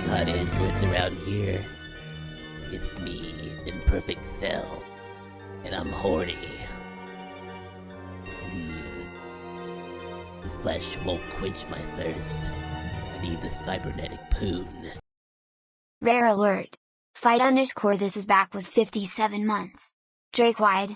god androids around here. It's me, Imperfect Cell, and I'm horny. The flesh won't quench my thirst. I need the cybernetic poon. Rare alert. Fight_this is back with 57 months. Drake wide.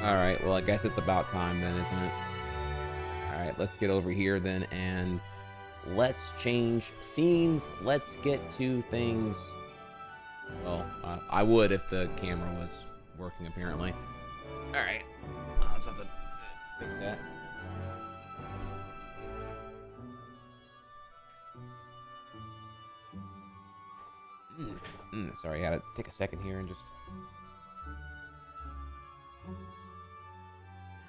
All right, well, I guess it's about time then, isn't it? All right, let's get over here then, and let's change scenes. Let's get to things. Well, I would if the camera was working, apparently. All right, I'll just have to fix that. Sorry, I had to take a second here and just...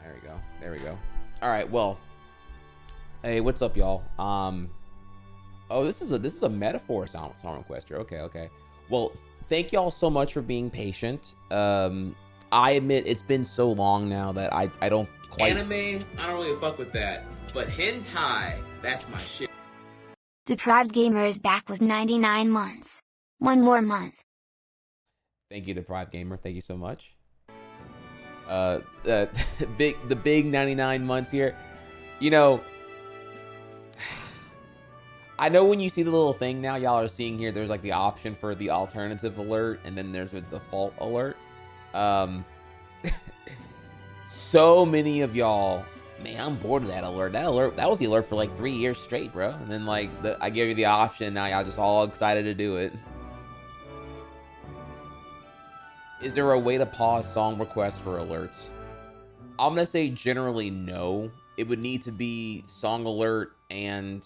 There we go. There we go. All right, well... Hey, what's up, y'all? Oh, this is a metaphor song request here. Okay. Well, thank y'all so much for being patient. I admit it's been so long now that I don't quite... Anime, I don't really fuck with that. But hentai, that's my shit. Deprived Gamer is back with 99 months. One more month. Thank you, Deprived Gamer. Thank you so much. The big 99 months here. You know, I know when you see the little thing now, y'all are seeing here, there's like the option for the alternative alert, and then there's a default alert. So many of y'all, man, I'm bored of that alert. That was the alert for like 3 years straight, bro. And then like I gave you the option, now y'all just all excited to do it. Is there a way to pause song requests for alerts? I'm gonna say generally no. It would need to be song alert and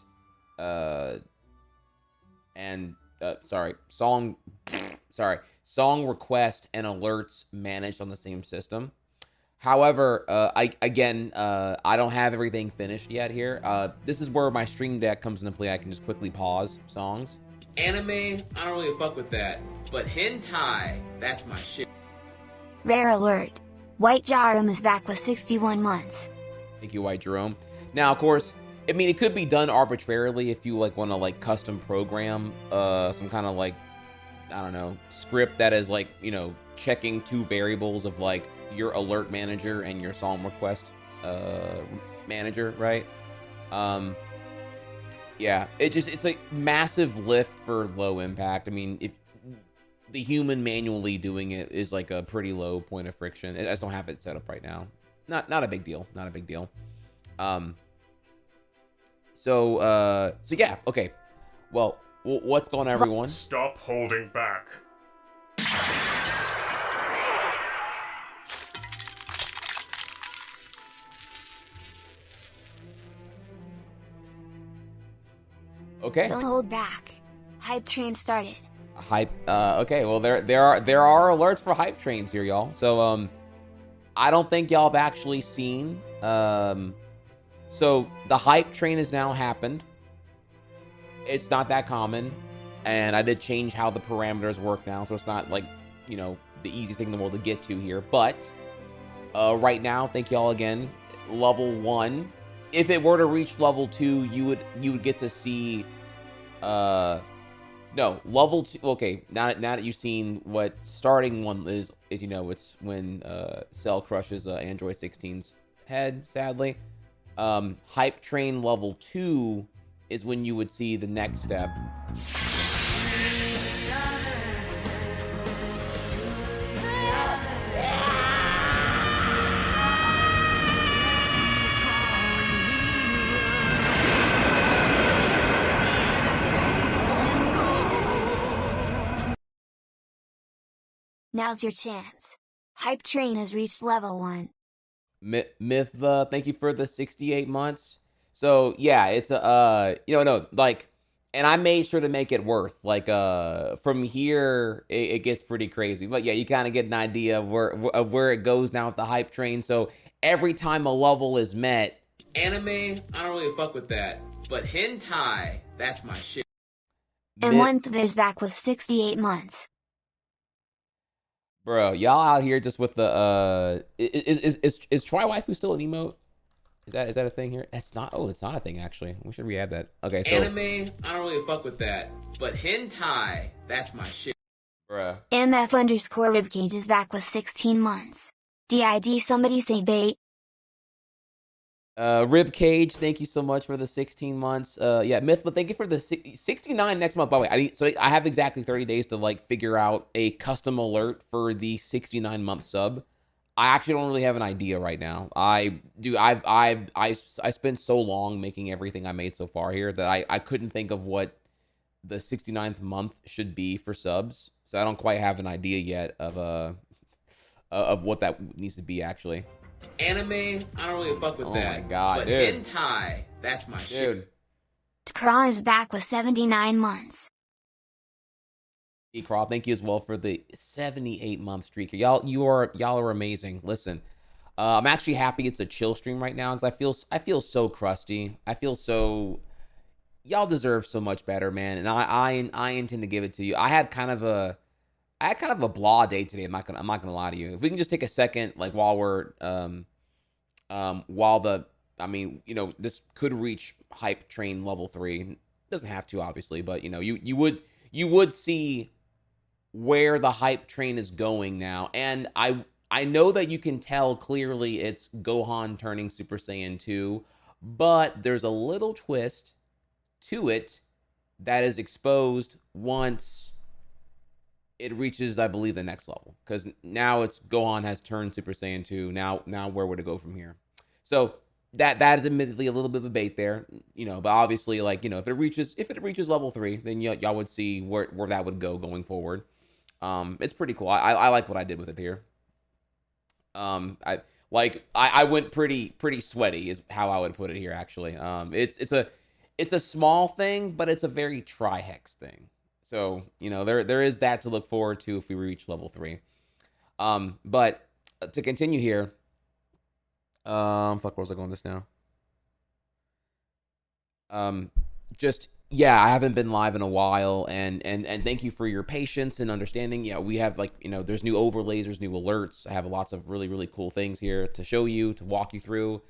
song request and alerts managed on the same system. However, I don't have everything finished yet here. This is where my Stream Deck comes into play. I can just quickly pause songs. Anime, I don't really fuck with that. But hentai, that's my shit. Rare alert. White Jerome is back with 61 months. Thank you, White Jerome. Now, of course, I mean, it could be done arbitrarily if you like want to like custom program some kind of like, I don't know, script that is like, you know, checking two variables of like your alert manager and your song request manager, right? Yeah, it's like massive lift for low impact. I mean, if the human manually doing it is like a pretty low point of friction. I just don't have it set up right now. Not a big deal. Not a big deal. So yeah, okay. Well, what's going on, everyone? Stop holding back. Okay. Don't hold back. Hype train started. Hype. Okay. Well, there are alerts for hype trains here, y'all. So I don't think y'all have actually seen. So the hype train has now happened. It's not that common, and I did change how the parameters work now, so it's not like, you know, the easiest thing in the world to get to here. But right now, thank y'all again. Level 1. If it were to reach level 2, you would get to see. No, level 2. Okay, now that you've seen what starting one is, you know, it's when Cell crushes Android 16's head, sadly. Hype train level 2 is when you would see the next step. Now's your chance. Hype train has reached level 1. Myth, thank you for the 68 months. So yeah, it's like, and I made sure to make it worth like from here it gets pretty crazy. But yeah, you kind of get an idea of where it goes now with the hype train. So every time a level is met, anime, I don't really fuck with that. But hentai, that's my shit. And Month is back with 68 months. Bro, y'all out here just with the is Try Waifu still an emote? Is that a thing here? It's not. Oh, it's not a thing actually. We should re-add that. Okay, so anime, I don't really fuck with that. But hentai, that's my shit. Bruh. MF_ribcage is back with 16 months. DID somebody say bait. Ribcage, thank you so much for the 16 months. Yeah, Mythla, thank you for the 69 next month. By the way, so I have exactly 30 days to like figure out a custom alert for the 69 month sub. I actually don't really have an idea right now. I spent so long making everything I made so far here that I couldn't think of what the 69th month should be for subs. So I don't quite have an idea yet of what that needs to be actually. Anime, I don't really fuck with that. Oh my god, but dude. hentai, that's my shit. Kra is back with 79 months. Crawl, thank you as well for the 78-month streak. Y'all are amazing. Listen, I'm actually happy it's a chill stream right now because I feel so crusty. I feel so. Y'all deserve so much better, man, and I intend to give it to you. I had kind of a blah day today. I'm not gonna lie to you. If we can just take a second, like while we're this could reach hype train level 3. It doesn't have to, obviously, but you would see where the hype train is going now. And I know that you can tell clearly it's Gohan turning Super Saiyan 2, but there's a little twist to it that is exposed once it reaches, I believe, the next level. Because now it's Gohan has turned Super Saiyan 2. Now where would it go from here? So that is admittedly a little bit of a bait there, but obviously, like, if it reaches level 3, then y'all would see where that would go going forward. It's pretty cool. I like what I did with it here. I went pretty sweaty is how I would put it here, actually. It's a small thing, but it's a very Trihex thing. So, there is that to look forward to if we reach level 3. But to continue here, where was I going with this now? I haven't been live in a while, and thank you for your patience and understanding. Yeah, we have there's new overlays, there's new alerts. I have lots of really, really cool things here to show you, to walk you through.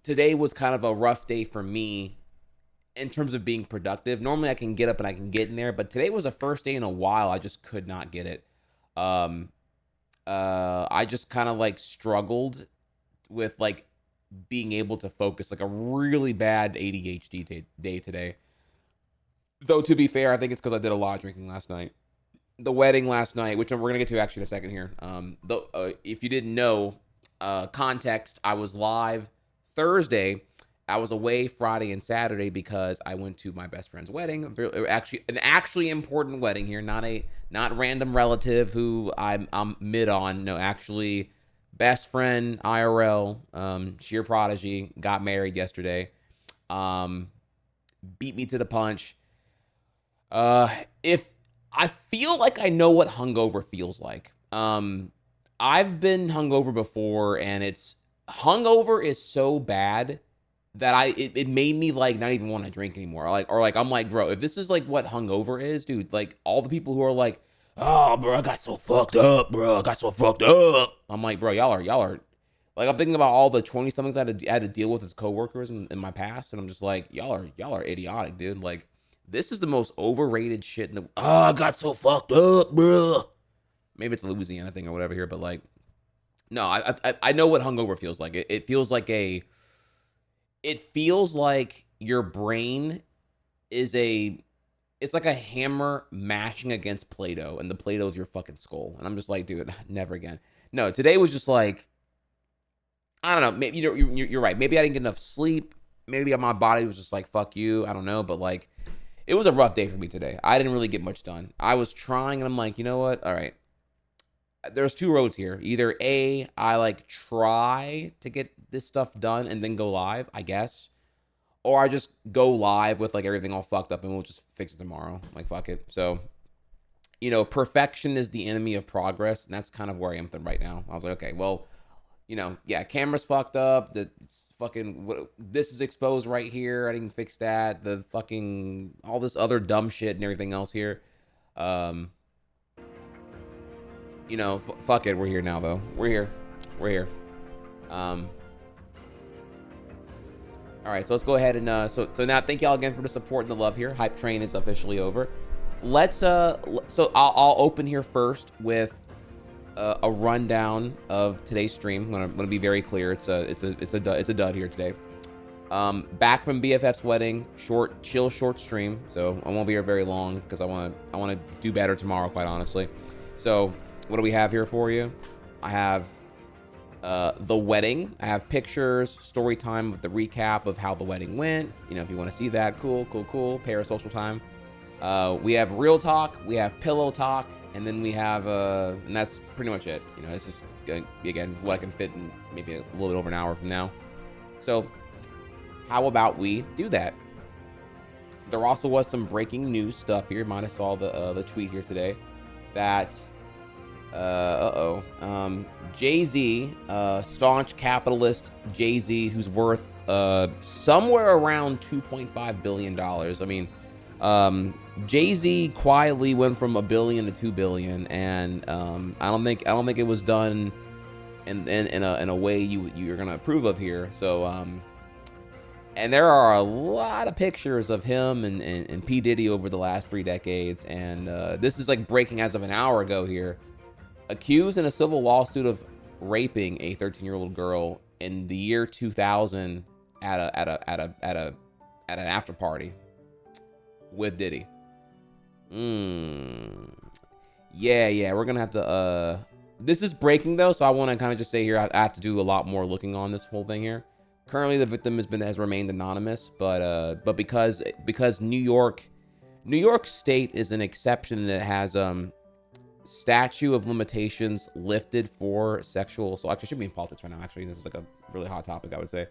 Today was kind of a rough day for me in terms of being productive. Normally I can get up and I can get in there, but today was the first day in a while I just could not get it. I just kind of struggled with being able to focus, a really bad ADHD day today. Though, to be fair, I think it's because I did a lot of drinking last night. The wedding last night, which we're going to get to actually in a second here. If you didn't know, context, I was live Thursday. I was away Friday and Saturday because I went to my best friend's wedding. An actually important wedding here, not random relative who I'm mid on. No, actually best friend IRL, ShearProdigy, got married yesterday. Beat me to the punch. If I feel like I know what hungover feels like. I've been hungover before, and hungover is so bad that it made me not even want to drink anymore. I'm like, bro, if this is what hungover is, dude, all the people who are like, oh, bro, I got so fucked up, bro. I got so fucked up. I'm like, bro, y'all are I'm thinking about all the 20-somethings I had to deal with as coworkers in my past, and I'm just like, y'all are idiotic, dude. This is the most overrated shit I got so fucked up, bro. Maybe it's a Louisiana thing or whatever here, but no, I know what hungover feels like. It feels like your brain is it's like a hammer mashing against Play-Doh, and the Play-Doh is your fucking skull. And I'm just like, dude, never again. No, today was just I don't know. Maybe you're right. Maybe I didn't get enough sleep. Maybe my body was just fuck you. I don't know. But it was a rough day for me today. I didn't really get much done. I was trying, and I'm like, you know what? All right. There's two roads here. Either A, I try to get this stuff done and then go live, I guess. Or I just go live with everything all fucked up and we'll just fix it tomorrow. Fuck it. So, perfection is the enemy of progress. And that's kind of where I am right now. I was like, okay, well, camera's fucked up. This is exposed right here. I didn't fix that. The fucking, all this other dumb shit and everything else here. Fuck it. We're here now, though. We're here. All right, so let's go ahead and so now thank y'all again for the support and the love here. Hype train is officially over. So I'll open here first with a rundown of today's stream. I'm gonna be very clear. It's a dud here today. Back from BFF's wedding, chill short stream. So I won't be here very long because I want to do better tomorrow, quite honestly. So what do we have here for you? I have the wedding. I have pictures, story time with the recap of how the wedding went. You know, if you want to see that, cool. Parasocial time. We have Real Talk, we have Pillow Talk, and then we have and that's pretty much it. You know, it's just again what I can fit in maybe a little bit over an hour from now. So how about we do that? There also was some breaking news stuff here. You might have saw the tweet here today that Jay-Z, staunch capitalist Jay-Z, who's worth somewhere around $2.5 billion. I mean, Jay-Z quietly went from $1 billion to $2 billion, and I don't think it was done in a way you're gonna approve of here. So and there are a lot of pictures of him and P. Diddy over the last 3 decades, and this is like breaking as of an hour ago here. Accused in a civil lawsuit of raping a 13-year-old girl in the year 2000 at an after party with Diddy. Yeah, we're gonna have to this is breaking though, so I want to kind of just say here I have to do a lot more looking on this whole thing here. Currently the victim has remained anonymous, but because New York State is an exception, and it has statute of limitations lifted for sexual assault. Actually, I should be in politics right now. Actually, this is like a really hot topic, I would say.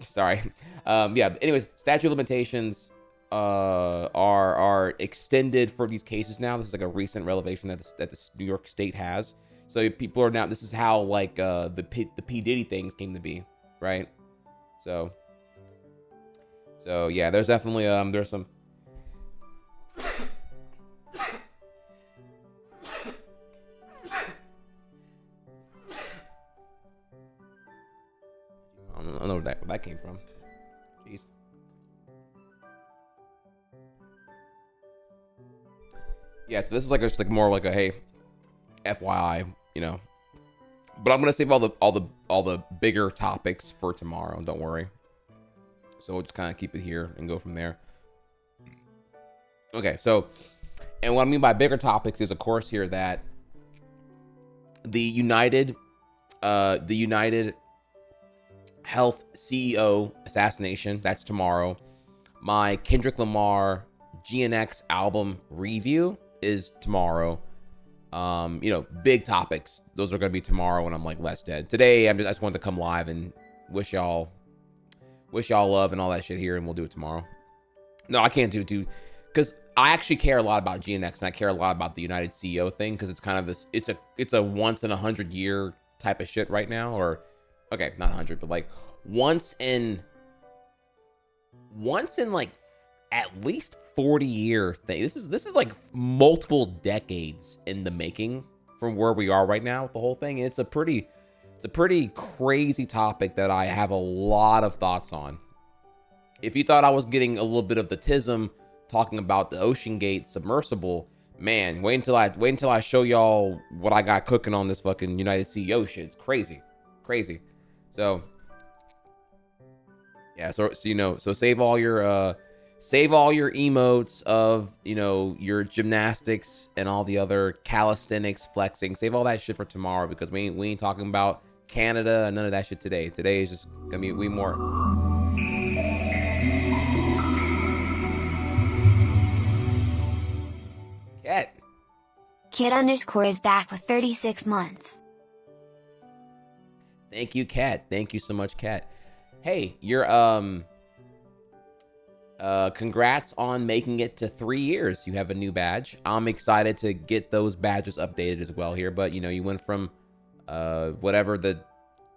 Sorry. Yeah. Anyways, statute of limitations are extended for these cases now. This is like a recent revelation that the New York State has. So people are now. This is how like the P Diddy things came to be, right? So yeah, there's definitely there's some. I don't know where that came from. Jeez. Yeah, so this is like just like more like a hey, FYI, you know. But I'm gonna save all the bigger topics for tomorrow. Don't worry. So we'll just kind of keep it here and go from there. Okay, so, and what I mean by bigger topics is, of course, here that the United Health CEO assassination, that's tomorrow. My Kendrick Lamar GNX album review is tomorrow. You know, big topics. Those are going to be tomorrow when I'm like less dead. Today, I just wanted to come live and wish y'all love and all that shit here, and we'll do it tomorrow. No, I can't do it too, because I actually care a lot about GNX, and I care a lot about the United CEO thing, because it's kind of this, it's a once in 100 year type of shit right now, or okay, not 100, but like once in like at least 40-year thing. This is like multiple decades in the making from where we are right now with the whole thing. And it's a pretty crazy topic that I have a lot of thoughts on. If you thought I was getting a little bit of the tism talking about the Ocean Gate submersible, man, wait until I show y'all what I got cooking on this fucking United CEO shit. It's crazy. So yeah, so you know, so save all your emotes of, you know, your gymnastics and all the other calisthenics flexing. Save all that shit for tomorrow, because we ain't talking about Canada and none of that shit today. Today is just gonna be way more. Cat. Kid_ is back with 36 months. Thank you, Kat. Thank you so much, Kat. Hey, you're congrats on making it to 3 years. You have a new badge. I'm excited to get those badges updated as well here, but you know, you went from whatever the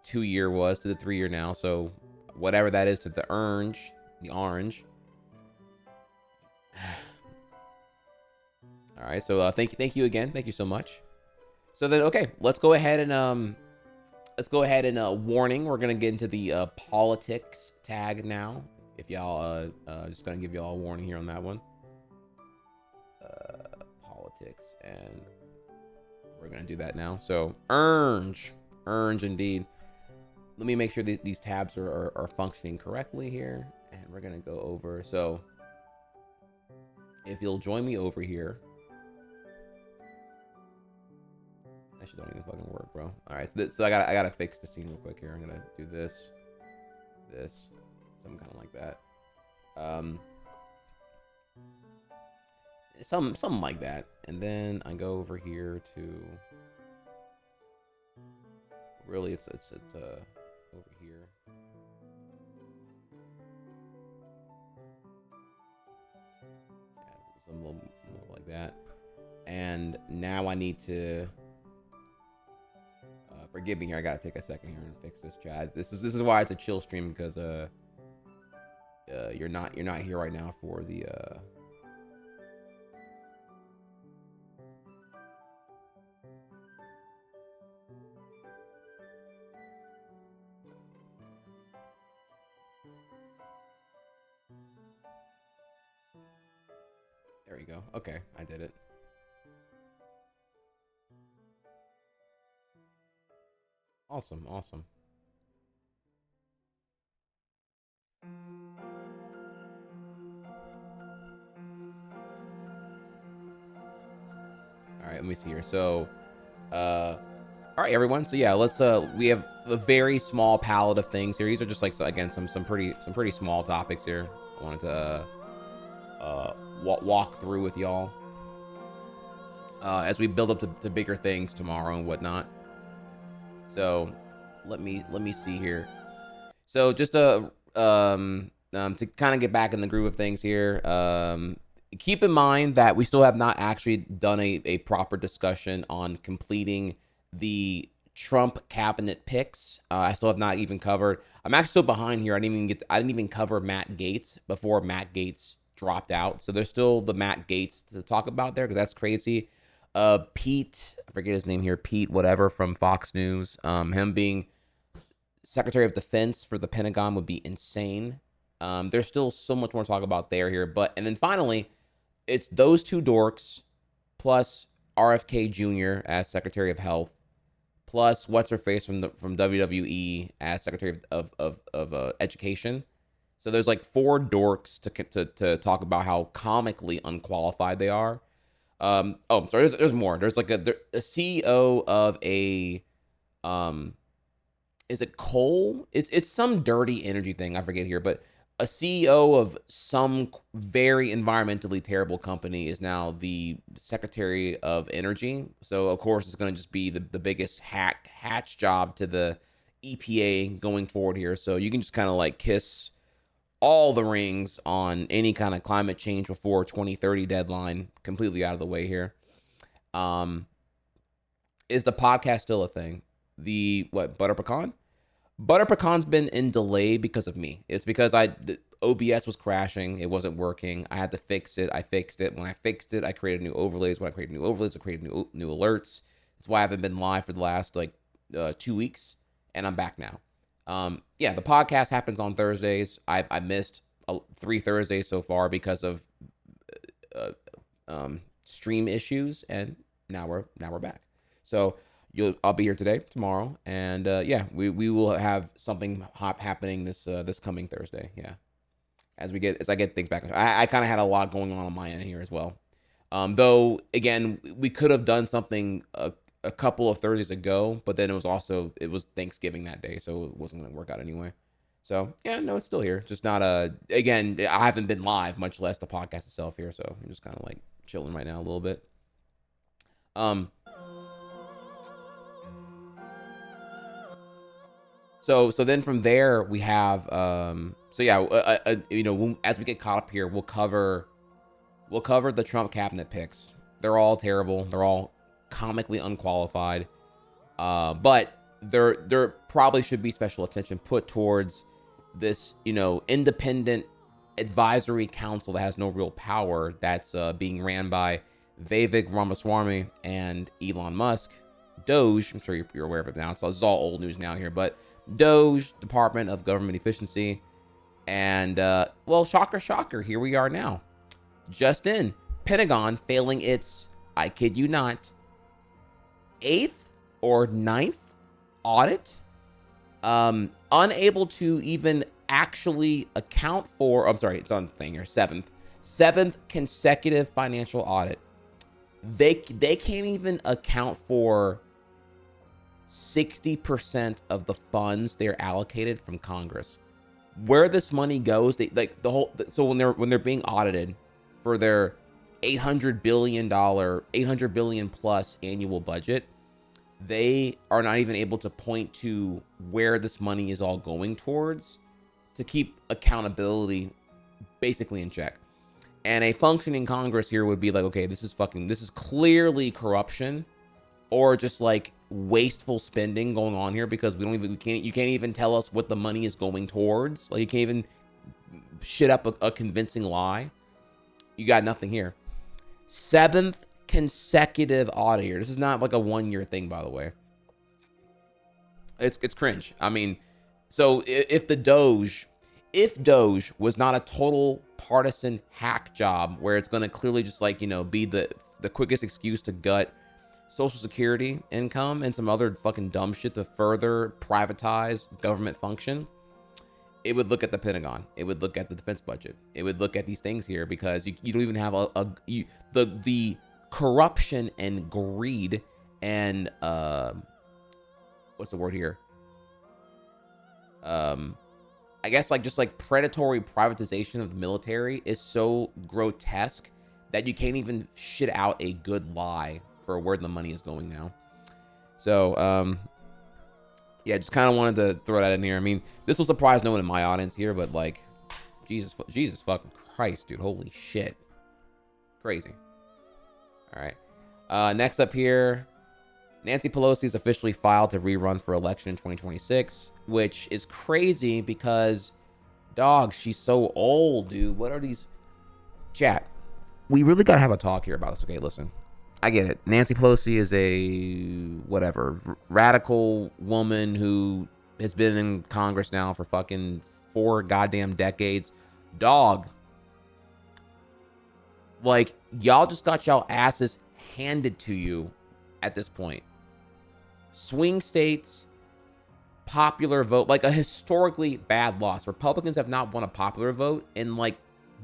2-year was to the 3-year now, so whatever that is to the orange. All right, so thank you again. Thank you so much. So then, okay, let's go ahead and warning. We're gonna get into the politics tag now. If y'all just gonna give y'all a warning here on that one. Politics, and we're gonna do that now. So orange indeed. Let me make sure these tabs are functioning correctly here, and we're gonna go over. So if you'll join me over here. That shit don't even fucking work, bro. All right, so I gotta fix the scene real quick here. I'm gonna do this, something kind of like that. Something like that, and then I go over here to. Really, it's over here. Yeah, some little like that, and now I need to. Forgive me here. I gotta take a second here and fix this chat. This is why it's a chill stream, because you're not here right now for the There we go. Okay, I did it. Awesome. All right, let me see here. So, all right, everyone. So yeah, let's we have a very small palette of things here. These are just like, again, some pretty small topics here. I wanted to walk through with y'all as we build up to bigger things tomorrow and whatnot. So let me see here. So just to kind of get back in the groove of things here, keep in mind that we still have not actually done a proper discussion on completing the Trump cabinet picks. I still have not even covered. I'm actually still behind here. I didn't even cover Matt Gaetz before Matt Gaetz dropped out. So there's still the Matt Gaetz to talk about there, because that's crazy. Pete, I forget his name here, Pete whatever from Fox News, him being Secretary of Defense for the Pentagon would be insane. There's still so much more to talk about here, and then finally, it's those two dorks plus RFK Jr. as Secretary of Health, plus what's her face from WWE as Secretary of Education. So there's like four dorks to talk about how comically unqualified they are. Sorry, there's more. There's like a CEO of a, is it coal? It's some dirty energy thing. I forget here, but a CEO of some very environmentally terrible company is now the Secretary of Energy. So of course it's going to just be the biggest hatch job to the EPA going forward here. So you can just kind of like kiss all the rings on any kind of climate change before 2030 deadline completely out of the way here. Is the podcast still a thing? The Butter Pecan? Butter Pecan's been in delay because of me. It's because the OBS was crashing. It wasn't working. I had to fix it. I fixed it. When I fixed it, I created new overlays. When I created new overlays, I created new alerts. That's why I haven't been live for the last 2 weeks, and I'm back now. The podcast happens on Thursdays. I missed 3 Thursdays so far because of stream issues, and now we're back. So I'll be here today, tomorrow, and we will have something happening this coming Thursday. Yeah, as I get things back. I kind of had a lot going on my end here as well. Though again, we could have done something a couple of Thursdays ago, but then it was Thanksgiving that day, so it wasn't going to work out anyway. So yeah, no, it's still here. Just not again, I haven't been live, much less the podcast itself here. So I'm just kind of like chilling right now a little bit. So then from there we have as we get caught up here, we'll cover the Trump cabinet picks. They're all terrible. They're all comically unqualified, but there probably should be special attention put towards this independent advisory council that has no real power, that's being ran by Vivek Ramaswamy and Elon Musk. Doge, I'm sure you're aware of it now, so this is all old news now here, but Doge, Department of Government Efficiency, and shocker, here we are now, just in Pentagon failing its, I kid you not, 8th or 9th audit, unable to even actually account for, I'm sorry, it's on the thing here, 7th consecutive financial audit. They can't even account for 60% of the funds they're allocated from Congress. Where this money goes, they like the whole. So when they're being audited for their $800 billion plus annual budget, they are not even able to point to where this money is all going towards to keep accountability basically in check. And a functioning Congress here would be like, okay, this is clearly corruption or just like wasteful spending going on here, because you can't even tell us what the money is going towards. Like, you can't even shit up a convincing lie. You got nothing here. 7th consecutive audit here. This is not like a 1-year thing, by the way. It's cringe. I mean, so if Doge was not a total partisan hack job where it's going to clearly just like, be the quickest excuse to gut Social Security income and some other fucking dumb shit to further privatize government function, it would look at the Pentagon. It would look at the defense budget. It would look at these things here, because you don't even have the corruption and greed and what's the word here? I guess just predatory privatization of the military is so grotesque that you can't even shit out a good lie for where the money is going now. So, yeah, just kind of wanted to throw that in here. I mean, this will surprise no one in my audience here, but like, Jesus fucking Christ, dude. Holy shit. Crazy. All right. Next up here, Nancy Pelosi is officially filed to rerun for election in 2026, which is crazy because, dog, she's so old, dude. What are these? Chat, we really got to have a talk here about this. Okay, listen. I get it. Nancy Pelosi is a radical woman who has been in Congress now for fucking 4 goddamn decades. Dog, like, y'all just got y'all asses handed to you at this point. Swing states, popular vote, like a historically bad loss. Republicans have not won a popular vote in like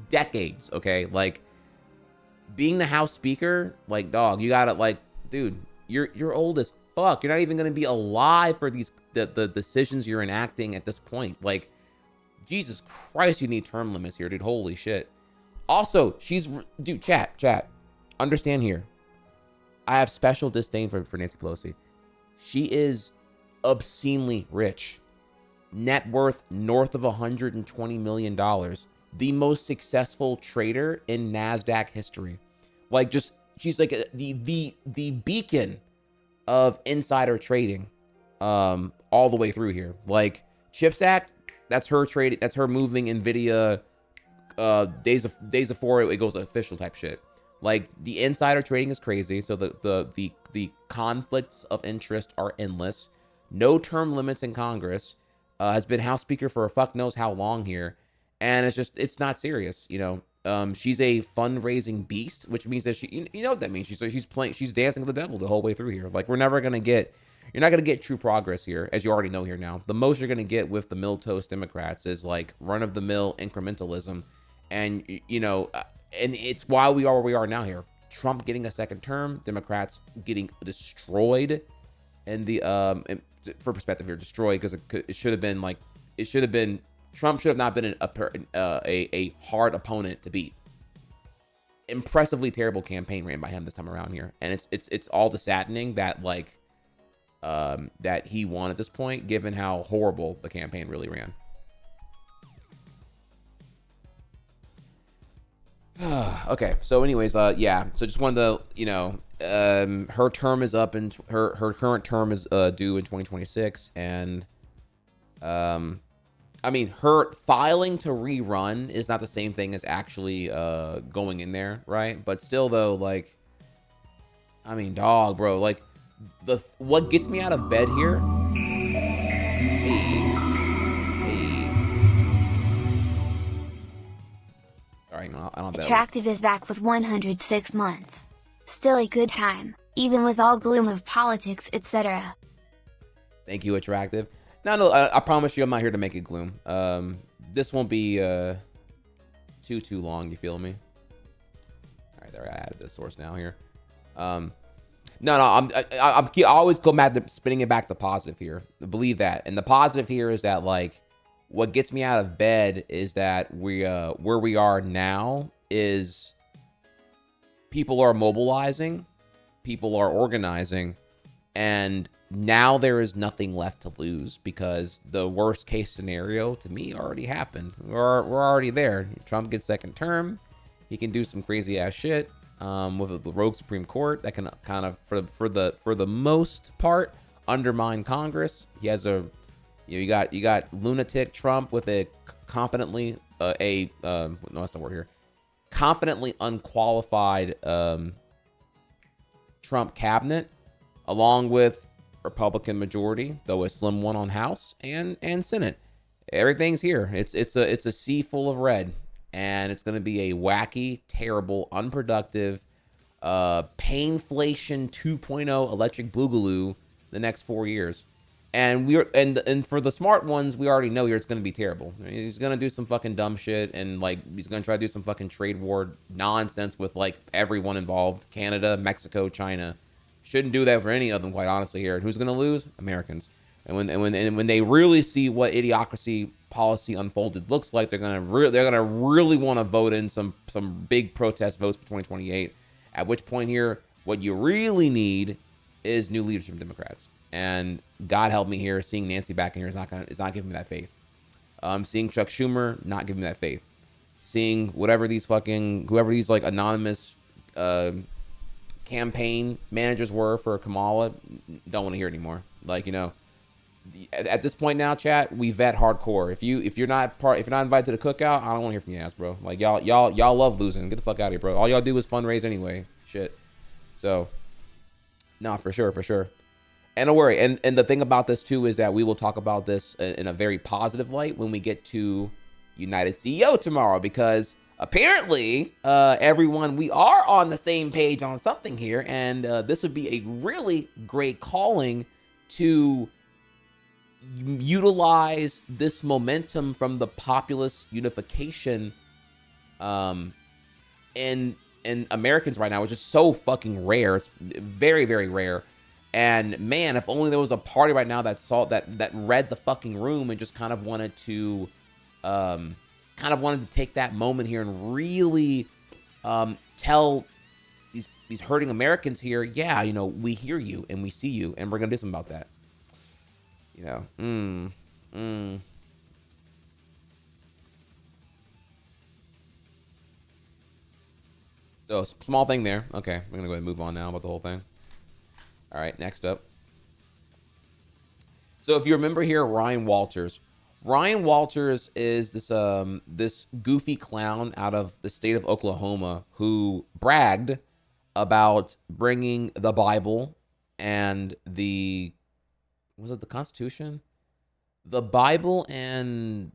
decades, okay? Like, being the House Speaker, like, dog, you gotta, like, dude, you're old as fuck. You're not even gonna be alive for the decisions you're enacting at this point. Like, Jesus Christ, you need term limits here, dude. Holy shit. Also, dude, chat, understand here. I have special disdain for Nancy Pelosi. She is obscenely rich. Net worth north of $120 million. The most successful trader in NASDAQ history. Like, just, she's like the beacon of insider trading all the way through here. Like, CHIPS Act, that's her trading, that's her moving NVIDIA days before it goes official type shit. Like, the insider trading is crazy. So the conflicts of interest are endless. No term limits in Congress. Has been House Speaker for a fuck knows how long here. And it's not serious, she's a fundraising beast, which means that you know what that means. She's dancing with the devil the whole way through here. Like, you're not going to get true progress here, as you already know here now. The most you're going to get with the milquetoast Democrats is like run-of-the-mill incrementalism. And, and it's why we are where we are now here. Trump getting a second term, Democrats getting destroyed. And for perspective here, destroyed, because it should have been Trump should have not been a hard opponent to beat. Impressively terrible campaign ran by him this time around here, and it's all the saddening that that he won at this point, given how horrible the campaign really ran. Okay, so anyways, yeah. So just wanted to, her term is up, and her current term is due in 2026, and I mean, her filing to rerun is not the same thing as actually going in there, right? But still, though, like, I mean, dog, bro, like, what gets me out of bed here? Sorry, I don't. Attractive is back with 106 months. Still a good time, even with all gloom of politics, etc. Thank you, Attractive. No, I promise you, I'm not here to make it gloom. This won't be too long. You feel me? All right, there. I added the source now here. No, I always go back to spinning it back to positive here. Believe that. And the positive here is that, like, what gets me out of bed is that where we are now is people are mobilizing, people are organizing, and now there is nothing left to lose because the worst case scenario to me already happened. We're already there. Trump gets second term. He can do some crazy ass shit with the rogue Supreme Court that can kind of, for the most part, undermine Congress. He has you got lunatic Trump with a competently no, that's the word here. Confidently unqualified Trump cabinet, along with Republican majority, though a slim one on House and Senate. Everything's here. It's a sea full of red, and it's going to be a wacky, terrible, unproductive, painflation 2.0 electric boogaloo the next 4 years. And and for the smart ones, we already know here it's going to be terrible. I mean, he's going to do some fucking dumb shit, and like he's going to try to do some fucking trade war nonsense with like everyone involved: Canada, Mexico, China. Shouldn't do that for any of them, quite honestly. Here, and who's going to lose? Americans. And when they really see what idiocracy policy unfolded looks like, they're gonna really want to vote in some big protest votes for 2028. At which point here, what you really need is new leadership in Democrats. And God help me here, seeing Nancy back in here is not giving me that faith. Seeing Chuck Schumer, not giving me that faith. Seeing whoever these like anonymous campaign managers were for Kamala, don't want to hear it anymore. Like, you know, at this point now, chat, we vet hardcore. If you're not invited to the cookout, I don't want to hear from your ass, bro. Like y'all love losing. Get the fuck out of here, bro. All y'all do is fundraise anyway. Shit. So, nah, for sure. And don't worry. And the thing about this too is that we will talk about this in a very positive light when we get to United CEO tomorrow, because apparently, everyone, we are on the same page on something here, and this would be a really great calling to utilize this momentum from the populist unification in Americans right now, which is so fucking rare. It's very, very rare. And man, if only there was a party right now that saw that read the fucking room and just kind of wanted to take that moment here and really tell these hurting Americans here, yeah, you know, we hear you and we see you and we're gonna do something about that. You know, So small thing there. Okay, we're gonna go ahead and move on now about the whole thing. All right, next up. So if you remember here, Ryan Walters is this goofy clown out of the state of Oklahoma who bragged about bringing the Bible and the Constitution? The Bible and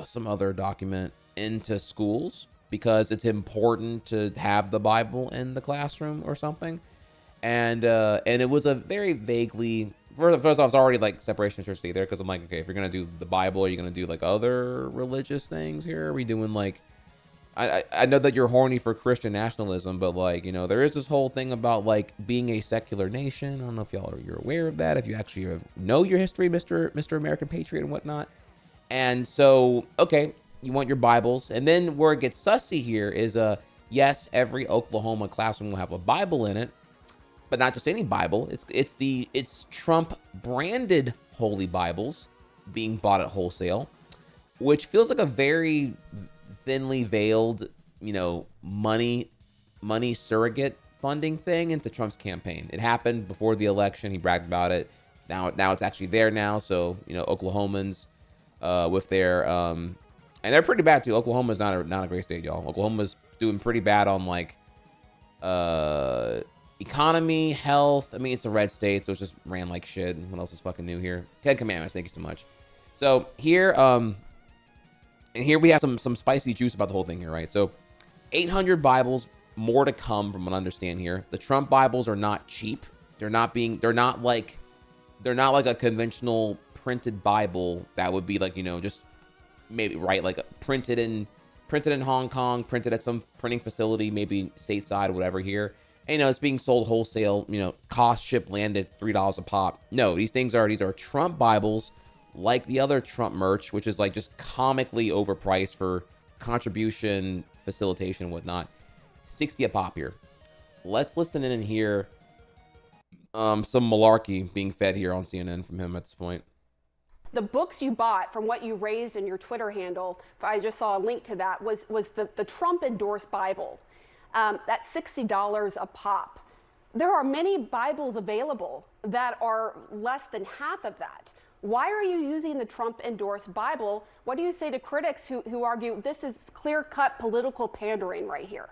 some other document into schools because it's important to have the Bible in the classroom or something. And it was a very vaguely, first off, it's already like separation of church state there, because I'm like, okay, if you're gonna do the Bible, are you gonna do like other religious things here? Are we doing like, I know that you're horny for Christian nationalism, but like, you know, there is this whole thing about like being a secular nation. I don't know if you're aware of that, if you actually know your history, Mr. American Patriot and whatnot. And so, okay, you want your Bibles, and then where it gets sussy here is yes, every Oklahoma classroom will have a Bible in it. But not just any Bible. It's Trump branded holy Bibles being bought at wholesale, which feels like a very thinly veiled, you know, money surrogate funding thing into Trump's campaign. It happened before the election. He bragged about it. Now it's actually there now. So, you know, Oklahomans with their and they're pretty bad too. Oklahoma's not a great state, y'all. Oklahoma's doing pretty bad on like economy, health. I mean, it's a red state, so it's just ran like shit. What else is fucking new here? 10 Commandments. Thank you so much. So here, and here we have some spicy juice about the whole thing here, right? So 800 Bibles, more to come from what I understand here. The Trump Bibles are not cheap. They're not like a conventional printed Bible that would be like, you know, just maybe right, like printed in Hong Kong, printed at some printing facility, maybe stateside, whatever here. hey, it's being sold wholesale, cost ship landed $3 a pop. No, these are Trump Bibles, like the other Trump merch, which is like just comically overpriced for contribution, facilitation, and whatnot. 60 a pop here. Let's listen in and hear some malarkey being fed here on CNN from him at this point. The books you bought from what you raised in your Twitter handle, I just saw a link to that, was the Trump endorsed Bible. That's $60 a pop. There are many Bibles available that are less than half of that. Why are you using the Trump endorsed Bible? What do you say to critics who argue this is clear-cut political pandering right here?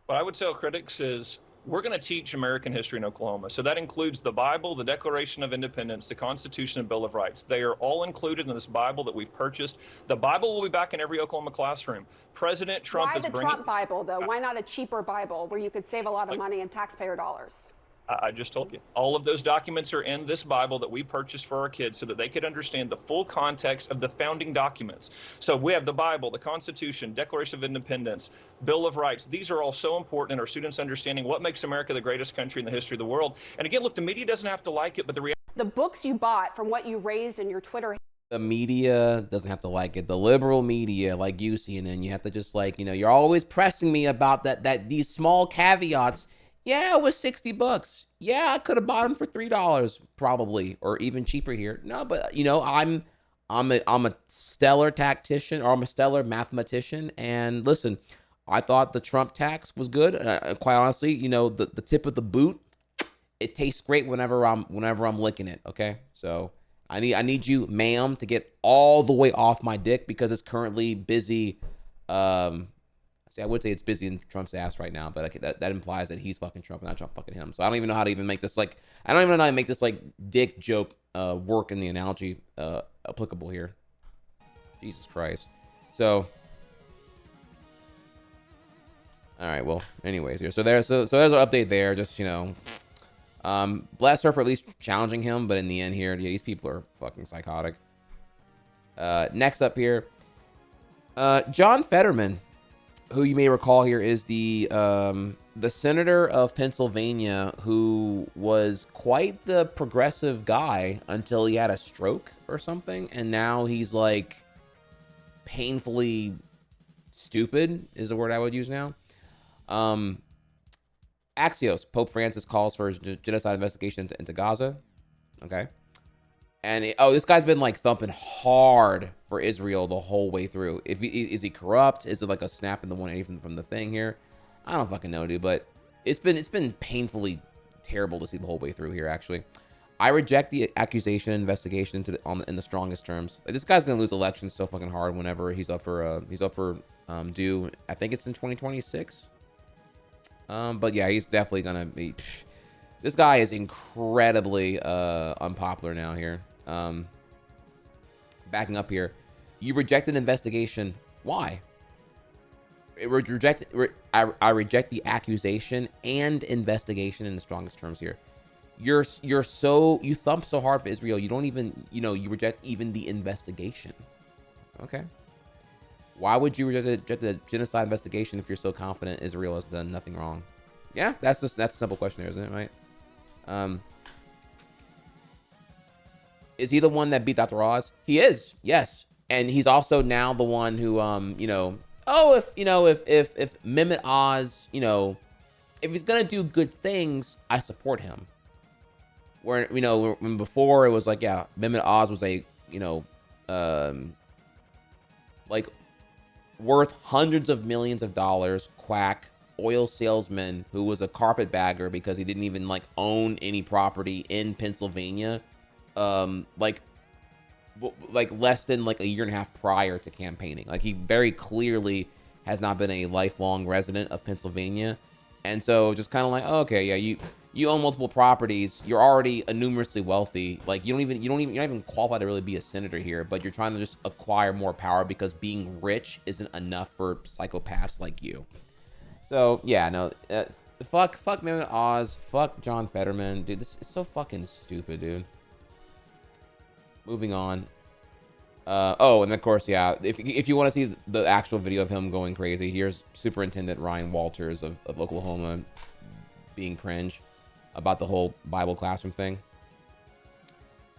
What I would tell critics is we're going to teach American history in Oklahoma. So that includes the Bible, the Declaration of Independence, the Constitution, and Bill of Rights. They are all included in this Bible that we've purchased. The Bible will be back in every Oklahoma classroom. President Trump is bringing... Why the Trump Bible, though? Why not a cheaper Bible where you could save a lot of money in taxpayer dollars? I just told you. All of those documents are in this Bible that we purchased for our kids so that they could understand the full context of the founding documents. So we have the Bible, the Constitution, Declaration of Independence, Bill of Rights. These are all so important in our students understanding what makes America the greatest country in the history of the world. And again, look, the media doesn't have to like it, but the reality... The books you bought from what you raised in your Twitter... The media doesn't have to like it. The liberal media, like you, CNN, you have to just you're always pressing me about that these small caveats. Yeah, it was $60. Yeah, I could have bought them for $3 probably, or even cheaper here. No, but I'm a stellar tactician, or I'm a stellar mathematician. And listen, I thought the Trump tax was good. Quite honestly, the tip of the boot, it tastes great whenever I'm licking it. Okay, so I need you, ma'am, to get all the way off my dick because it's currently busy. I would say it's busy in Trump's ass right now, but that implies that he's fucking Trump and not Trump fucking him. So I don't even know how to even make this I don't even know how to make this dick joke work in the analogy applicable here. Jesus Christ. So, all right. Well, anyways, here. So there's an update there. Just bless her for at least challenging him, but in the end here, yeah, these people are fucking psychotic. Next up here, John Fetterman, who you may recall here is the senator of Pennsylvania who was quite the progressive guy until he had a stroke or something, and now he's painfully stupid is the word I would use now. Axios, Pope Francis calls for a genocide investigation into Gaza. Okay. And this guy's been thumping hard for Israel the whole way through. Is he corrupt? Is it a snap in the 180 from the thing here? I don't fucking know, dude. But it's been painfully terrible to see the whole way through here. Actually, I reject the accusation and investigation in the strongest terms. This guy's gonna lose elections so fucking hard whenever he's up for due. I think it's in 2026. But yeah, he's definitely gonna be. This guy is incredibly unpopular now here. Backing up here, you reject an investigation. Why? I reject the accusation and investigation in the strongest terms here. You thump so hard for Israel, you don't even you reject even the investigation. Okay. Why would you reject the genocide investigation if you're so confident Israel has done nothing wrong? Yeah, that's a simple question there, isn't it? Right. Is he the one that beat Dr. Oz? He is, yes. And he's also now the one who, if Mehmet Oz, if he's gonna do good things, I support him. Where, when before it was Mehmet Oz was worth hundreds of millions of dollars, quack, oil salesman who was a carpetbagger because he didn't even own any property in Pennsylvania, less than a year and a half prior to campaigning. He very clearly has not been a lifelong resident of Pennsylvania, and so just kind of okay, yeah, you own multiple properties, you're already numerously wealthy, you're not even qualified to really be a senator here, but you're trying to just acquire more power because being rich isn't enough for psychopaths like you. So yeah, no, fuck Mehmet Oz, fuck John Fetterman, dude. This is so fucking stupid, dude. Moving on. And of course, yeah, if you want to see the actual video of him going crazy, here's Superintendent Ryan Walters of Oklahoma being cringe about the whole Bible classroom thing.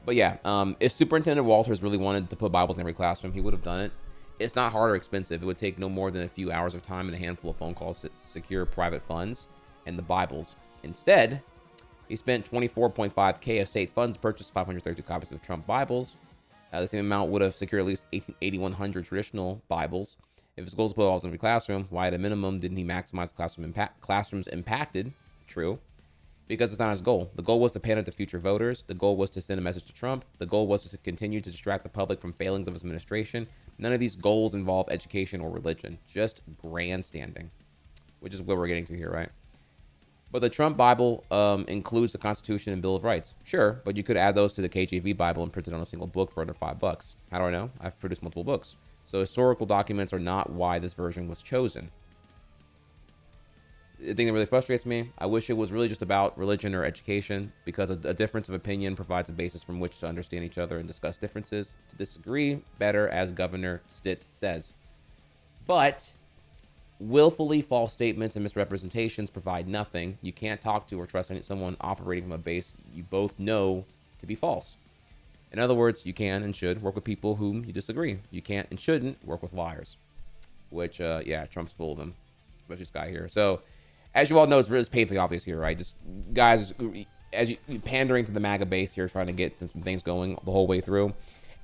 But yeah, if Superintendent Walters really wanted to put Bibles in every classroom, he would have done it. It's not hard or expensive. It would take no more than a few hours of time and a handful of phone calls to secure private funds and the Bibles. Instead, he spent $24.5K of state funds to purchase 532 copies of Trump Bibles. The same amount would have secured at least 8,100 traditional Bibles. If his goal is to put Bibles in every classroom, why at a minimum didn't he maximize classrooms impacted? True. Because it's not his goal. The goal was to pander to future voters. The goal was to send a message to Trump. The goal was to continue to distract the public from failings of his administration. None of these goals involve education or religion, just grandstanding, which is what we're getting to here, right? But the Trump Bible includes the Constitution and Bill of Rights. Sure, but you could add those to the KJV Bible and print it on a single book for under $5. How do I know? I've produced multiple books. So historical documents are not why this version was chosen. The thing that really frustrates me, I wish it was really just about religion or education, because a difference of opinion provides a basis from which to understand each other and discuss differences. To disagree, better, as Governor Stitt says. But willfully false statements and misrepresentations provide nothing. You can't talk to or trust someone operating from a base you both know to be false. In other words, you can and should work with people whom you disagree. You can't and shouldn't work with liars. Which, yeah, Trump's full of them. Especially this guy here. So, as you all know, it's really painfully obvious here, right? Just guys, as you pandering to the MAGA base here, trying to get some things going the whole way through.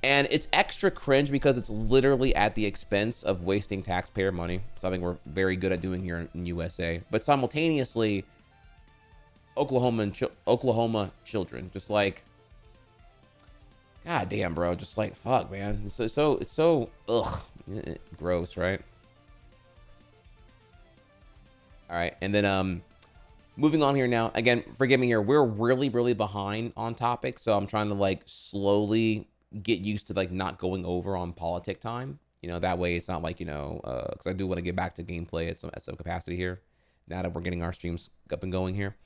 And it's extra cringe because it's literally at the expense of wasting taxpayer money, something we're very good at doing here in USA. But simultaneously, Oklahoma children, just like, god damn, bro, just like, fuck, man. It's so ugh, gross, right? All right, and then moving on here now. Again, forgive me here. We're really behind on topics, so I'm trying to like slowly get used to like not going over on politic time. You know, that way it's not like, you know, because I do want to get back to gameplay at some capacity here now that we're getting our streams up and going here.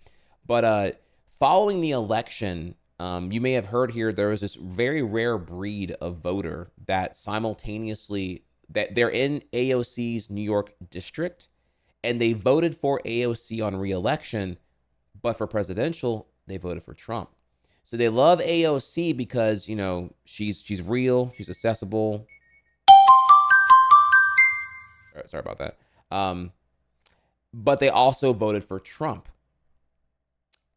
But following the election, you may have heard here there was this very rare breed of voter that simultaneously that they're in AOC's New York district. And they voted for AOC on re-election, but for presidential, they voted for Trump. So they love AOC because, you know, she's real, she's accessible. Sorry about that. But they also voted for Trump.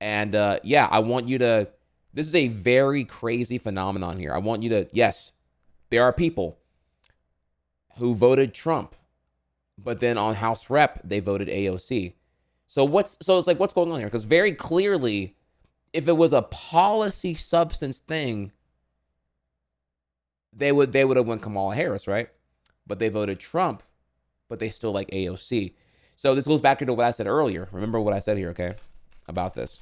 And yeah, I want you to, this is a very crazy phenomenon here. I want you to, yes, there are people who voted Trump, but then on House Rep, they voted AOC. So it's like, what's going on here? Because very clearly, if it was a policy substance thing, they would have went Kamala Harris, right? But they voted Trump, but they still like AOC. So this goes back to what I said earlier. Remember what I said here, okay? About this.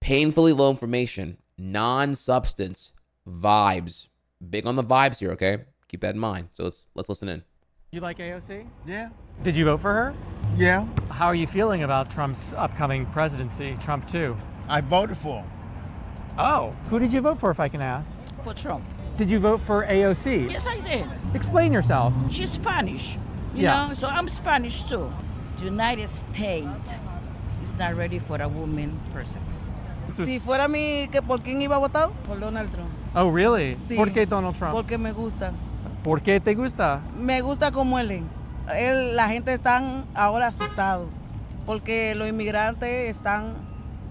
Painfully low information, non-substance, vibes. Big on the vibes here, okay? Keep that in mind. So let's listen in. You like AOC? Yeah. Did you vote for her? Yeah. How are you feeling about Trump's upcoming presidency, Trump 2? I voted for him. Oh, who did you vote for, if I can ask? For Trump. Did you vote for AOC? Yes, I did. Explain yourself. She's Spanish, you know, so I'm Spanish too. The United States is not ready for a woman person. Si fuera mí, ¿por quién iba a votar? Por Donald Trump. Oh, really? Sí. ¿Por qué Donald Trump? Porque me gusta. ¿Por qué te gusta? Me gusta como él. La gente está ahora asustado porque los inmigrantes están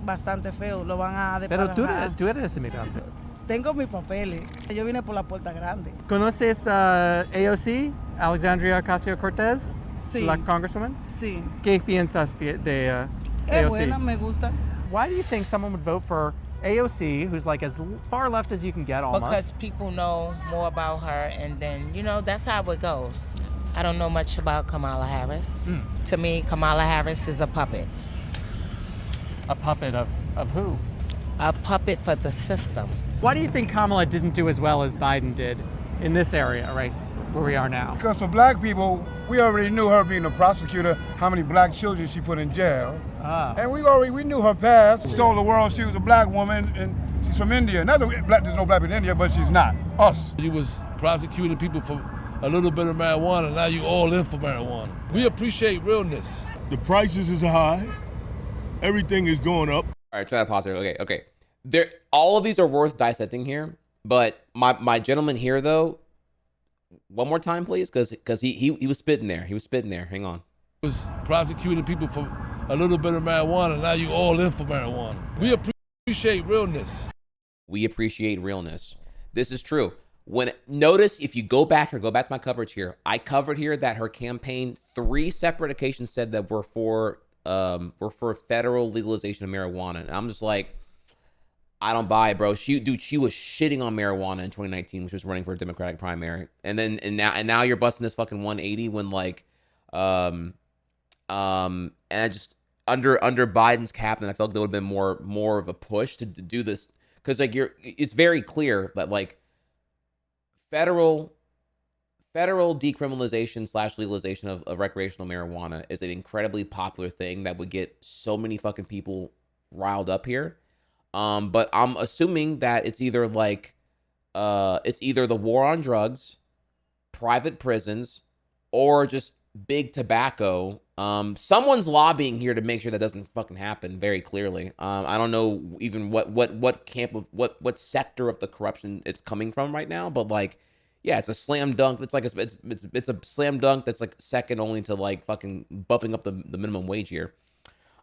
bastante feos, lo van a Pero tú eres inmigrante. Tengo mis papeles. Yo vine por la puerta grande. ¿Conoces AOC, Alexandria Ocasio-Cortez? Sí. La congresswoman? Sí. ¿Qué piensas de AOC? Es buena, me gusta. Why do you think someone would vote for AOC, who's like as far left as you can get almost? Because people know more about her, and then, you know, that's how it goes. I don't know much about Kamala Harris. To me, Kamala Harris is a puppet. A puppet of who? A puppet for the system. Why do you think Kamala didn't do as well as Biden did in this area, right where we are now? Because for black people, we already knew her being a prosecutor, how many black children she put in jail. And we knew her past. She told the world she was a black woman and she's from India. Not that there's no black people in India, but she's not. Us. You was prosecuting people for a little bit of marijuana, now you all in for marijuana. We appreciate realness. The prices is high. Everything is going up. All right, try to pause here. Okay. All of these are worth dissecting here, but my gentleman here though, one more time, please, because he was spitting there. He was spitting there. Hang on. Was prosecuting people for a little bit of marijuana. Now you all in for marijuana. We appreciate realness. We appreciate realness. This is true. Notice if you go back to my coverage here, I covered here that her campaign 3 separate occasions said that were for federal legalization of marijuana. And I'm just like, I don't buy it, bro. She was shitting on marijuana in 2019 when she was running for a Democratic primary. And now you're busting this fucking 180 when like and I just under Biden's cabinet, I felt there would have been more of a push to do this, because like it's very clear that like federal decriminalization / legalization of recreational marijuana is an incredibly popular thing that would get so many fucking people riled up here. But I'm assuming that it's either the war on drugs, private prisons, or just big tobacco. Someone's lobbying here to make sure that doesn't fucking happen very clearly. I don't know even what camp of what sector of the corruption it's coming from right now, but like, yeah, it's a slam dunk. It's like it's a slam dunk that's like second only to like fucking bumping up the minimum wage here.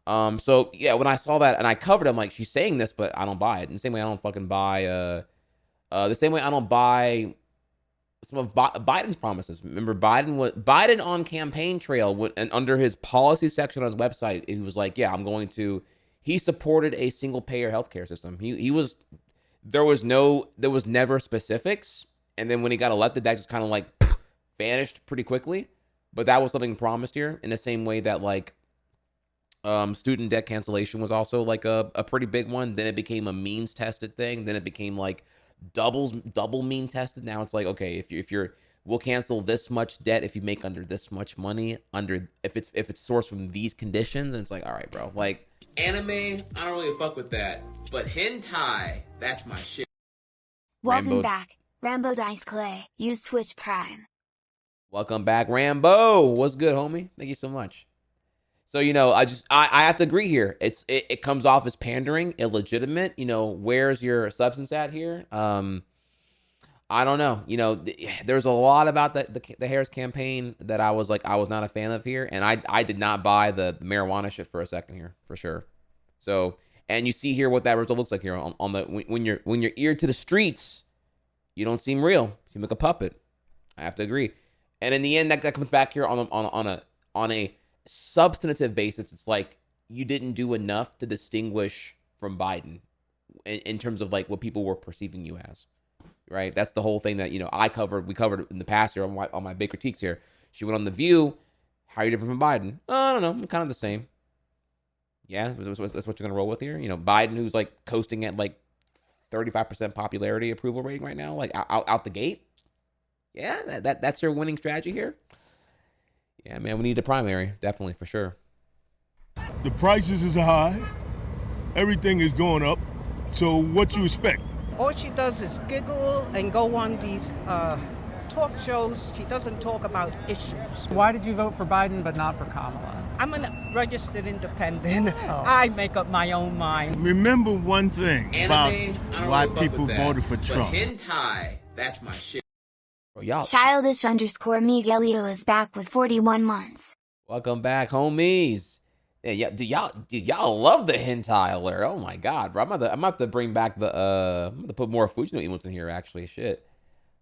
So yeah, when I saw that and I covered, I'm like, she's saying this, but I don't buy it. In the same way, I don't fucking buy the same way I don't buy some of Biden's promises. Remember, Biden on campaign trail and under his policy section on his website, he was like, yeah, he supported a single payer healthcare system. There was never specifics. And then when he got elected, that just kind of like vanished pretty quickly. But that was something promised here, in the same way that like student debt cancellation was also like a pretty big one. Then it became a means tested thing. Then it became like double mean tested. Now it's like, okay, we'll cancel this much debt if you make under this much money, if it's sourced from these conditions. And it's like, all right, bro, like anime, I don't really fuck with that, but hentai, that's my shit. Welcome back, Rambo Dice Clay. Use Twitch Prime. Welcome back, Rambo. What's good, homie? Thank you so much. So, I have to agree here. It comes off as pandering, illegitimate. Where's your substance at here? I don't know. There's a lot about the Harris campaign that I was not a fan of here, and I did not buy the marijuana shit for a second here, for sure. So, and you see here what that result looks like here on the when you're eared to the streets, you don't seem real. You seem like a puppet. I have to agree. And in the end, that comes back here on a substantive basis. It's like you didn't do enough to distinguish from Biden in terms of like what people were perceiving you as, right? That's the whole thing that we covered in the past here on my big critiques here. She went on The View. How are you different from Biden? I don't know. I'm kind of the same. Yeah, that's what you're gonna roll with here. Biden, who's like coasting at like 35% popularity approval rating right now, like out the gate. Yeah, that's your winning strategy here. Yeah, man, we need a primary, definitely, for sure. The prices is high. Everything is going up. So what you expect? All she does is giggle and go on these talk shows. She doesn't talk about issues. Why did you vote for Biden but not for Kamala? I'm a registered independent. Oh. I make up my own mind. Remember one thing about why people voted for Trump. But hentai, that's my shit. Childish_Miguelito is back with 41 months. Welcome back, homies. Yeah, do y'all love the hentai alert? Oh my god, bro! I'm about to bring back the I'm going to put more Fujino emotes in here. Actually, shit.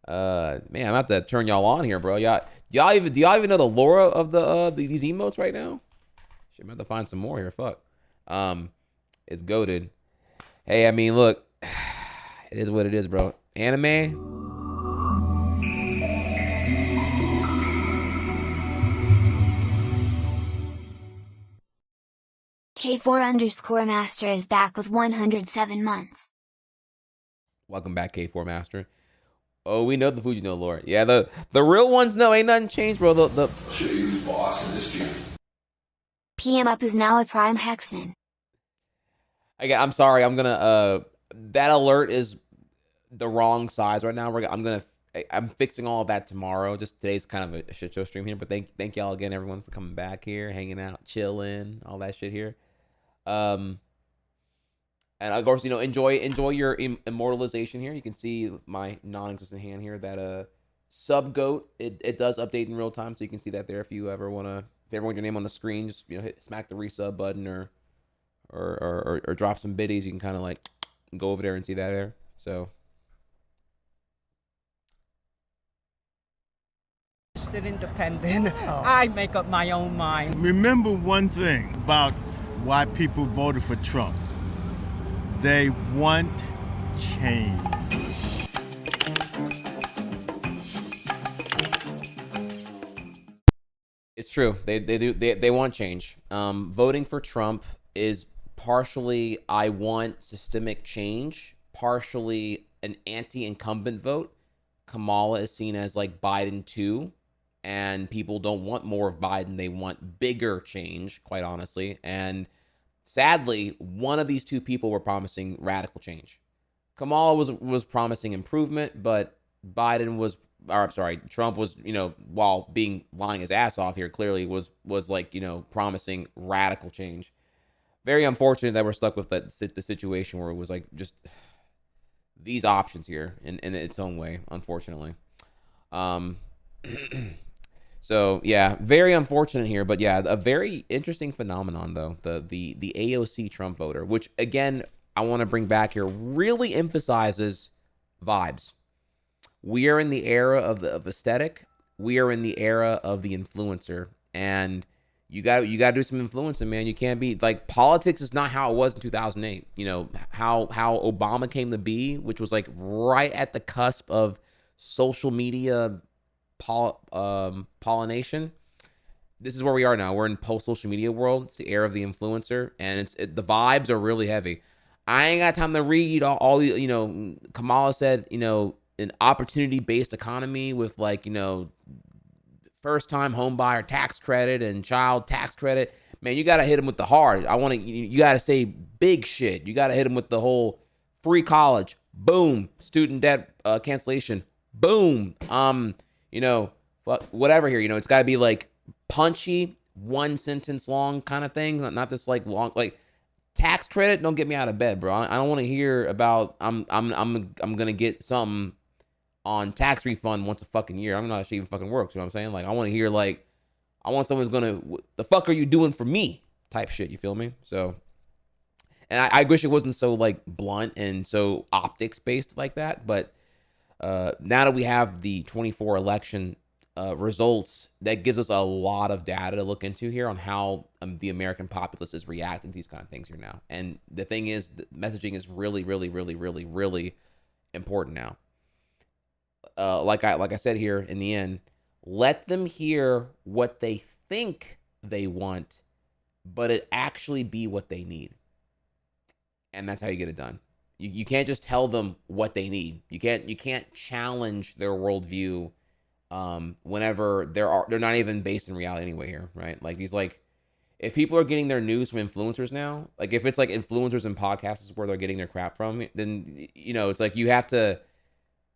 Man, I'm about to turn y'all on here, bro. Do y'all even know the lore of these emotes right now? Shit, I'm about to find some more here. Fuck. It's goated. Hey, I mean, look, it is what it is, bro. Anime. K4_Master is back with 107 months. Welcome back, K4Master. Oh, we know the Fujino lore. Yeah, the real ones know ain't nothing changed, bro. The Jeez, boss in this dude. PM Up is now a Prime Hexman. I'm sorry. I'm gonna that alert is the wrong size right now. I'm gonna I'm fixing all of that tomorrow. Just today's kind of a shit show stream here, but thank y'all again, everyone, for coming back here, hanging out, chilling, all that shit here. And of course, enjoy your immortalization here. You can see my non-existent hand here. That sub goat. It does update in real time, so you can see that there. If you ever want your name on the screen, just smack the resub button or drop some biddies. You can kind of like go over there and see that there. So. Independent. I make up my own mind. Remember one thing about why people voted for Trump. They want change. It's true. They do. They want change. Voting for Trump is partially I want systemic change, partially an anti-incumbent vote. Kamala is seen as like Biden 2, and people don't want more of Biden. They want bigger change, quite honestly. And sadly, one of these two people were promising radical change. Kamala was promising improvement, but Trump was, while lying his ass off here, clearly was like, promising radical change. Very unfortunate that we're stuck with the situation where it was like just these options here in its own way, unfortunately. So yeah, very unfortunate here, but yeah, a very interesting phenomenon though, the AOC Trump voter, which again, I want to bring back here, really emphasizes vibes. We are in the era of aesthetic. We are in the era of the influencer, and you got to do some influencing, man. You can't be like, politics is not how it was in 2008. How Obama came to be, which was like right at the cusp of social media pollination. This is where we are now. We're in post-social media world. It's the era of the influencer, and the vibes are really heavy. I ain't got time to read all the, Kamala said, an opportunity-based economy with like, first-time home buyer tax credit and child tax credit. Man, you got to hit them with the hard. You got to say big shit. You got to hit them with the whole free college. Boom. Student debt cancellation. Boom. Whatever here. It's got to be like punchy, one sentence long kind of thing. Not this like long, like tax credit. Don't get me out of bed, bro. I don't want to hear about I'm gonna get something on tax refund once a fucking year. I'm not sure even fucking works. You know what I'm saying? Like, I want to hear like, I want someone's gonna, the fuck are you doing for me? Type shit. You feel me? So, and I wish it wasn't so like blunt and so optics based like that. But now that we have the 24 election results, that gives us a lot of data to look into here on how the American populace is reacting to these kind of things here now. And the thing is, the messaging is really, really, really, really, really important now. Like I said here in the end, let them hear what they think they want, but it actually be what they need. And that's how you get it done. You can't just tell them what they need. You can't challenge their worldview whenever they're not even based in reality anyway here, right? Like these, like, if people are getting their news from influencers now, like if it's like influencers and podcasts is where they're getting their crap from, then it's like you have to.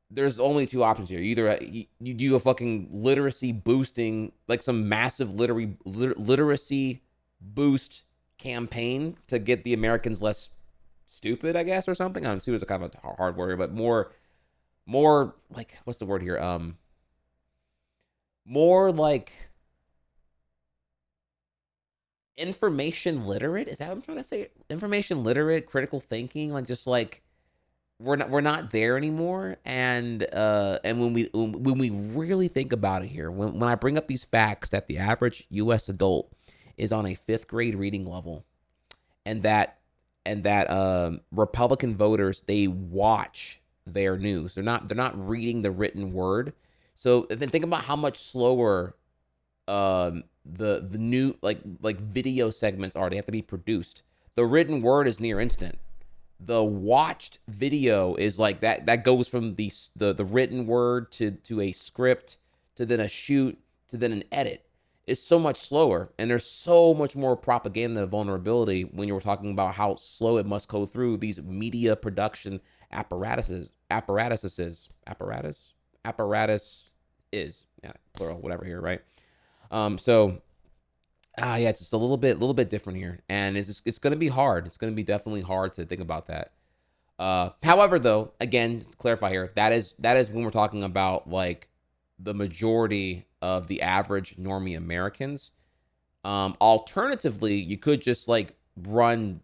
There's only two options here. Either you do a fucking literacy boosting, like some massive literacy boost campaign to get the Americans less stupid, I guess, or something. I don't know, stupid is a kind of a hard word, but more like, what's the word here? More like information literate. Is that what I'm trying to say? Information literate, critical thinking, like just like we're not there anymore. And when we really think about it here, when I bring up these facts that the average U.S. adult is on a 5th grade reading level, and that Republican voters, they watch their news. They're not reading the written word. So then think about how much slower the new like video segments are. They have to be produced. The written word is near instant. The watched video is like that goes from the written word to a script to then a shoot to then an edit. It's so much slower, and there's so much more propaganda vulnerability when you're talking about how slow it must go through these media production apparatus. apparatus is, yeah, plural, whatever here, right? Yeah, it's just a little bit different here, and it's going to be hard. It's going to be definitely hard to think about that. However, though, again, to clarify here, that is when we're talking about like the majority of the average normie Americans. Alternatively, you could just like run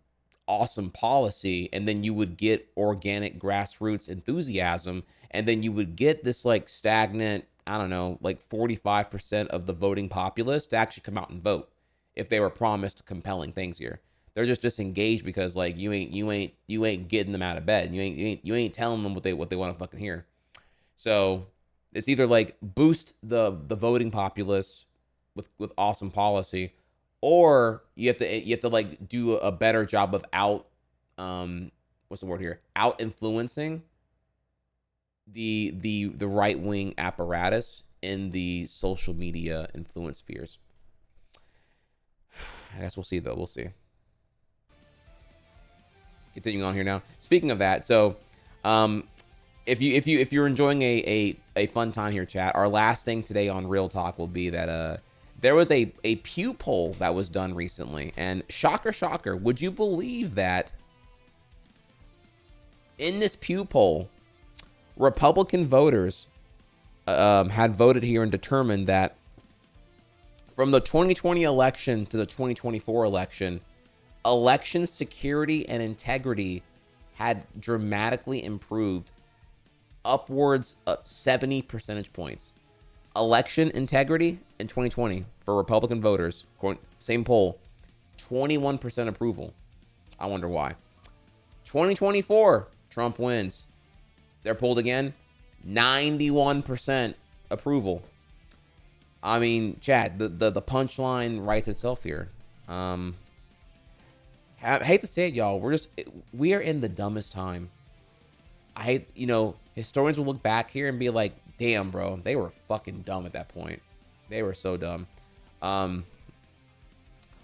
awesome policy, and then you would get organic grassroots enthusiasm, and then you would get this like stagnant, I don't know, like 45% of the voting populace to actually come out and vote if they were promised compelling things here. They're just disengaged because like you ain't getting them out of bed. You ain't telling them what they want to fucking hear. So it's either like boost the voting populace with awesome policy, or you have to like do a better job of out influencing the right wing apparatus in the social media influence spheres. I guess we'll see though. We'll see. Continuing on here now. Speaking of that, so if you're enjoying a fun time here, chat, our last thing today on Real Talk will be that there was a Pew poll that was done recently, and shocker, would you believe that in this Pew poll, Republican voters had voted here and determined that from the 2020 election to the 2024 election, election security and integrity had dramatically improved, upwards of 70 percentage points. Election integrity in 2020 for Republican voters, same poll, 21% approval. I wonder why. 2024, Trump wins. They're polled again, 91% approval. I mean, Chad, the punchline writes itself here. I hate to say it, y'all. We are in the dumbest time. I hate, historians will look back here and be like, damn, bro, they were fucking dumb at that point. They were so dumb.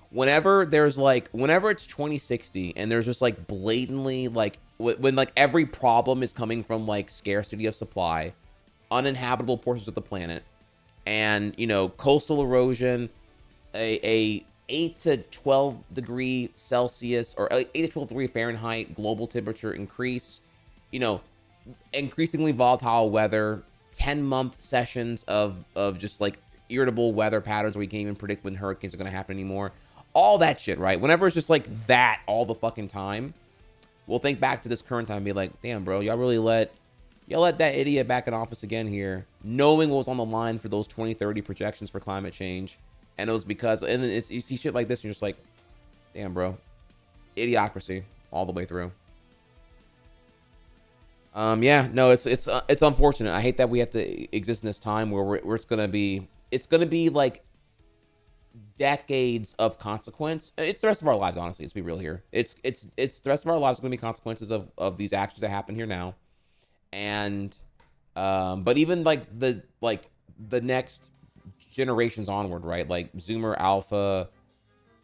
Whenever it's 2060 and there's just like blatantly like when like every problem is coming from like scarcity of supply, uninhabitable portions of the planet, and coastal erosion, a 8 to 12 degree Celsius or 8 to 12 degree Fahrenheit global temperature increase, increasingly volatile weather, 10-month sessions of just like irritable weather patterns where you can't even predict when hurricanes are going to happen anymore. All that shit, right? Whenever it's just like that all the fucking time, we'll think back to this current time and be like, damn, bro, y'all let that idiot back in office again here, knowing what was on the line for those 2030 projections for climate change. And it was because, and then you see shit like this, and you're just like, damn, bro, idiocracy all the way through. Yeah, no, it's unfortunate. I hate that we have to exist in this time where it's gonna be like decades of consequence. It's the rest of our lives, honestly. Let's be real here. It's the rest of our lives are gonna be consequences of these actions that happen here now, and but even like the next generations onward, right? Like Zoomer, Alpha,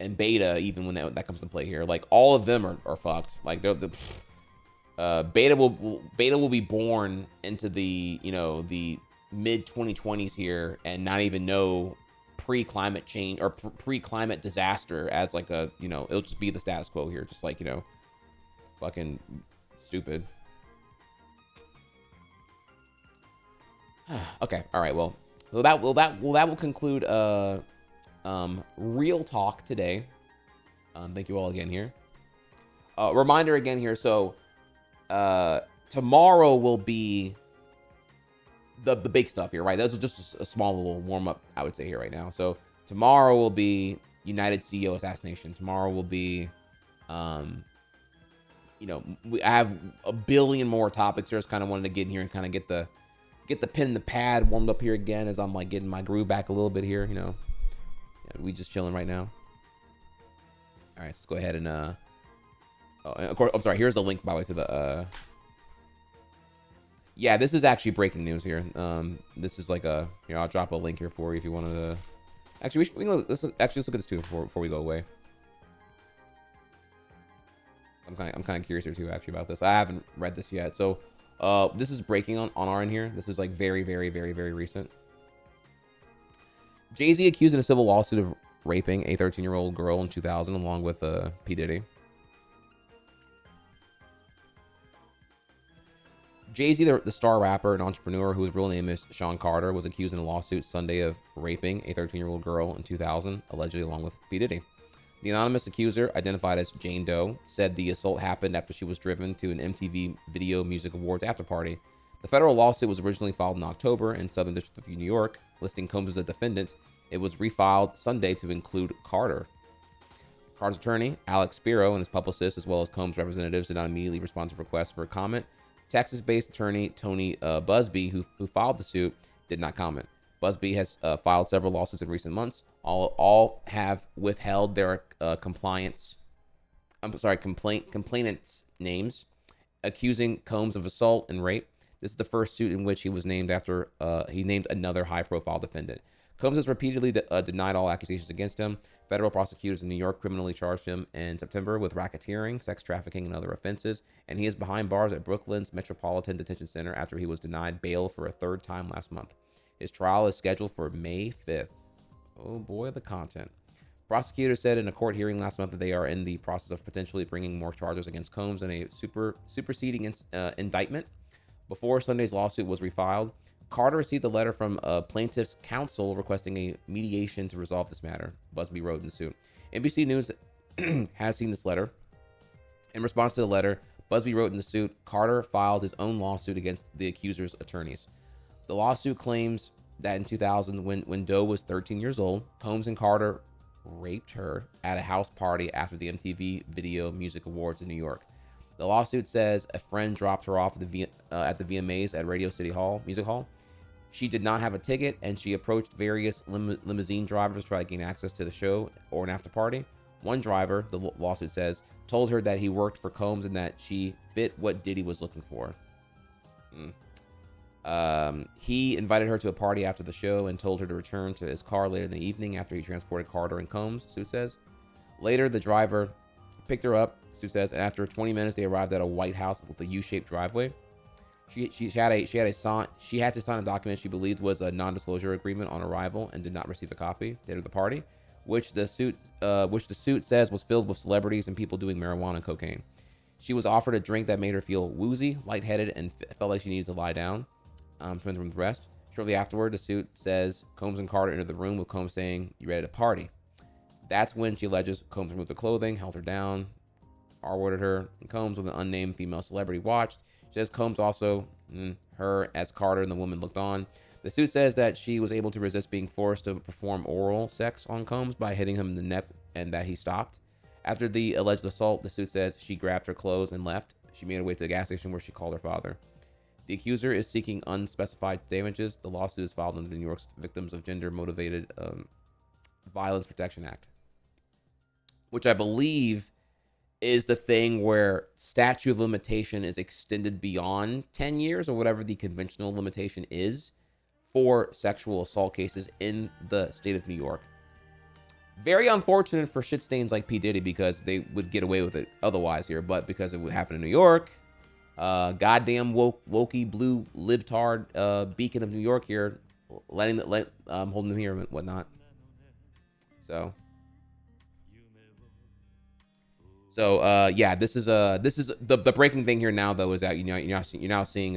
and Beta, even when that comes into play here, like all of them are fucked. Like Beta will be born into the the mid 2020s here and not even know pre-climate change or pre-climate disaster as like a it'll just be the status quo here, just like fucking stupid. Okay, all right, well. So that will conclude Real Talk today. Thank you all again here. Reminder again here. So tomorrow will be the big stuff here, right? That's just a small little warm up, I would say here right now. So tomorrow will be United CEO assassination. Tomorrow will be, I have a billion more topics here. Just kind of wanted to get in here and kind of get the pen and the pad warmed up here again as I'm like getting my groove back a little bit here, Yeah, we just chilling right now. All right, let's go ahead and of course, I'm sorry, here's the link by the way to the yeah, this is actually breaking news here. This is like I'll drop a link here for you if you wanted to. Actually, let's look at this too before we go away. I'm kind of curious here too actually about this. I haven't read this yet. So This is breaking on our end here. This is like very, very, very, very recent. Jay-Z accused in a civil lawsuit of raping a 13-year-old girl in 2000, along with P. Diddy. Jay-Z, the star rapper and entrepreneur whose real name is Sean Carter, was accused in a lawsuit Sunday of raping a 13-year-old girl in 2000, allegedly along with P. Diddy. The anonymous accuser, identified as Jane Doe, said the assault happened after she was driven to an MTV Video Music Awards afterparty. The federal lawsuit was originally filed in October in Southern District of New York, listing Combs as a defendant. It was refiled Sunday to include Carter. Carter's attorney, Alex Spiro, and his publicist, as well as Combs' representatives, did not immediately respond to requests for a comment. Texas-based attorney Tony Busby, who filed the suit, did not comment. Busby has filed several lawsuits in recent months. All have withheld their complainants' names, accusing Combs of assault and rape. This is the first suit in which he was named after he named another high-profile defendant. Combs has repeatedly denied all accusations against him. Federal prosecutors in New York criminally charged him in September with racketeering, sex trafficking, and other offenses, and he is behind bars at Brooklyn's Metropolitan Detention Center after he was denied bail for a third time last month. His trial is scheduled for May 5th. Oh boy, the content. Prosecutors said in a court hearing last month that they are in the process of potentially bringing more charges against Combs in a superseding indictment. Before Sunday's lawsuit was refiled, Carter received a letter from plaintiff's counsel requesting a mediation to resolve this matter, Busby wrote in the suit. NBC News has seen this letter. In response to the letter, Busby wrote in the suit, Carter filed his own lawsuit against the accuser's attorneys. The lawsuit claims that in 2000, when Doe was 13 years old, Combs and Carter raped her at a house party after the MTV Video Music Awards in New York. The lawsuit says a friend dropped her off at the VMAs at Radio City Music Hall. She did not have a ticket, and she approached various limousine drivers to try to gain access to the show or an after party. One driver, the lawsuit says, told her that he worked for Combs and that she fit what Diddy was looking for. He invited her to a party after the show and told her to return to his car later in the evening after he transported Carter and Combs, suit says. Later, the driver picked her up, suit says, and after 20 minutes, they arrived at a white house with a U-shaped driveway. She had to sign a document she believed was a non-disclosure agreement on arrival and did not receive a copy later at the party, which the suit says was filled with celebrities and people doing marijuana and cocaine. She was offered a drink that made her feel woozy, lightheaded, and felt like she needed to lie down from the rest. Shortly afterward, the suit says Combs and Carter entered the room with Combs saying, "You ready to party?" That's when she alleges Combs removed her clothing, held her down, R-worded her, and Combs, with an unnamed female celebrity, watched. She says Combs also, her, as Carter and the woman looked on. The suit says that she was able to resist being forced to perform oral sex on Combs by hitting him in the neck and that he stopped. After the alleged assault, the suit says she grabbed her clothes and left. She made her way to the gas station where she called her father. The accuser is seeking unspecified damages. The lawsuit is filed under the New York Victims of Gender-Motivated Violence Protection Act, which I believe is the thing where statute of limitation is extended beyond 10 years or whatever the conventional limitation is for sexual assault cases in the state of New York. Very unfortunate for shit stains like P. Diddy, because they would get away with it otherwise here, but because it would happen in New York, goddamn wokey blue libtard beacon of New York here, holding them here and whatnot. So yeah, this is the breaking thing here now, though, is that you're now seeing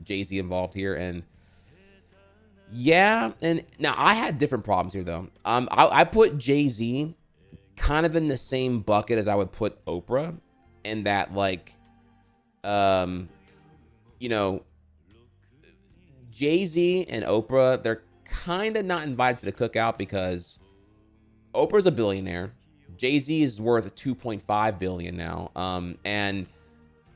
Jay-Z involved here, and yeah, and now I had different problems here though. I put Jay-Z kind of in the same bucket as I would put Oprah, in that, like, Jay-Z and Oprah, they're kind of not invited to the cookout because Oprah's a billionaire. Jay-Z is worth $2.5 billion now, and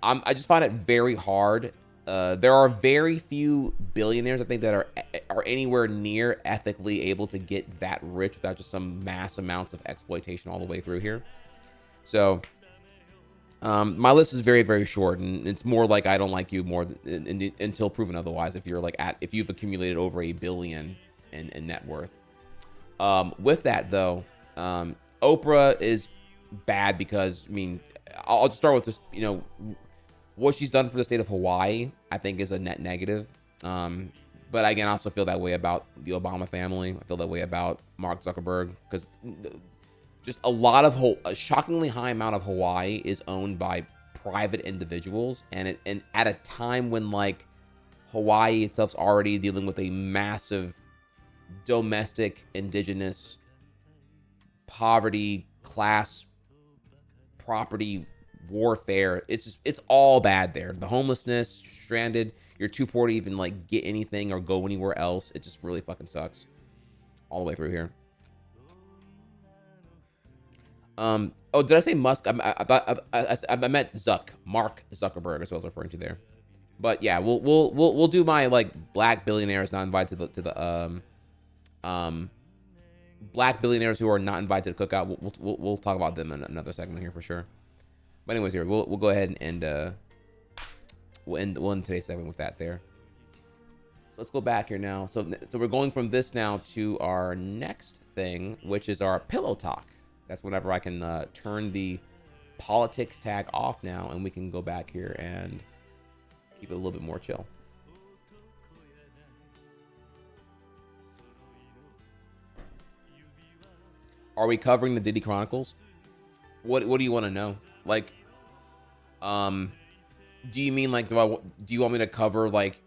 I just find it very hard. There are very few billionaires, I think, that are anywhere near ethically able to get that rich without just some mass amounts of exploitation all the way through here. So my list is very, very short, and it's more like I don't like you more until proven otherwise. If you've accumulated over $1 billion in net worth. With that though, Oprah is bad because, I mean, I'll just start with this, what she's done for the state of Hawaii, I think, is a net negative. But again, I also feel that way about the Obama family. I feel that way about Mark Zuckerberg, because just a shockingly high amount of Hawaii is owned by private individuals, and at a time when like Hawaii itself's already dealing with a massive domestic indigenous poverty, class, property warfare. It's all bad there. The homelessness, stranded. You're too poor to even like get anything or go anywhere else. It just really fucking sucks all the way through here. Oh, did I say Musk? I meant Mark Zuckerberg is what I was referring to there. But yeah, we'll do my like black billionaires not invited to the black billionaires who are not invited to cookout. We'll talk about them in another segment here for sure. But anyways, here we'll go ahead and we'll end today's segment with that there. So let's go back here now. So we're going from this now to our next thing, which is our PillowTalk. That's whenever I can turn the politics tag off now, and we can go back here and keep it a little bit more chill. Are we covering the Diddy Chronicles? What do you want to know? Like, do you mean like do you want me to cover like,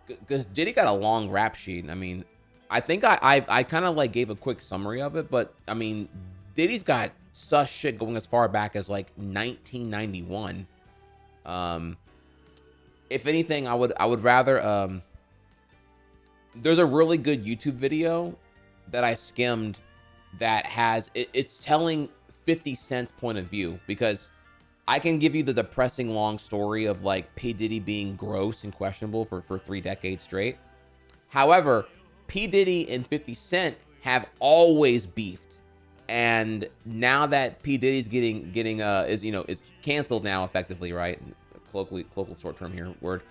because Diddy got a long rap sheet. I mean, I think I kind of like gave a quick summary of it, but I mean, Diddy's got sus shit going as far back as like 1991. If anything, I would rather there's a really good YouTube video that I skimmed that has it's telling 50 Cent's point of view, because I can give you the depressing long story of like P. Diddy being gross and questionable for 3 decades straight. However, P. Diddy and 50 Cent have always beefed, and now that P. Diddy's getting is canceled now effectively, right? Colloquial short term here word.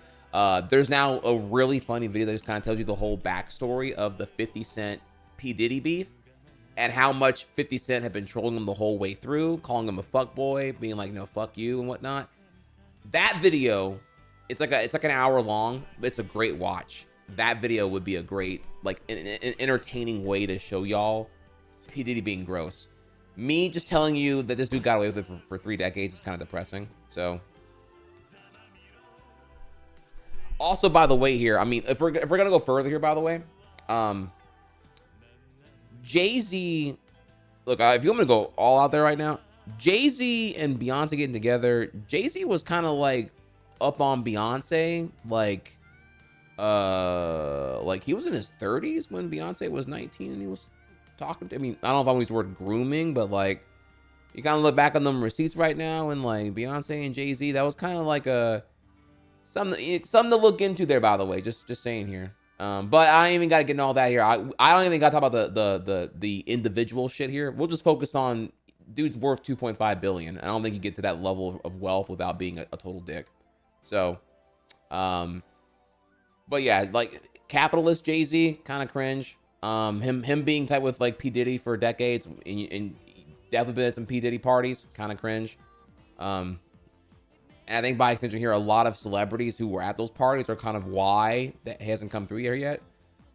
There's now a really funny video that just kind of tells you the whole backstory of the 50 Cent P. Diddy beef, and how much 50 Cent had been trolling him the whole way through, calling him a fuckboy, being like, fuck you and whatnot. That video, it's like an hour long, but it's a great watch. That video would be a great, like, an entertaining way to show y'all P. Diddy being gross. Me just telling you that this dude got away with it for 3 decades is kind of depressing. So, also, by the way here, I mean, if we're gonna go further here, by the way, Jay-Z, look, if you want me to go all out there right now, Jay-Z and Beyonce getting together, Jay-Z was kind of like up on Beyonce, like he was in his 30s when Beyonce was 19 and he was talking to, I mean, I don't know if I want to use the word grooming, but like, you kind of look back on them receipts right now, and like Beyonce and Jay-Z, that was kind of like something to look into there, by the way, just saying here. But I don't even got to get into all that here. I don't even got to talk about the individual shit here. We'll just focus on dude's worth 2.5 billion. I don't think you get to that level of wealth without being a total dick. So, but yeah, like capitalist Jay-Z, kind of cringe. Him being tight with like P. Diddy for decades, and definitely been at some P. Diddy parties, kind of cringe. And I think by extension here, a lot of celebrities who were at those parties are kind of why that hasn't come through here yet.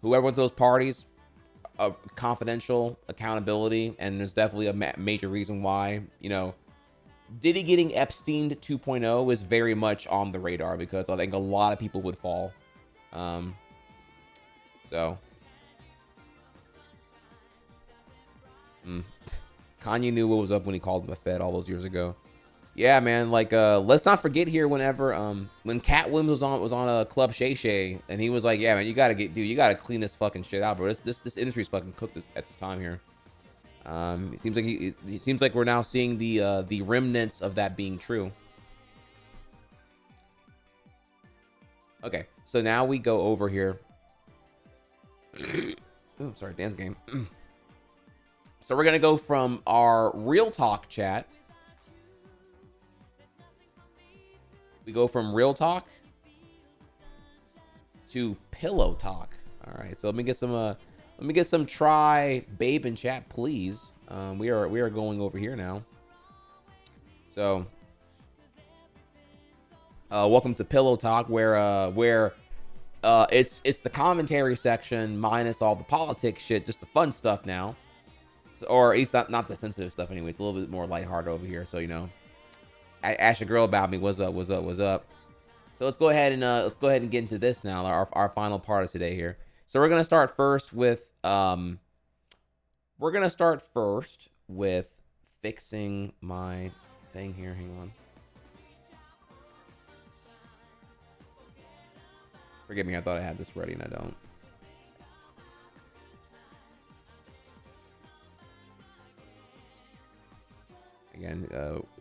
Whoever went to those parties, confidential accountability, and there's definitely a major reason why, Diddy getting Epstein 2.0 is very much on the radar, because I think a lot of people would fall. So. Kanye knew what was up when he called him a Fed all those years ago. Yeah, man. Like, let's not forget here. Whenever, when Cat Williams was on a Club Shay Shay, and he was like, "Yeah, man, you gotta clean this fucking shit out, bro. This industry's fucking cooked at this time here." It seems like we're now seeing the remnants of that being true. Okay, so now we go over here. Oh, sorry, dance game. So we're gonna go from our RealTalk chat. We go from RealTalk to PillowTalk. All right, so let me get some try babe in chat, please. We are going over here now. So Welcome to Pillow Talk, where it's the commentary section minus all the politics shit, just the fun stuff now. Or at least not the sensitive stuff anyway. It's a little bit more lighthearted over here. So, you know, ask your girl about me. What's up? So let's go ahead and get into this now. Our final part of today here. So we're gonna start first with fixing my thing here. Hang on. Forgive me. I thought I had this ready and I don't. Again,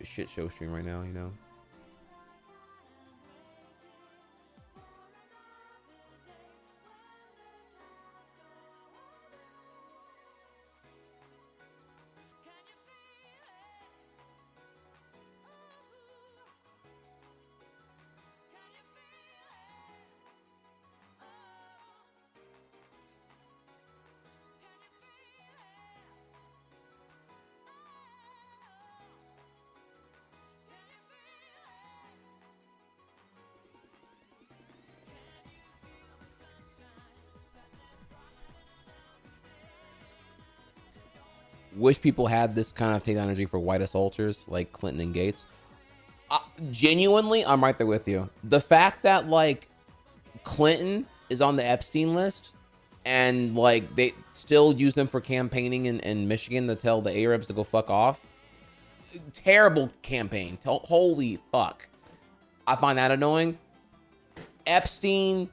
shit show stream right now, you know. Wish people had this kind of take energy for white assaulters like Clinton and Gates. Genuinely, I'm right there with you. The fact that like Clinton is on the Epstein list and like they still use them for campaigning in Michigan to tell the Arabs to go fuck off. Terrible campaign. Holy fuck. I find that annoying. Epstein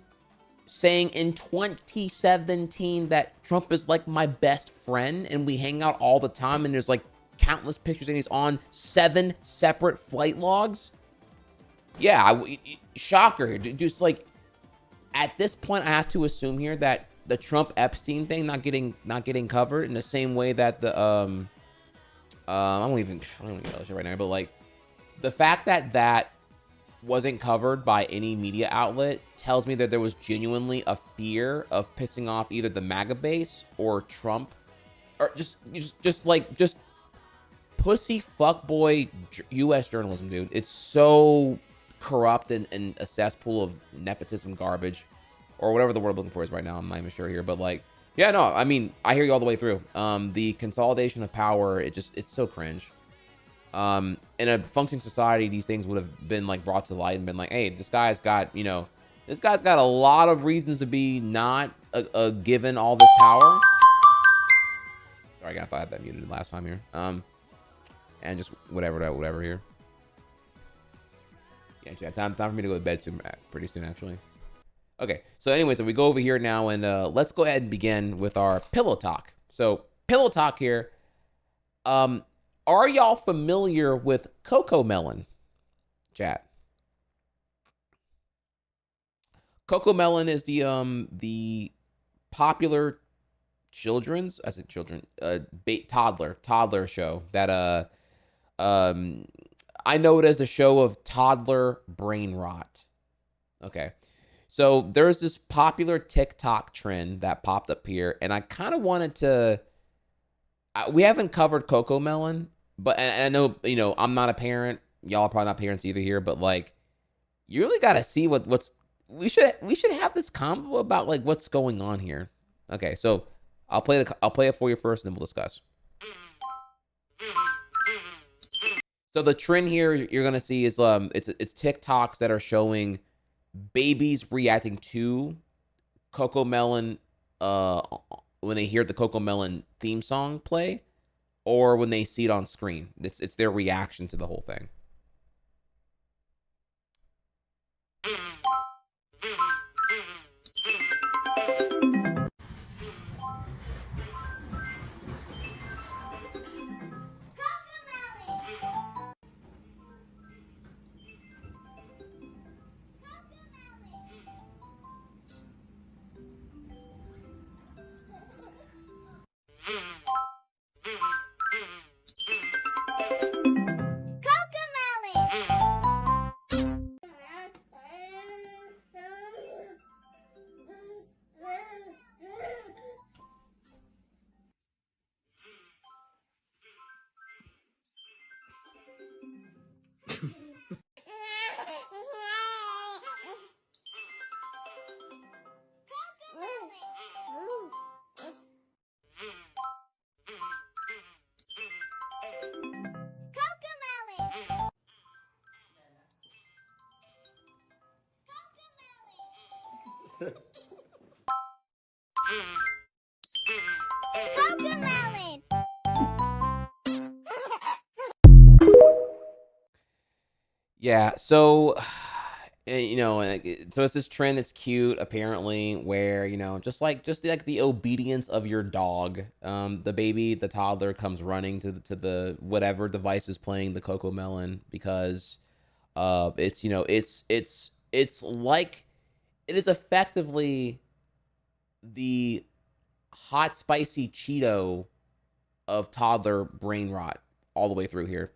saying in 2017 that Trump is like my best friend and we hang out all the time and there's like countless pictures and he's on 7 separate flight logs. Yeah, shocker. Just like at this point, I have to assume here that the Trump Epstein thing not getting covered in the same way that the I don't even get that shit right now, but like the fact that wasn't covered by any media outlet tells me that there was genuinely a fear of pissing off either the MAGA base or Trump, or just pussy fuckboy U.S. journalism, dude. It's so corrupt and a cesspool of nepotism garbage, or whatever the word I'm looking for is right now. I'm not even sure here, but like, yeah, no, I mean, I hear you all the way through. The consolidation of power, it's so cringe. In a functioning society, these things would have been like brought to light and been like, hey, this guy's got a lot of reasons to be not given all this power. Sorry, I had that muted last time here. And just whatever here. Yeah, time for me to go to bed soon, pretty soon actually. Okay, so anyways, so we go over here now and let's go ahead and begin with our pillow talk. So pillow talk here. Are y'all familiar with CoComelon, chat? CoComelon is the popular toddler show that I know it as the show of toddler brain rot. Okay. So there's this popular TikTok trend that popped up here, and I kind of wanted to. We haven't covered CoComelon, but and I know, you know, I'm not a parent. Y'all are probably not parents either here, but like, you really got to see what's. We should have this combo about like what's going on here. Okay, so I'll play it for you first, and then we'll discuss. So the trend here you're gonna see is it's TikToks that are showing babies reacting to CoComelon when they hear the CoComelon theme song play, or when they see it on screen. It's their reaction to the whole thing. Cocomelon! Yeah, so so it's this trend that's cute apparently, where just like the obedience of your dog, the toddler comes running to the whatever device is playing the Cocomelon, because it's like it is effectively the hot spicy Cheeto of toddler brain rot all the way through here.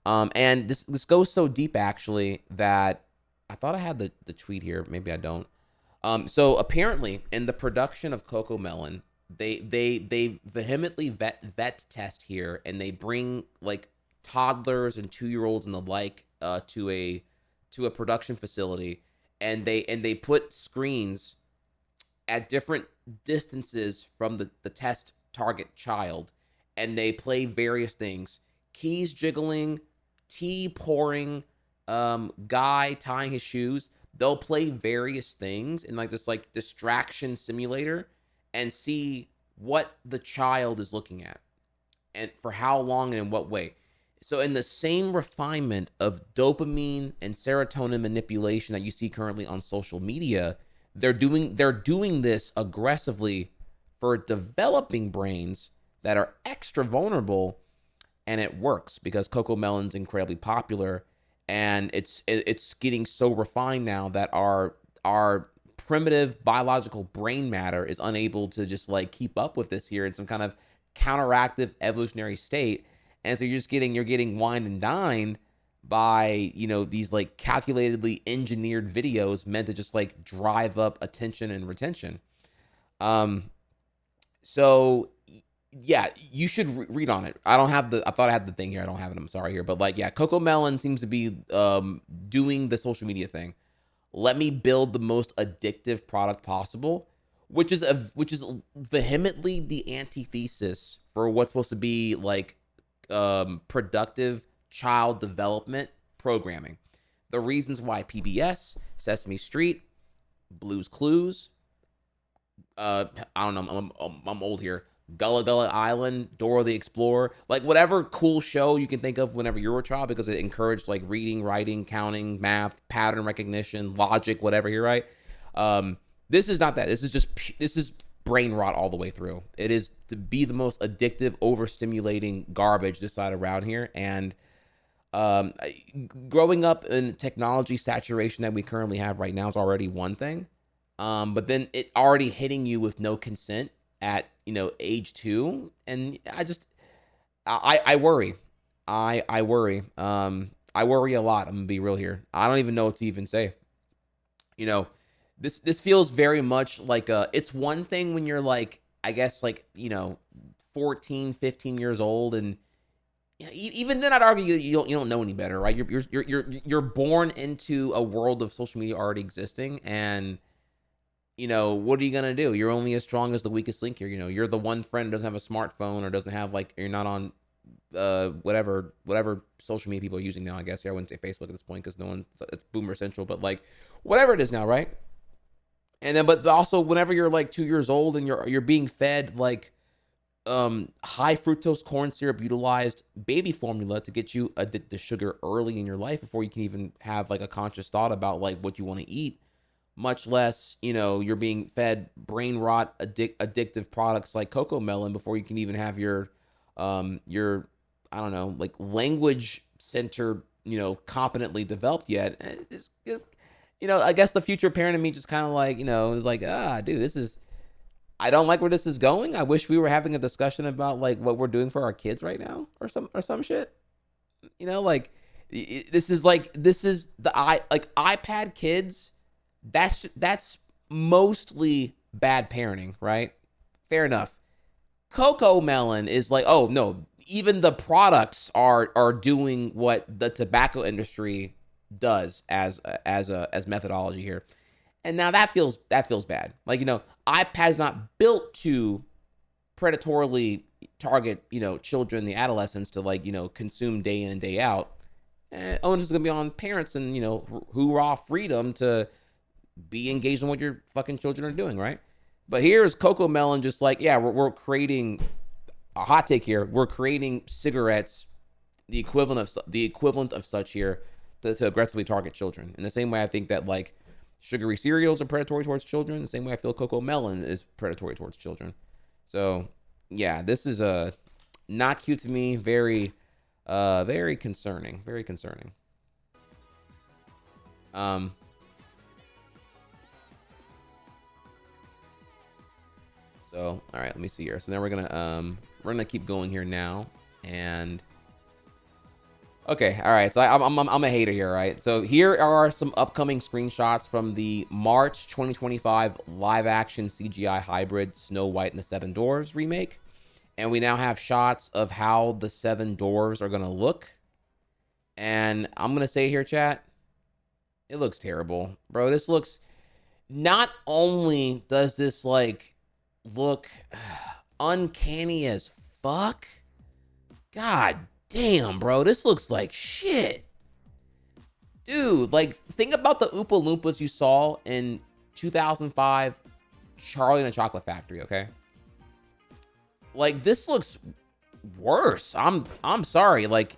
And this goes so deep, actually, that I thought I had the tweet here. Maybe I don't. So apparently, in the production of Cocomelon, they vehemently vet test here, and they bring like toddlers and 2-year-olds and the like to a production facility, and they put screens at different distances from the test target child, and they play various things: keys jiggling, tea pouring, guy tying his shoes. They'll play various things in like this like distraction simulator and see what the child is looking at and for how long and in what way. So in the same refinement of dopamine and serotonin manipulation that you see currently on social media, they're doing this aggressively for developing brains that are extra vulnerable. And it works because Cocomelon's incredibly popular, and it's getting so refined now that our primitive biological brain matter is unable to just like keep up with this here in some kind of counteractive evolutionary state. And so you're getting wined and dined by these like calculatedly engineered videos meant to just like drive up attention and retention. So yeah, you should read on it. I thought I had the thing here. I don't have it. I'm sorry here. But like, yeah, Cocomelon seems to be doing the social media thing. Let me build the most addictive product possible, which is vehemently the antithesis for what's supposed to be like productive child development programming. The reasons why PBS, Sesame Street, Blue's Clues, I don't know, I'm old here, Gullah Gullah Island, Dora the Explorer, like whatever cool show you can think of whenever you were a child, because it encouraged like reading, writing, counting, math, pattern recognition, logic, whatever here, right? This is not that. This is brain rot all the way through. It is to be the most addictive, overstimulating garbage this side around here. And growing up in technology saturation that we currently have right now is already one thing. But then it already hitting you with no consent at age 2, and I worry. I worry. I worry a lot. I'm gonna be real here. I don't even know what to even say. This feels very much like it's one thing when you're like, I guess like 14, 15 years old, and even then I'd argue you don't know any better, right? You're born into a world of social media already existing, and what are you going to do? You're only as strong as the weakest link here. You're the one friend who doesn't have a smartphone or doesn't have you're not on whatever social media people are using now, I guess. I wouldn't say Facebook at this point because it's boomer central, but like whatever it is now, right? And then, but also whenever you're like 2 years old and you're being fed like high fructose corn syrup utilized baby formula to get you addicted to sugar early in your life before you can even have like a conscious thought about like what you want to eat, much less, you're being fed brain rot addictive products like Cocomelon before you can even have your I don't know, like language center, competently developed yet. I guess the future parent in me just kind of like, is like, dude, I don't like where this is going. I wish we were having a discussion about like what we're doing for our kids right now or some shit. Like this is the iPad kids. That's mostly bad parenting, right? Fair enough. Cocomelon is like, oh no, even the products are doing what the tobacco industry does as methodology here. And now that feels bad. Like, iPad's not built to predatorily target, children, the adolescents to like, consume day in and day out. Onus is going to be on parents and, hoorah freedom to be engaged in what your fucking children are doing, right? But here's Coco Melon just like, yeah, we're creating a hot take here. We're creating cigarettes, the equivalent of such here to aggressively target children. In the same way I think that like sugary cereals are predatory towards children, the same way I feel Coco Melon is predatory towards children. So yeah, this is not cute to me. Very concerning. Very concerning. So, all right, let me see here. So now we're gonna keep going here now, and okay, all right. So I'm a hater here, right? So here are some upcoming screenshots from the March 2025 live-action CGI hybrid Snow White and the Seven Dwarfs remake, and we now have shots of how the Seven Dwarfs are gonna look. And I'm gonna say here, chat, it looks terrible, bro. This looks. Not only does this like look uncanny as fuck. God damn, bro. This looks like shit. Dude, like, think about the Oompa Loompas you saw in 2005 Charlie and the Chocolate Factory, okay? Like, this looks worse. I'm sorry. Like,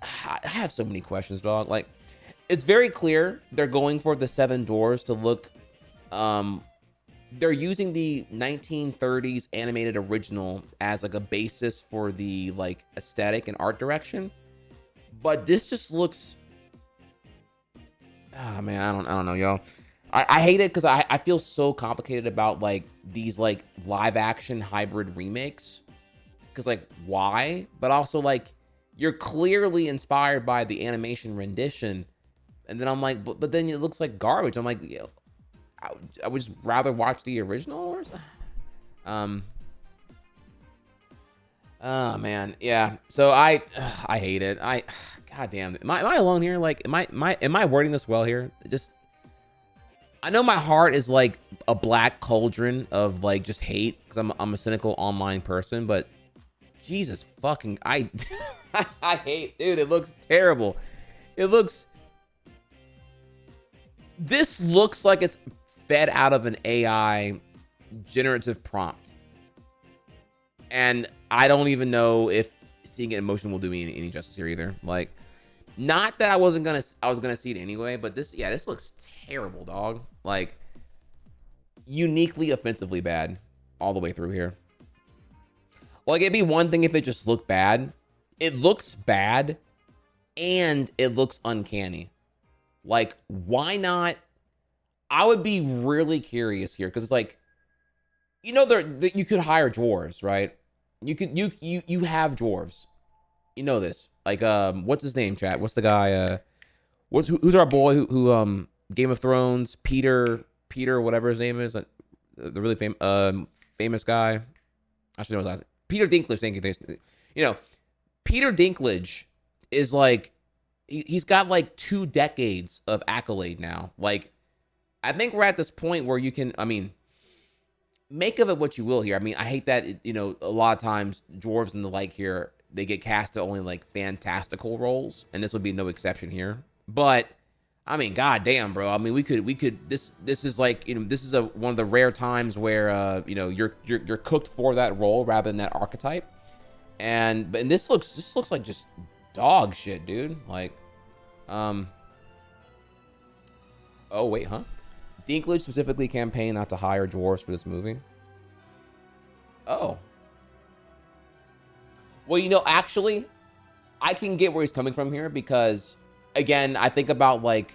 I have so many questions, dog. Like, it's very clear they're going for the Seven Dwarfs to look they're using the 1930s animated original as like a basis for the like aesthetic and art direction, but this just looks, ah, man, I don't know, y'all. I hate it because I feel so complicated about like these like live action hybrid remakes, because like why? But also like you're clearly inspired by the animation rendition, and then I'm like, but then it looks like garbage. I'm like, you know, I would just rather watch the original or something. Oh man, yeah. So I hate it. God damn it. Am I alone here? Like, am I wording this well here? Just, I know my heart is like a black cauldron of like just hate because I'm a cynical online person, but Jesus fucking, I hate, dude. It looks terrible. This looks like it's fed out of an AI generative prompt. And I don't even know if seeing it in motion will do me any justice here either. Like, not that I was gonna see it anyway, but this looks terrible, dog. Like, uniquely offensively bad all the way through here. Like, it'd be one thing if it just looked bad. It looks bad and it looks uncanny. Like, why not? I would be really curious here because it's like, you know, you could hire dwarves, right? You have dwarves. You know this. Like, what's his name, chat? What's the guy? Who's our boy who Game of Thrones, Peter, whatever his name is, like, the really famous guy. I should know his last name. Peter Dinklage. Thank you. You know, Peter Dinklage is like, he's got like 2 decades of accolade now. Like, I think we're at this point where you can, I mean, make of it what you will here. I mean, I hate that, you know, a lot of times dwarves and the like here, they get cast to only like fantastical roles, and this would be no exception here. But I mean, goddamn, bro. I mean, we could. This is like, you know, this is one of the rare times where you know, you're cooked for that role rather than that archetype. And this looks like just dog shit, dude. Like, oh wait, huh? Dinklage specifically campaigned not to hire dwarves for this movie. Oh. Well, you know, actually, I can get where he's coming from here because, again, I think about, like,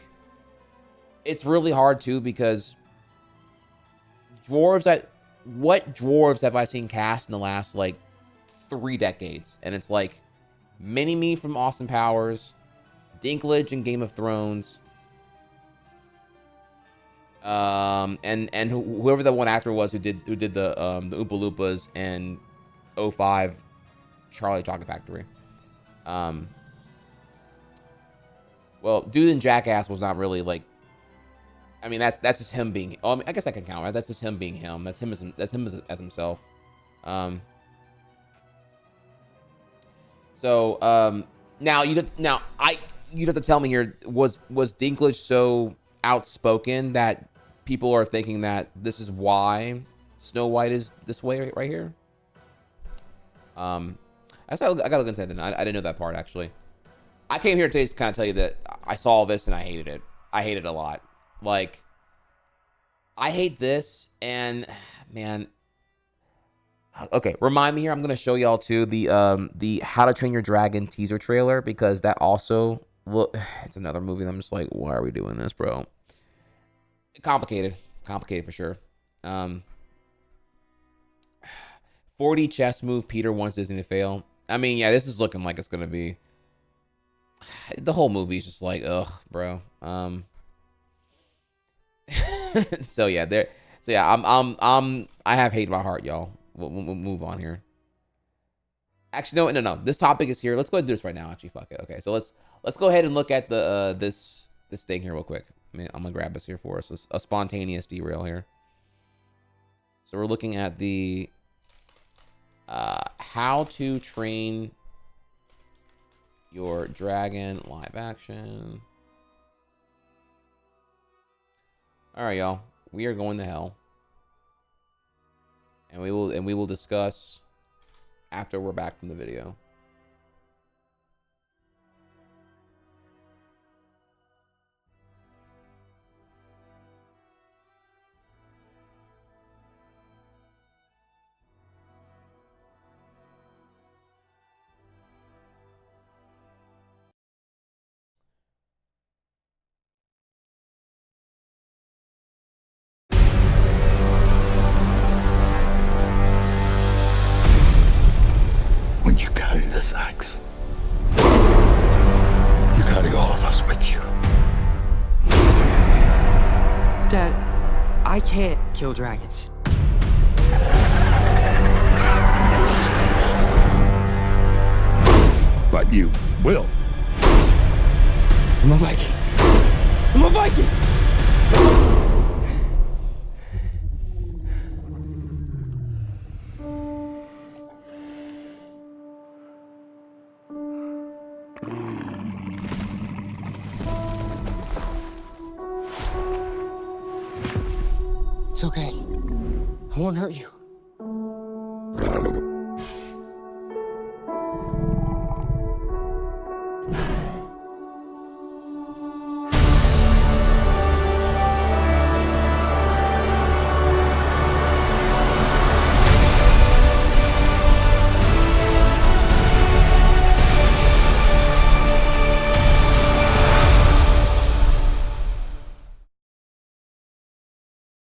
it's really hard, too, because what dwarves have I seen cast in the last, like, 3 decades? And it's, like, Mini-Me from Austin Powers, Dinklage in Game of Thrones, and whoever the one actor was who did the Oompa Loompas and 05 Charlie Chocolate Factory. Well, dude in Jackass was not really like, I mean, that's just him being, I mean, I guess I can count, right? That's just him being him. That's him as himself. So now you'd have to tell me here, was Dinklage so outspoken that people are thinking that this is why Snow White is this way right here. I gotta look into that. I didn't know that part actually. I came here today to kind of tell you that I saw this and I hated it. I hate it a lot. Like, I hate this, and man. Okay, remind me here. I'm gonna show y'all too the How to Train Your Dragon teaser trailer, because that also it's another movie. And I'm just like, why are we doing this, bro? Complicated for sure. 40 chess move Peter wants Disney to fail. I mean, yeah, this is looking like it's gonna be. The whole movie is just like, ugh, bro. So yeah, I have hate in my heart, y'all. We'll move on here. Actually, no. This topic is here. Let's go ahead and do this right now. Actually, fuck it. Okay, so let's go ahead and look at the this thing here real quick. I'm gonna grab this here for us. A spontaneous derail here. So we're looking at the How to Train Your Dragon live action. All right, y'all. We are going to hell. And we will discuss after we're back from the video. When you carry this axe, you carry all of us with you. Dad, I can't kill dragons. But you will. I'm a Viking. I'm a Viking! It's okay. I won't hurt you.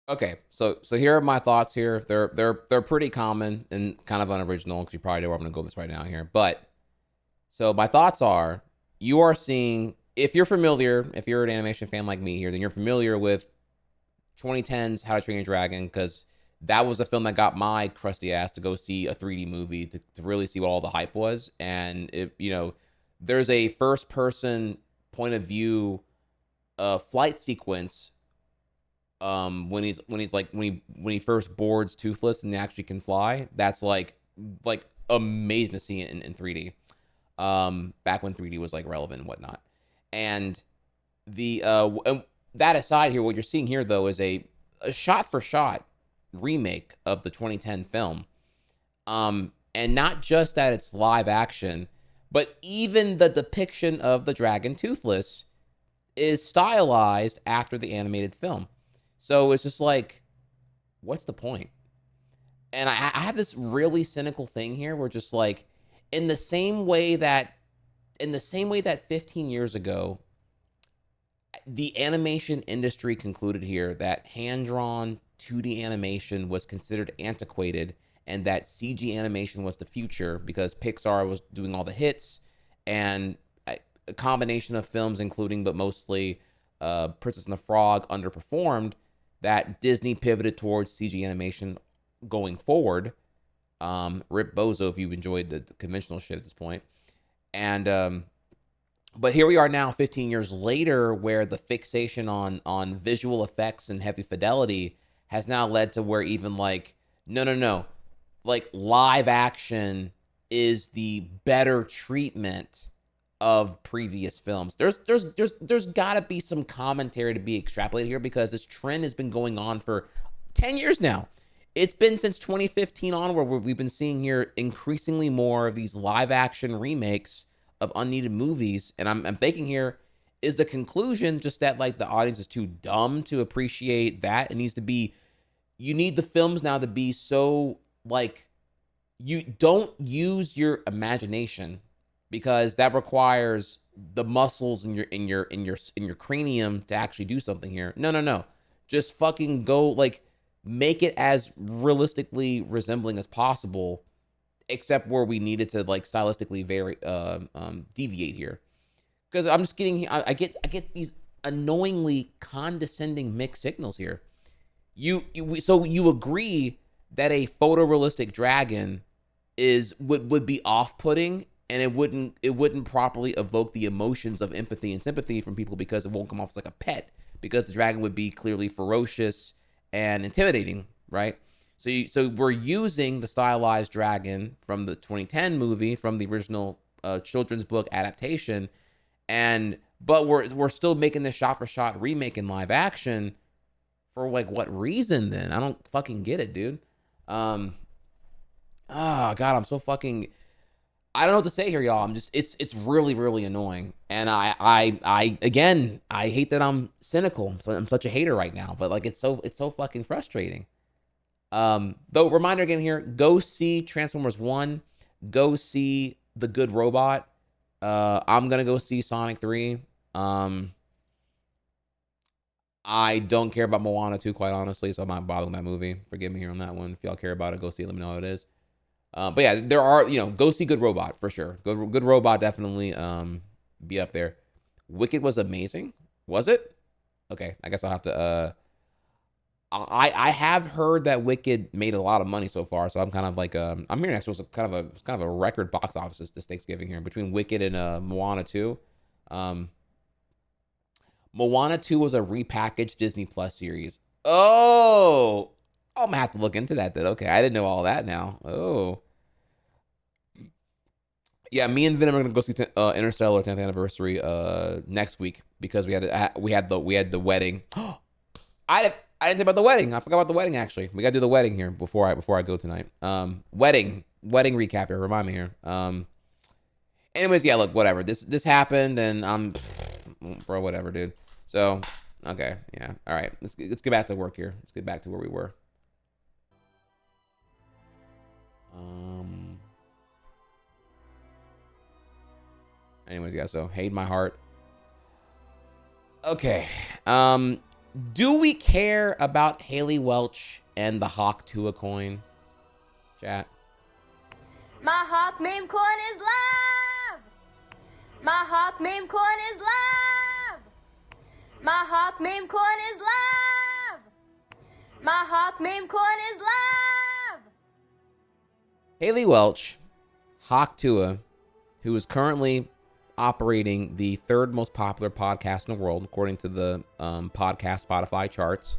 Okay, so here are my thoughts here. They're pretty common and kind of unoriginal, because you probably know where I'm gonna go with this right now here. But so my thoughts are, you are seeing, if you're an animation fan like me here, then you're familiar with 2010's How to Train Your Dragon, because that was a film that got my crusty ass to go see a 3D movie to really see what all the hype was. And there's a first person point of view flight sequence when he first boards Toothless and he actually can fly. That's like amazing to see it in 3D. Back when 3D was like relevant and whatnot. And that aside here, what you're seeing here though is a shot for shot remake of the 2010 film. And not just that it's live action, but even the depiction of the dragon Toothless is stylized after the animated film. So it's just like, what's the point? And I have this really cynical thing here where just like, in the same way that 15 years ago, the animation industry concluded here that hand-drawn 2D animation was considered antiquated and that CG animation was the future because Pixar was doing all the hits, and a combination of films, including but mostly Princess and the Frog, underperformed, that Disney pivoted towards CG animation going forward. Rip Bozo if you enjoyed the conventional shit at this point. And but here we are now 15 years later, where the fixation on visual effects and heavy fidelity has now led to where even like no, like live action is the better treatment of previous films. There's got to be some commentary to be extrapolated here, because this trend has been going on for 10 years now. It's been since 2015 onward where we've been seeing here increasingly more of these live action remakes of unneeded movies. And I'm thinking here, is the conclusion just that like the audience is too dumb to appreciate that? It needs to be, you need the films now to be so like, you don't use your imagination, because that requires the muscles in your cranium to actually do something here. No. Just fucking go, like, make it as realistically resembling as possible, except where we needed to like stylistically deviate here. Because I'm just getting, I get these annoyingly condescending mixed signals here. So you agree that a photorealistic dragon would be off-putting, and it wouldn't properly evoke the emotions of empathy and sympathy from people, because it won't come off as like a pet, because the dragon would be clearly ferocious and intimidating, right? So we're using the stylized dragon from the 2010 movie, from the original children's book adaptation, but we're still making this shot-for-shot remake in live action. For like what reason then? I don't fucking get it, dude. Oh God, I'm so fucking, I don't know what to say here, y'all. I'm just, it's really, really annoying. And I again, I hate that I'm cynical. I'm such a hater right now, but like, it's so fucking frustrating. Though, reminder again here, go see Transformers 1, go see The Good Robot. I'm gonna go see Sonic 3. I don't care about Moana 2, quite honestly, so I'm not bothering that movie. Forgive me here on that one. If y'all care about it, go see it. Let me know how it is. But yeah, there are, go see Good Robot for sure. Good Robot definitely be up there. Wicked was amazing. Was it? Okay, I guess I'll have to. I have heard that Wicked made a lot of money so far, so I'm kind of like I'm hearing actually it was kind of a record box office this Thanksgiving here between Wicked and Moana 2. Moana 2 was a repackaged Disney Plus series. Oh, I'm gonna have to look into that then. Okay, I didn't know all that now. Oh. Yeah, me and Venom are gonna go see Interstellar 10th anniversary next week, because we had the wedding. I didn't think about the wedding. I forgot about the wedding actually. We gotta do the wedding here before I go tonight. Wedding recap here. Remind me here. Anyways, yeah, look, whatever. This happened, and bro, whatever, dude. So, okay, yeah, all right. Let's get back to work here. Let's get back to where we were. Anyways, yeah. So, hate my heart. Okay. Do we care about Haley Welch and the Hawk Tua coin? Chat. My Hawk meme coin is live! My Hawk meme coin is live! My Hawk meme coin is live! My Hawk meme coin is live! Haley Welch, Hawk Tua, who is currently operating the third most popular podcast in the world, according to the podcast Spotify charts,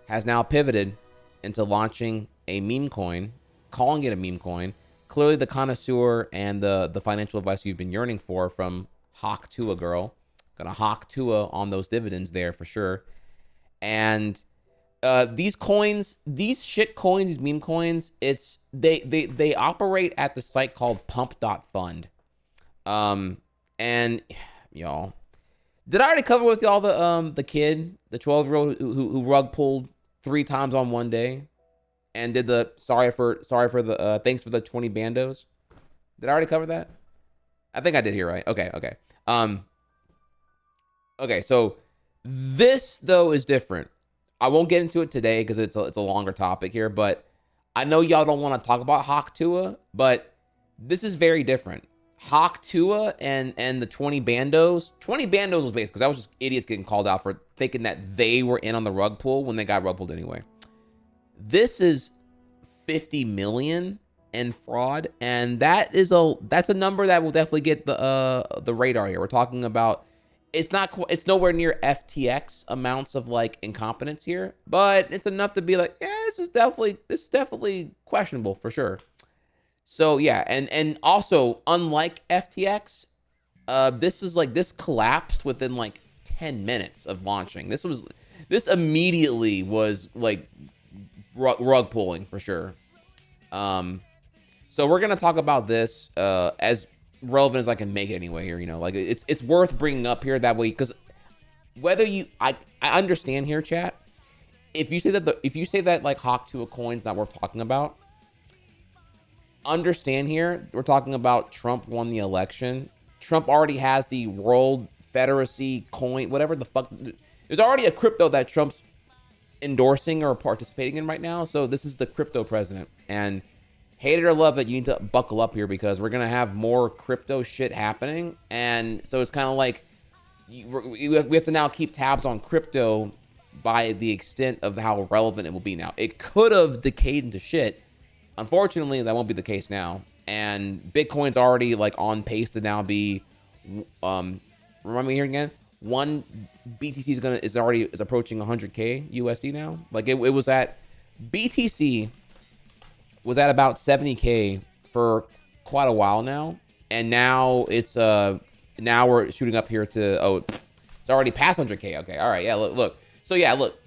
has now pivoted into launching a meme coin, calling it a meme coin. Clearly the connoisseur and the financial advice you've been yearning for from Hawk Tua girl. Gonna Hawk Tua on those dividends there for sure. And these coins, these shit coins, these meme coins, they operate at the site called pump.fund. And y'all, did I already cover with y'all the kid, the 12-year-old who rug pulled 3 times on one day and did the sorry for the thanks for the 20 bandos? Did I already cover that? I think I did here, right? Okay. Okay, so this though is different. I won't get into it today because it's a longer topic here, but I know y'all don't want to talk about Hawk Tua, but this is very different. Hawk Tua and the 20 bandos. 20 bandos was based because that was just idiots getting called out for thinking that they were in on the rug pull when they got rug pulled anyway. This is 50 million in fraud, and that's a number that will definitely get the radar here. We're talking about it's nowhere near FTX amounts of like incompetence here, but it's enough to be like, yeah, this is definitely questionable for sure. So yeah, and also unlike FTX, This collapsed within like 10 minutes of launching. This immediately was like rug pulling for sure. So we're gonna talk about this as relevant as I can make it anyway here. Like it's worth bringing up here that way, because whether I understand here, chat. If you say that like Hawk Tuah coin's not worth talking about, understand here we're talking about Trump won the election. Trump already has the World Federacy coin, whatever the fuck. There's already a crypto that Trump's endorsing or participating in right now. So this is the crypto president. And hate it or love it, you need to buckle up here, because we're going to have more crypto shit happening. And so it's kind of like we have to now keep tabs on crypto by the extent of how relevant it will be now. It could have decayed into shit. Unfortunately, that won't be the case now. And Bitcoin's already like on pace to now be, remind me here again, one BTC is approaching 100K USD now. Like it was at, BTC was at about 70K for quite a while now. And now now we're shooting up here to, it's already past 100K. Okay. All right. Yeah. Look. So yeah, look,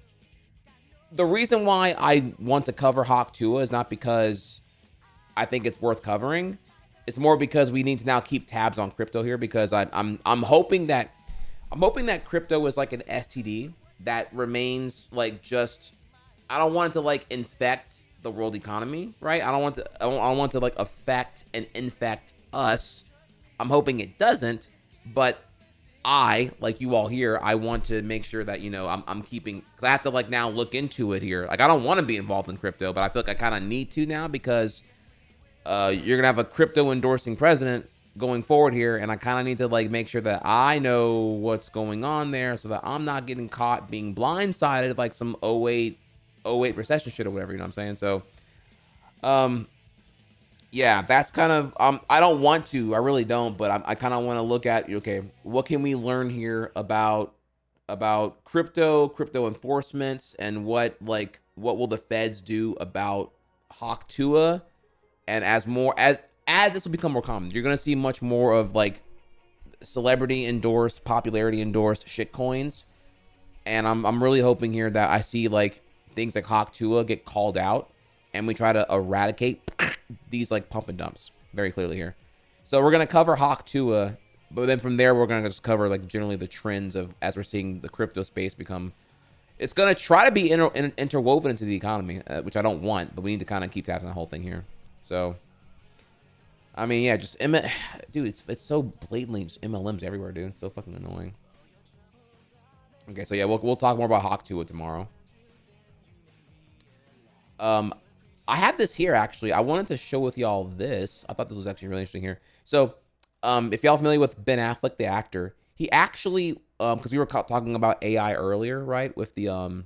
the reason why I want to cover Hawk Tuah is not because I think it's worth covering. It's more because we need to now keep tabs on crypto here, because I'm hoping that crypto is like an STD that remains like just, I don't want it to like infect the world economy, right? I don't want to like affect and infect us. I'm hoping it doesn't, but like you all here, I want to make sure that, I'm keeping, because I have to like now look into it here. Like I don't want to be involved in crypto, but I feel like I kind of need to now, because you're going to have a crypto endorsing president going forward here. And I kind of need to like make sure that I know what's going on there, so that I'm not getting caught being blindsided like some 08 recession shit or whatever, you know what I'm saying? So, yeah, that's kind of, I don't want to, I really don't, but I kind of want to look at, okay, what can we learn here about crypto enforcements, and what will the feds do about Hawk Tuah? And as this will become more common, you're going to see much more of like celebrity endorsed, popularity endorsed shit coins. And I'm really hoping here that I see like things like Hawk Tuah get called out, and we try to eradicate these like pump and dumps very clearly here. So we're going to cover Hawk Tuah, but then from there, we're going to just cover like generally the trends of, as we're seeing the crypto space become, it's going to try to be interwoven into the economy, which I don't want, but we need to kind of keep tabs on the whole thing here. So, I mean, yeah, just dude, it's so blatantly just MLMs everywhere, dude. It's so fucking annoying. Okay, so yeah, we'll talk more about Hawk Tuah tomorrow. I have this here, actually. I wanted to show with y'all this. I thought this was actually really interesting here. So, if y'all familiar with Ben Affleck, the actor, he actually, because we were talking about AI earlier, right? With the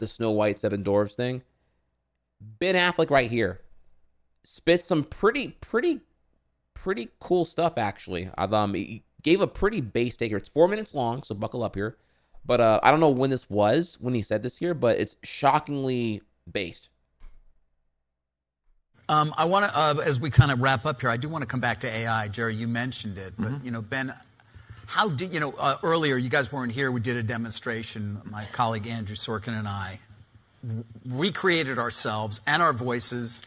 Snow White, Seven Dwarfs thing. Ben Affleck right here spit some pretty cool stuff, actually. He gave a pretty base take here. It's 4 minutes long, so buckle up here. But I don't know when he said this here, but it's shockingly based. I want to, as we kind of wrap up here, I do want to come back to AI. Jerry, you mentioned it, but Ben, how did earlier? You guys weren't here. We did a demonstration. My colleague Andrew Sorkin and I recreated ourselves and our voices.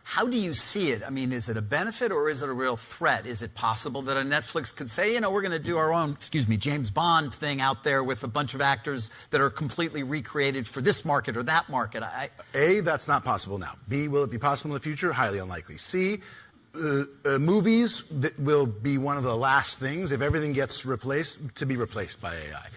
How do you see it? I mean, is it a benefit or is it a real threat? Is it possible that a Netflix could say, we're going to do our own, James Bond thing out there with a bunch of actors that are completely recreated for this market or that market? A, that's not possible now. B, will it be possible in the future? Highly unlikely. C, movies that will be one of the last things, if everything gets replaced, to be replaced by AI.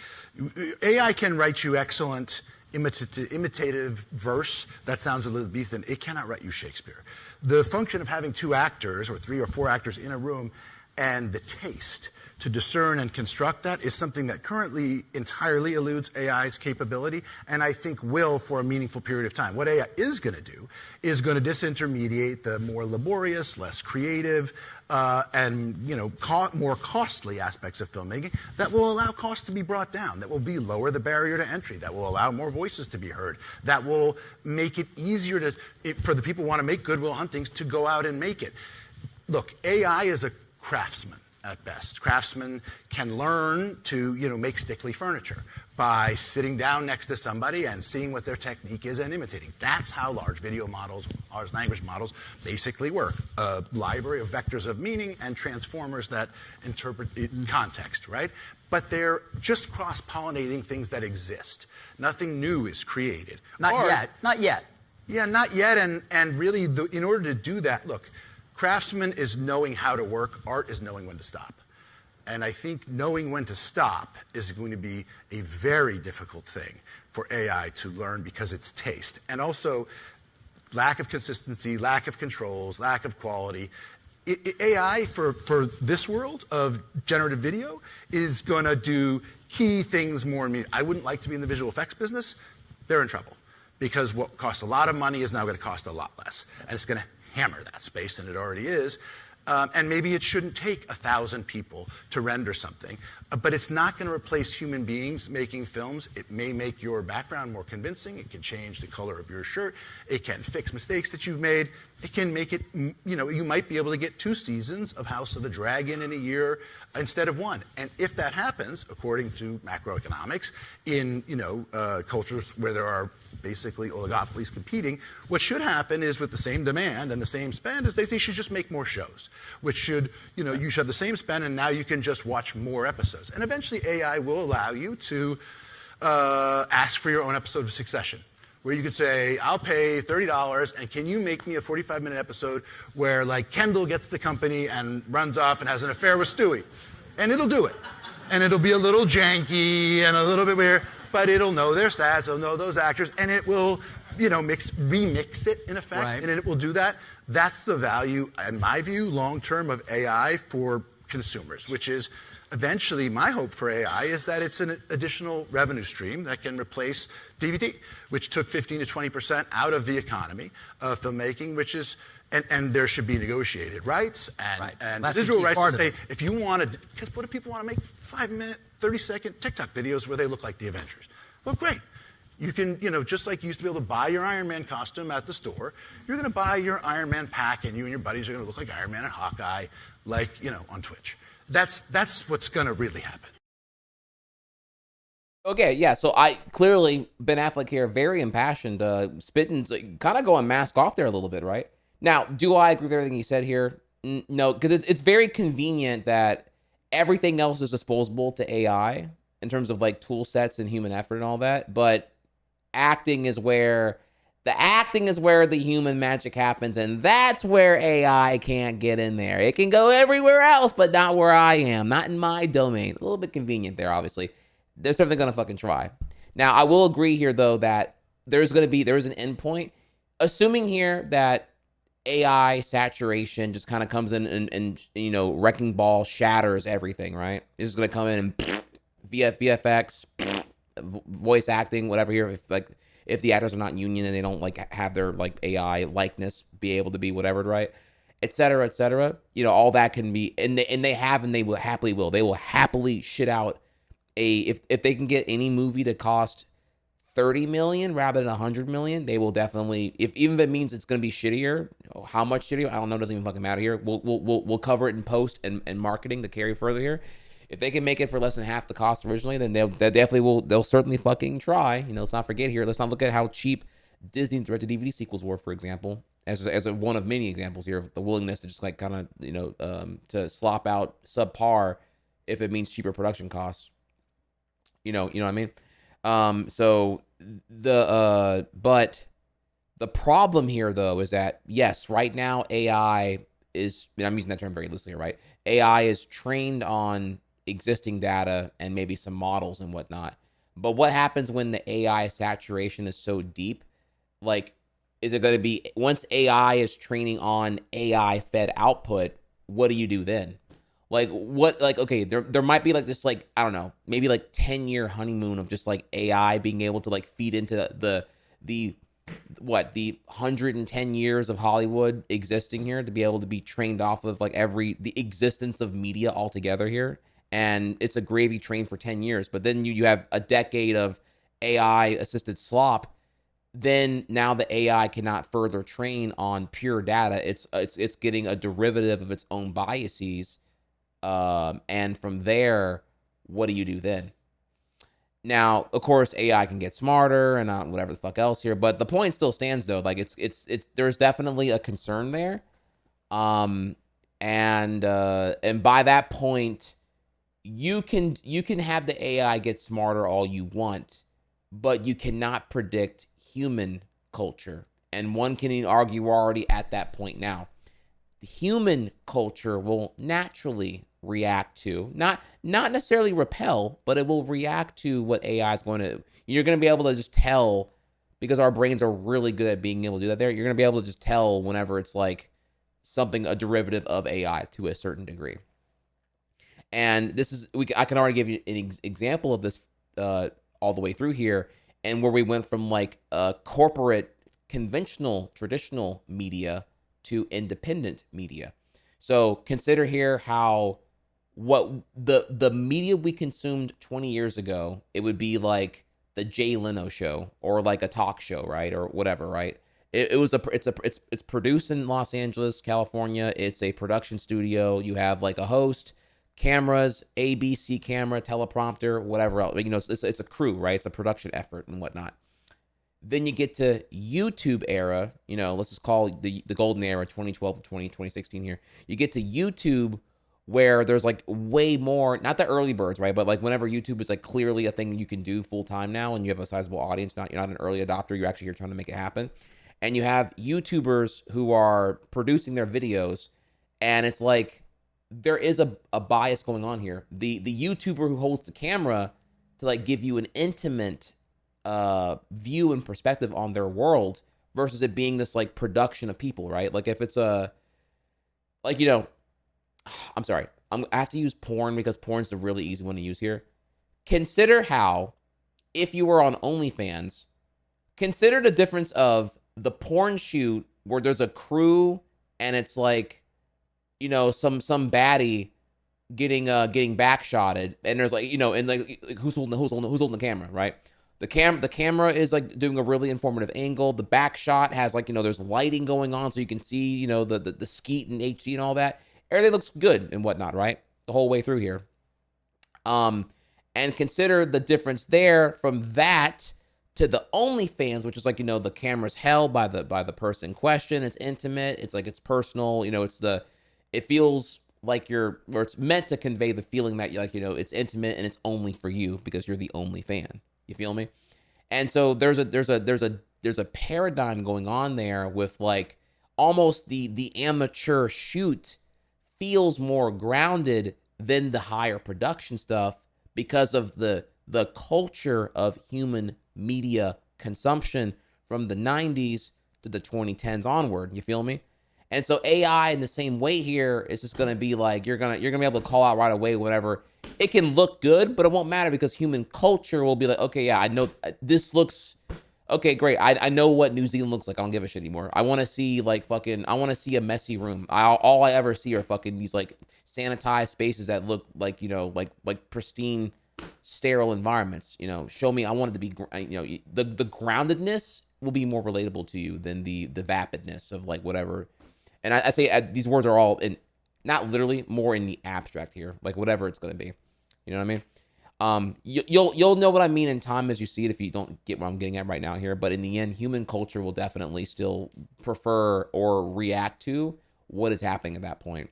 AI can write you excellent imitative verse that sounds Elizabethan. It cannot write you Shakespeare. The function of having two actors or 3 or 4 actors in a room and the taste to discern and construct that is something that currently entirely eludes AI's capability, and I think will for a meaningful period of time. What AI is going to do is going to disintermediate the more laborious, less creative, and more costly aspects of filmmaking that will allow costs to be brought down, that will lower the barrier to entry, that will allow more voices to be heard, that will make it easier for the people who want to make Good Will Huntings to go out and make it. Look, AI is a craftsman. at best. Craftsmen can learn to, make stickly furniture by sitting down next to somebody and seeing what their technique is and imitating. That's how large video models, large language models, basically work. A library of vectors of meaning and transformers that interpret context, right? But they're just cross-pollinating things that exist. Nothing new is created. Not yet. Yeah, not yet. And really, in order to do that, look, craftsman is knowing how to work. Art is knowing when to stop. And I think knowing when to stop is going to be a very difficult thing for AI to learn because it's taste. And also, lack of consistency, lack of controls, lack of quality. AI for this world of generative video is going to do key things more and more. I wouldn't like to be in the visual effects business. They're in trouble because what costs a lot of money is now going to cost a lot less. And it's going to hammer that space, and it already is. And maybe it shouldn't take 1,000 people to render something, but it's not going to replace human beings making films. It may make your background more convincing. It can change the color of your shirt. It can fix mistakes that you've made. It can make it, you might be able to get 2 seasons of House of the Dragon in a year instead of 1. And if that happens, according to macroeconomics, in cultures where there are basically oligopolies competing, what should happen is with the same demand and the same spend is they should just make more shows, which should, you should have the same spend and now you can just watch more episodes. And eventually AI will allow you to ask for your own episode of Succession, where you could say, I'll pay $30 and can you make me a 45-minute episode where like Kendall gets the company and runs off and has an affair with Stewie. And it'll do it. And it'll be a little janky and a little bit weird, but it'll know their stats, it'll know those actors, and it will, remix it in effect, right. And it will do that. That's the value, in my view, long-term of AI for consumers, which is eventually my hope for AI is that it's an additional revenue stream that can replace DVD, which took 15 to 20% out of the economy of filmmaking, which is, and there should be negotiated rights and residual rights to say, if you want to, because what do people want to make 5-minute, 30-second TikTok videos where they look like the Avengers? Well, great. You can, just like you used to be able to buy your Iron Man costume at the store, you're going to buy your Iron Man pack and you and your buddies are going to look like Iron Man and Hawkeye, like, on Twitch. That's what's going to really happen. Okay, yeah, so I clearly, Ben Affleck here, very impassioned, spitting, kind of going mask off there a little bit, right? Now, do I agree with everything he said here? No, because it's very convenient that everything else is disposable to AI in terms of like tool sets and human effort and all that, but acting is where the human magic happens, and that's where AI can't get in there. It can go everywhere else, but not where I am, not in my domain. A little bit convenient there, obviously. They're certainly gonna fucking try. Now, I will agree here though that there is an endpoint, assuming here that AI saturation just kind of comes in and wrecking ball shatters everything, right? It's just gonna come in and VFX, voice acting, whatever here. If the actors are not union and they don't like have their like AI likeness be able to be whatever, right? Et cetera, et cetera. All that can be, and they will happily shit out if they can get any movie to cost $30 million rather than $100 million, they will definitely, even if it means it's going to be shittier, how much shittier, I don't know, doesn't even fucking matter here. We'll cover it in post and marketing to carry further here. If they can make it for less than half the cost originally, then they'll certainly fucking try. Let's not forget here. Let's not look at how cheap Disney direct-to-DVD sequels were, for example, as one of many examples here of the willingness to just like kind of, to slop out subpar if it means cheaper production costs. You know what I mean? But the problem here though is that yes, right now AI is, and I'm using that term very loosely, right? AI is trained on existing data and maybe some models and whatnot. But what happens when the AI saturation is so deep? Like, is it going to be, once AI is training on AI fed output, what do you do then? Okay, there might be like this, like, I don't know, maybe like 10-year honeymoon of just like AI being able to like feed into the 110 years of Hollywood existing here to be able to be trained off of like the existence of media altogether here. And it's a gravy train for 10 years. But then you have a decade of AI assisted slop. Then now the AI cannot further train on pure data. It's getting a derivative of its own biases And from there, what do you do then? Now, of course, AI can get smarter and whatever the fuck else here, but the point still stands though. Like it's there's definitely a concern there. And by that point, you can have the AI get smarter all you want, but you cannot predict human culture. And one can even argue we're already at that point now. The human culture will naturally react to, not necessarily repel, but it will react to what AI is going to. You're going to be able to just tell, because our brains are really good at being able to do that there. You're going to be able to just tell whenever it's like something, a derivative of AI to a certain degree. And this is, I can already give you an example of this all the way through here, and where we went from like corporate, conventional, traditional media to independent media. So consider here how what the media we consumed 20 years ago, it would be like the Jay Leno show or like a talk show, right? Or whatever, right? It's produced in Los Angeles, California. It's a production studio. You have like a host, cameras, ABC camera, teleprompter, whatever else. You know, it's a crew, right? It's a production effort and whatnot. Then you get to YouTube era, you know, let's just call the golden era, 2012 to 2016 here. You get to YouTube where there's like way more, not the early birds, right? But like whenever YouTube is like clearly a thing you can do full time now and you have a sizable audience, you're not an early adopter, you're actually here trying to make it happen. And you have YouTubers who are producing their videos, and it's like there is a bias going on here. The YouTuber who holds the camera to like give you an intimate view and perspective on their world versus it being this like production of people, right? Like if it's like, you know, I'm sorry, I have to use porn because porn's the really easy one to use here. Consider how, if you were on OnlyFans, consider the difference of the porn shoot where there's a crew and it's like, you know, some baddie getting backshotted, and there's like, you know, and like who's holding the camera, right? The camera is like doing a really informative angle. The back shot has like, you know, there's lighting going on so you can see, you know, the skeet and HD and all that. Everything looks good and whatnot, right? The whole way through here. And consider the difference there from that to the OnlyFans, which is like, you know, the camera's held by the person in question. It's intimate. It's like, it's personal. You know, it feels like or it's meant to convey the feeling that you're like, you know, it's intimate and it's only for you because you're the only fan. You feel me? And so there's a paradigm going on there with like almost the amateur shoot feels more grounded than the higher production stuff because of the culture of human media consumption from the 90s to the 2010s onward. You feel me? And so AI in the same way here is just gonna be like you're gonna be able to call out right away whenever it can look good, but it won't matter because human culture will be like, okay, yeah, I know this looks okay, great. I know what New Zealand looks like. I don't give a shit anymore. I want to see like I want to see a messy room. All I ever see are fucking these like sanitized spaces that look like, you know, like pristine, sterile environments. You know, show me. I want it to be, you know, the groundedness will be more relatable to you than the vapidness of like whatever. And I say these words are all in, not literally, more in the abstract here, like whatever it's going to be. You know what I mean? You'll know what I mean in time as you see it if you don't get what I'm getting at right now here. But in the end, human culture will definitely still prefer or react to what is happening at that point.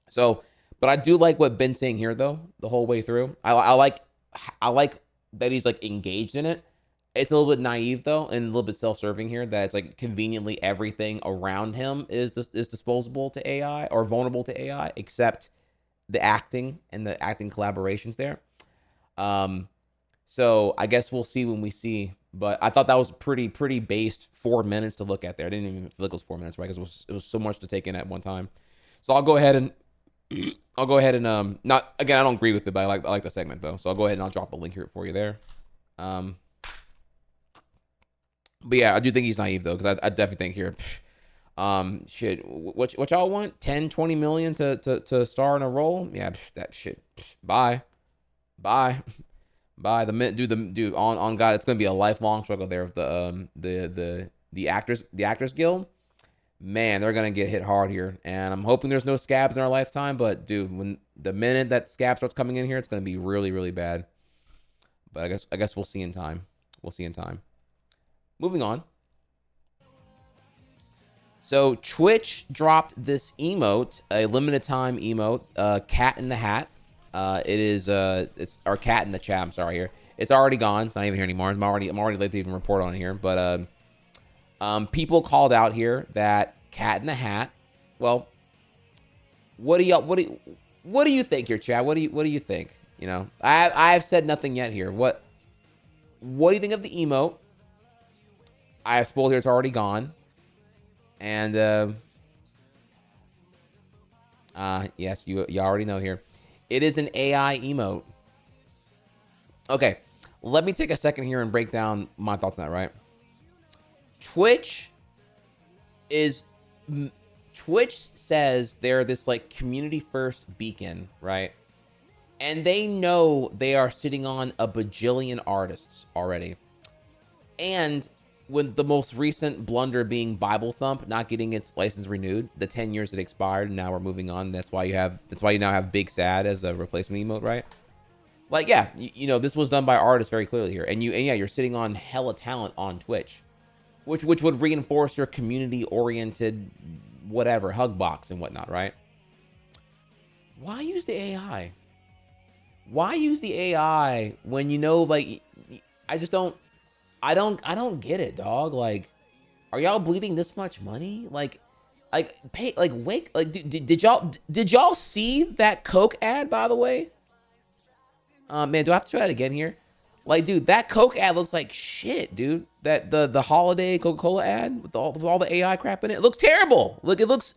So, but I do like what Ben's saying here though, the whole way through. I like that he's like engaged in it. It's a little bit naive though, and a little bit self-serving here. That it's like conveniently everything around him is disposable to AI or vulnerable to AI, except the acting and the acting collaborations there. So I guess we'll see when we see. But I thought that was pretty based 4 minutes to look at there. I didn't even feel like it was 4 minutes, right? Because it was so much to take in at one time. So I'll go ahead and not again. I don't agree with it, but I like the segment though. So I'll go ahead and I'll drop a link here for you there. But yeah, I do think he's naive though, because I definitely think here, shit, what y'all want? 10, 20 million to star in a role? Yeah, that shit. Bye. Dude, on God, it's gonna be a lifelong struggle there with the actors guild. Man, they're gonna get hit hard here, and I'm hoping there's no scabs in our lifetime. But dude, when The minute that scab starts coming in here, it's going to be really, really bad. But I guess we'll see in time. We'll see in time. Moving on. So Twitch dropped this emote, a limited time emote, Cat in the Hat. It's our Cat in the Chat. I'm sorry here. It's already gone. It's not even here anymore. I'm already late to even report on it here. But people called out here that Cat in the Hat. Well, what do you think here, Chad? What do you think? You know, I've said nothing yet here. What do you think of the emote? I have spoiled here. It's already gone. And yes, you already know here. It is an AI emote. Okay, let me take a second here and break down my thoughts on that, right? Twitch says they're this like community first beacon, right? And they know they are sitting on a bajillion artists already. And with the most recent blunder being Bible Thump not getting its license renewed, the 10 years it expired, and now we're moving on. That's why you now have Big Sad as a replacement emote, right? Like, yeah, you know, this was done by artists very clearly here. And yeah, you're sitting on hella talent on Twitch, which would reinforce your community-oriented whatever, hug box and whatnot, right? Why use the AI? Why use the AI when you know, like, I don't get it, dog. Like, are y'all bleeding this much money? Like pay, like, wake, like, did y'all see that Coke ad, by the way? Man, do I have to try that again here? Like, dude, that Coke ad looks like shit, dude. That the holiday Coca-Cola ad with all the AI crap in it. It looks terrible. Look, it looks.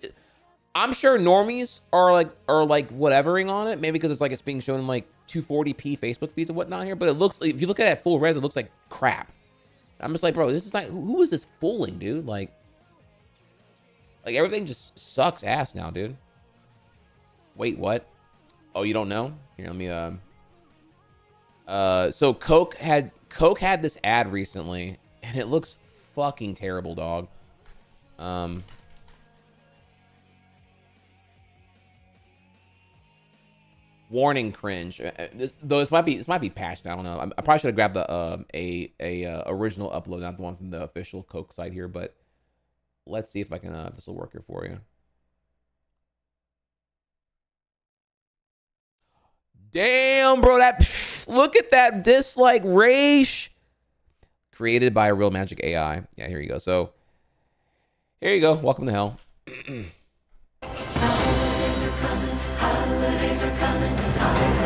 I'm sure normies are like whatevering on it, maybe because it's being shown in like 240p Facebook feeds and whatnot here. But it looks, if you look at it at full res, it looks like crap. I'm just like, bro, this is not, who is this fooling, dude? Like everything just sucks ass now, dude. Wait, what? Oh, you don't know? Here, let me so Coke had this ad recently, and it looks fucking terrible, dog. Warning, cringe. Though this might be patched. I don't know. I probably should have grabbed the original upload, not the one from the official Coke site here. But let's see if I can. This will work here for you. Damn, bro. Look at that dislike race. Created by a Real Magic AI. Yeah, here you go. So here you go. Welcome to hell. Holidays are coming,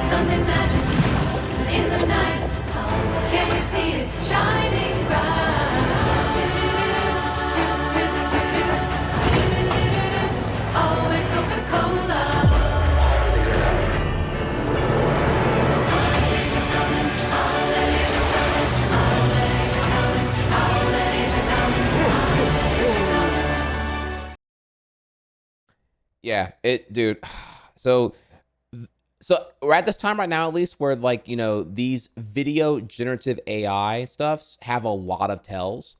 something magic in the night. Can you see it shining bright? Always Coca-Cola. Holidays are coming, holidays are coming, holidays are coming, holidays are coming, holidays are coming. Yeah, dude. So we're at this time right now, at least, where, like, you know, these video generative AI stuffs have a lot of tells.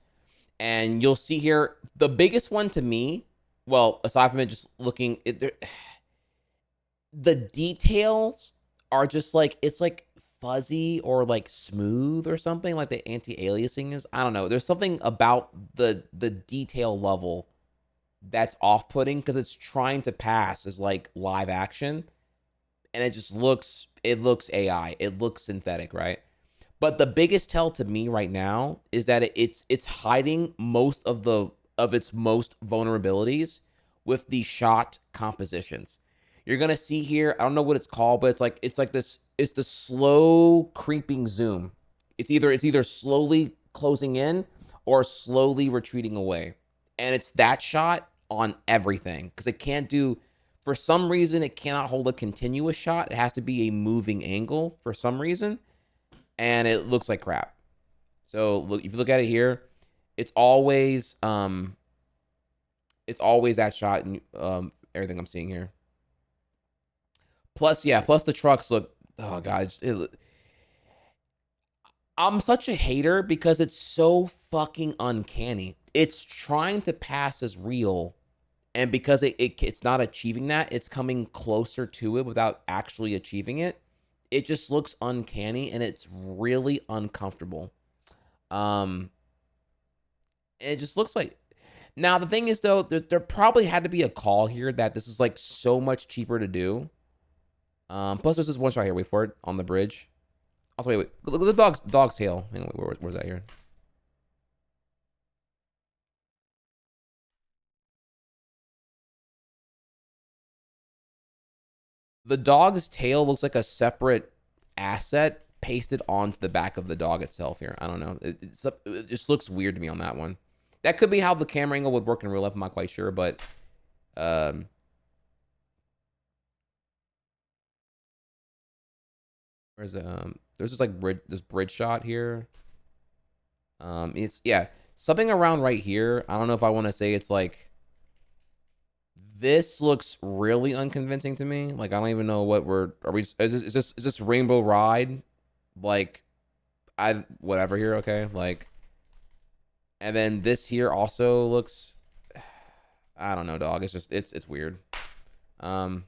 And you'll see here, the biggest one to me, well, aside from it just looking, the details are just like, it's like fuzzy or like smooth or something, like the anti-aliasing is. I don't know. There's something about the detail level that's off-putting because it's trying to pass as like live action, and it just looks AI. It looks synthetic, right? But the biggest tell to me right now is that it's hiding most of its most vulnerabilities with the shot compositions. You're gonna see here, I don't know what it's called, but it's like this. It's the slow creeping zoom. It's either slowly closing in or slowly retreating away. And it's that shot on everything because it can't do, for some reason, it cannot hold a continuous shot. It has to be a moving angle for some reason, and it looks like crap. So look, if you look at it here, it's always that shot and everything I'm seeing here. Plus the trucks look. Oh god, I'm such a hater because it's so fucking uncanny. It's trying to pass as real, And because it's not achieving that, it's coming closer to it without actually achieving it. It just looks uncanny and it's really uncomfortable. It just looks like. Now the thing is though, there probably had to be a call here that this is like so much cheaper to do. Plus there's this one shot here. Wait for it on the bridge. Also, wait. Look at the dog's tail. Hang on, where's that here? The dog's tail looks like a separate asset pasted onto the back of the dog itself here. I don't know. It just looks weird to me on that one. That could be how the camera angle would work in real life. I'm not quite sure, but there's this like bridge shot here. It's something around right here. I don't know if I want to say it's like. This looks really unconvincing to me. Like I don't even know what is this Rainbow Ride? Like whatever here, okay? Like, and then this here also looks, I don't know, dog. It's just it's weird. It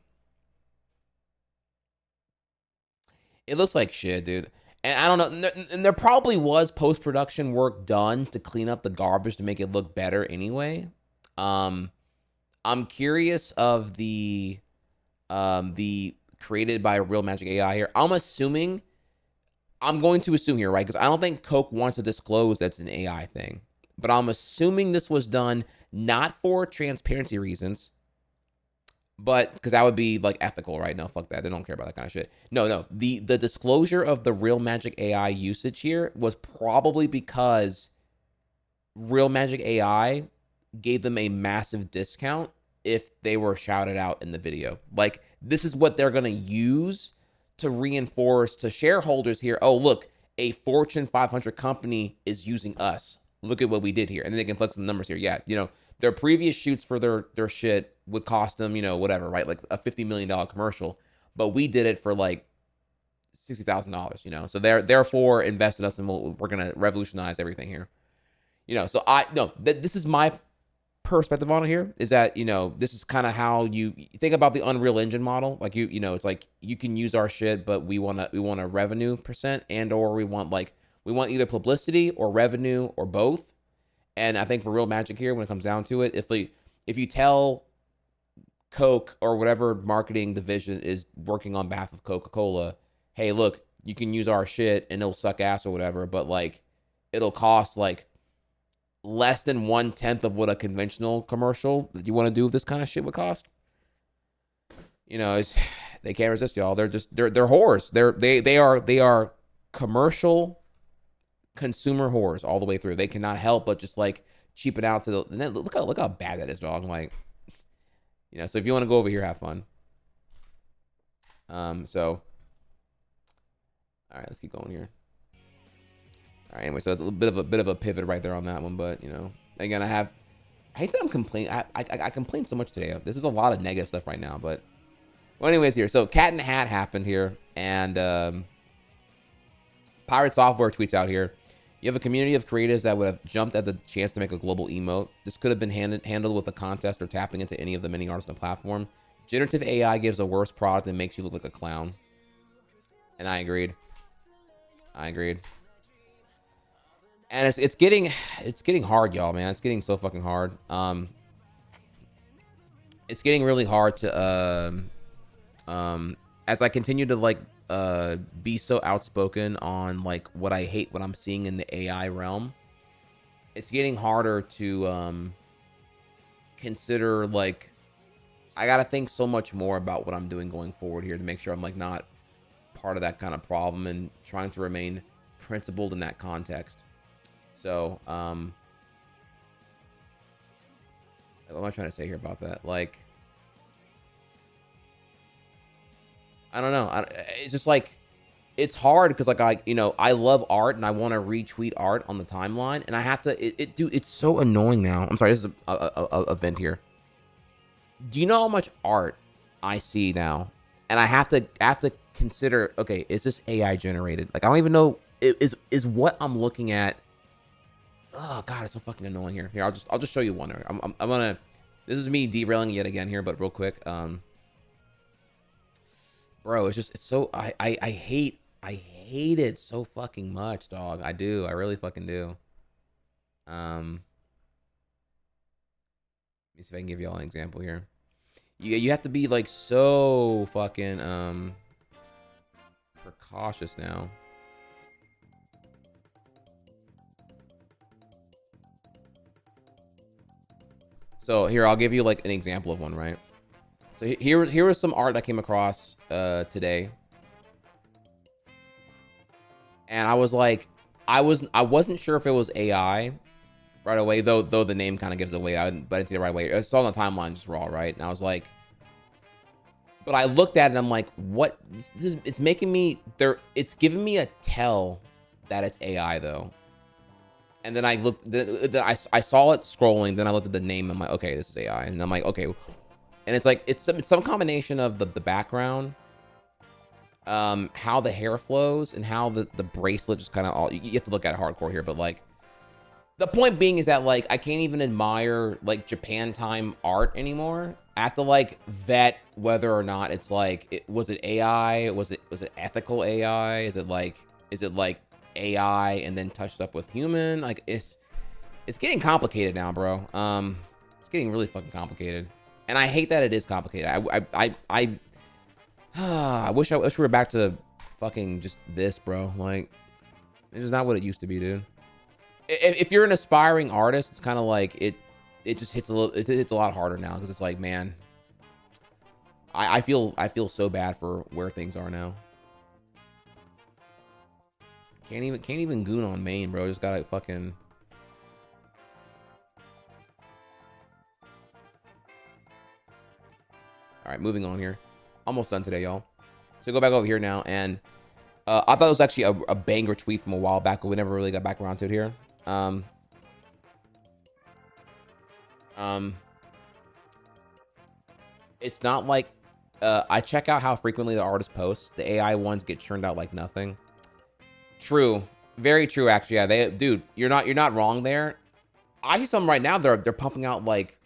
looks like shit, dude. And I don't know. And there probably was post-production work done to clean up the garbage to make it look better anyway. I'm curious of the created by Real Magic AI here. I'm going to assume here, right? Because I don't think Coke wants to disclose that's an AI thing. But I'm assuming this was done not for transparency reasons, but because that would be like ethical, right? No, fuck that. They don't care about that kind of shit. No. The disclosure of the Real Magic AI usage here was probably because Real Magic AI gave them a massive discount if they were shouted out in the video. Like, this is what they're going to use to reinforce to shareholders here. Oh, look, a Fortune 500 company is using us. Look at what we did here. And then they can flex the numbers here. Yeah, their previous shoots for their shit would cost them, whatever, right? Like a $50 million commercial. But we did it for like $60,000, So they're therefore invested us and we're going to revolutionize everything here. So this is my perspective on it here is that this is kind of how you think about the Unreal Engine model. Like it's like you can use our shit, but we want a revenue percent, and or we want either publicity or revenue or both. And I think for Real Magic here, when it comes down to it, if you tell Coke or whatever marketing division is working on behalf of Coca-Cola, hey, look, you can use our shit and it'll suck ass or whatever, but like it'll cost like less than 1/10 of what a conventional commercial that you want to do with this kind of shit would cost. They can't resist, y'all. They're whores. They are commercial consumer whores all the way through. They cannot help but just like cheapen out to the. And then look how bad that is, dog. Like, so if you want to go over here, have fun. So, all right, let's keep going here. All right, anyway, so it's a bit of a pivot right there on that one, but again, I hate that I'm complaining. I complain so much today. This is a lot of negative stuff right now, but well, anyways, here. So Cat in the Hat happened here, and Pirate Software tweets out here. You have a community of creators that would have jumped at the chance to make a global emote. This could have been handled with a contest or tapping into any of the many artists on the platform. Generative AI gives a worse product and makes you look like a clown. And I agreed. And it's getting hard, y'all, man. It's getting so fucking hard. It's getting really hard to as I continue to like be so outspoken on like what I hate what I'm seeing in the AI realm. It's getting harder to consider like I gotta think so much more about what I'm doing going forward here to make sure I'm like not part of that kind of problem and trying to remain principled in that context. So, what am I trying to say here about that? Like, I don't know. It's just like, it's hard because like I love art and I want to retweet art on the timeline and I have to. Dude, it's so annoying now. I'm sorry, this is a vent here. Do you know how much art I see now? And I have to consider. Okay, is this AI generated? Like I don't even know. Is what I'm looking at. Oh god, it's so fucking annoying here. Here, I'll just show you one. I'm gonna. This is me derailing yet again here, but real quick. Bro, it's so I hate it so fucking much, dog. I do. I really fucking do. Let me see if I can give you all an example here. You have to be like so fucking precautious now. So here, I'll give you like an example of one, right? So here was some art I came across today. And I was like, I wasn't sure if it was AI right away, though the name kind of gives it away. But I didn't see it right away. I saw on the timeline just raw, right? And I was like, but I looked at it and I'm like, what? It's making me it's giving me a tell that it's AI though. And then I looked, I saw it scrolling. Then I looked at the name. I'm like, okay, this is AI. And I'm like, okay. And it's like it's some combination of the background, how the hair flows, and how the bracelet just kind of all. You have to look at it hardcore here, but like, the point being is that like I can't even admire like Japan time art anymore. I have to like vet whether or not it's like was it AI? Was it ethical AI? Is it like AI and then touched up with human? Like it's getting complicated now, bro. It's getting really fucking complicated, and I hate that it is complicated. I wish we were back to fucking just this, bro. Like it's just not what it used to be, dude. If you're an aspiring artist, it's kind of like it just hits a lot harder now, because it's like, man, I feel so bad for where things are now. Can't even goon on main, bro. Just gotta fucking. All right, moving on here. Almost done today, y'all. So go back over here now, and I thought it was actually a banger tweet from a while back, but we never really got back around to it here. It's not like I check out how frequently the artist posts. The AI ones get churned out like nothing. True, very true. Actually, yeah. Dude, you're not wrong there. I see some right now. They're pumping out like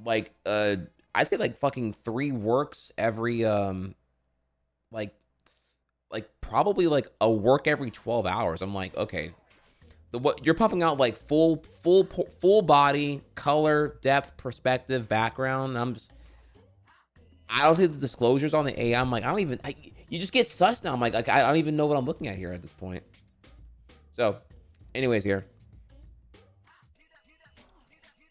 I'd say like fucking 3 works every like probably like a work every 12 hours. I'm like, okay, what you're pumping out like full body, color, depth, perspective, background. I don't see the disclosures on the AI. I'm like, you just get sus now. I'm like I don't even know what I'm looking at here at this point. So, anyways, here.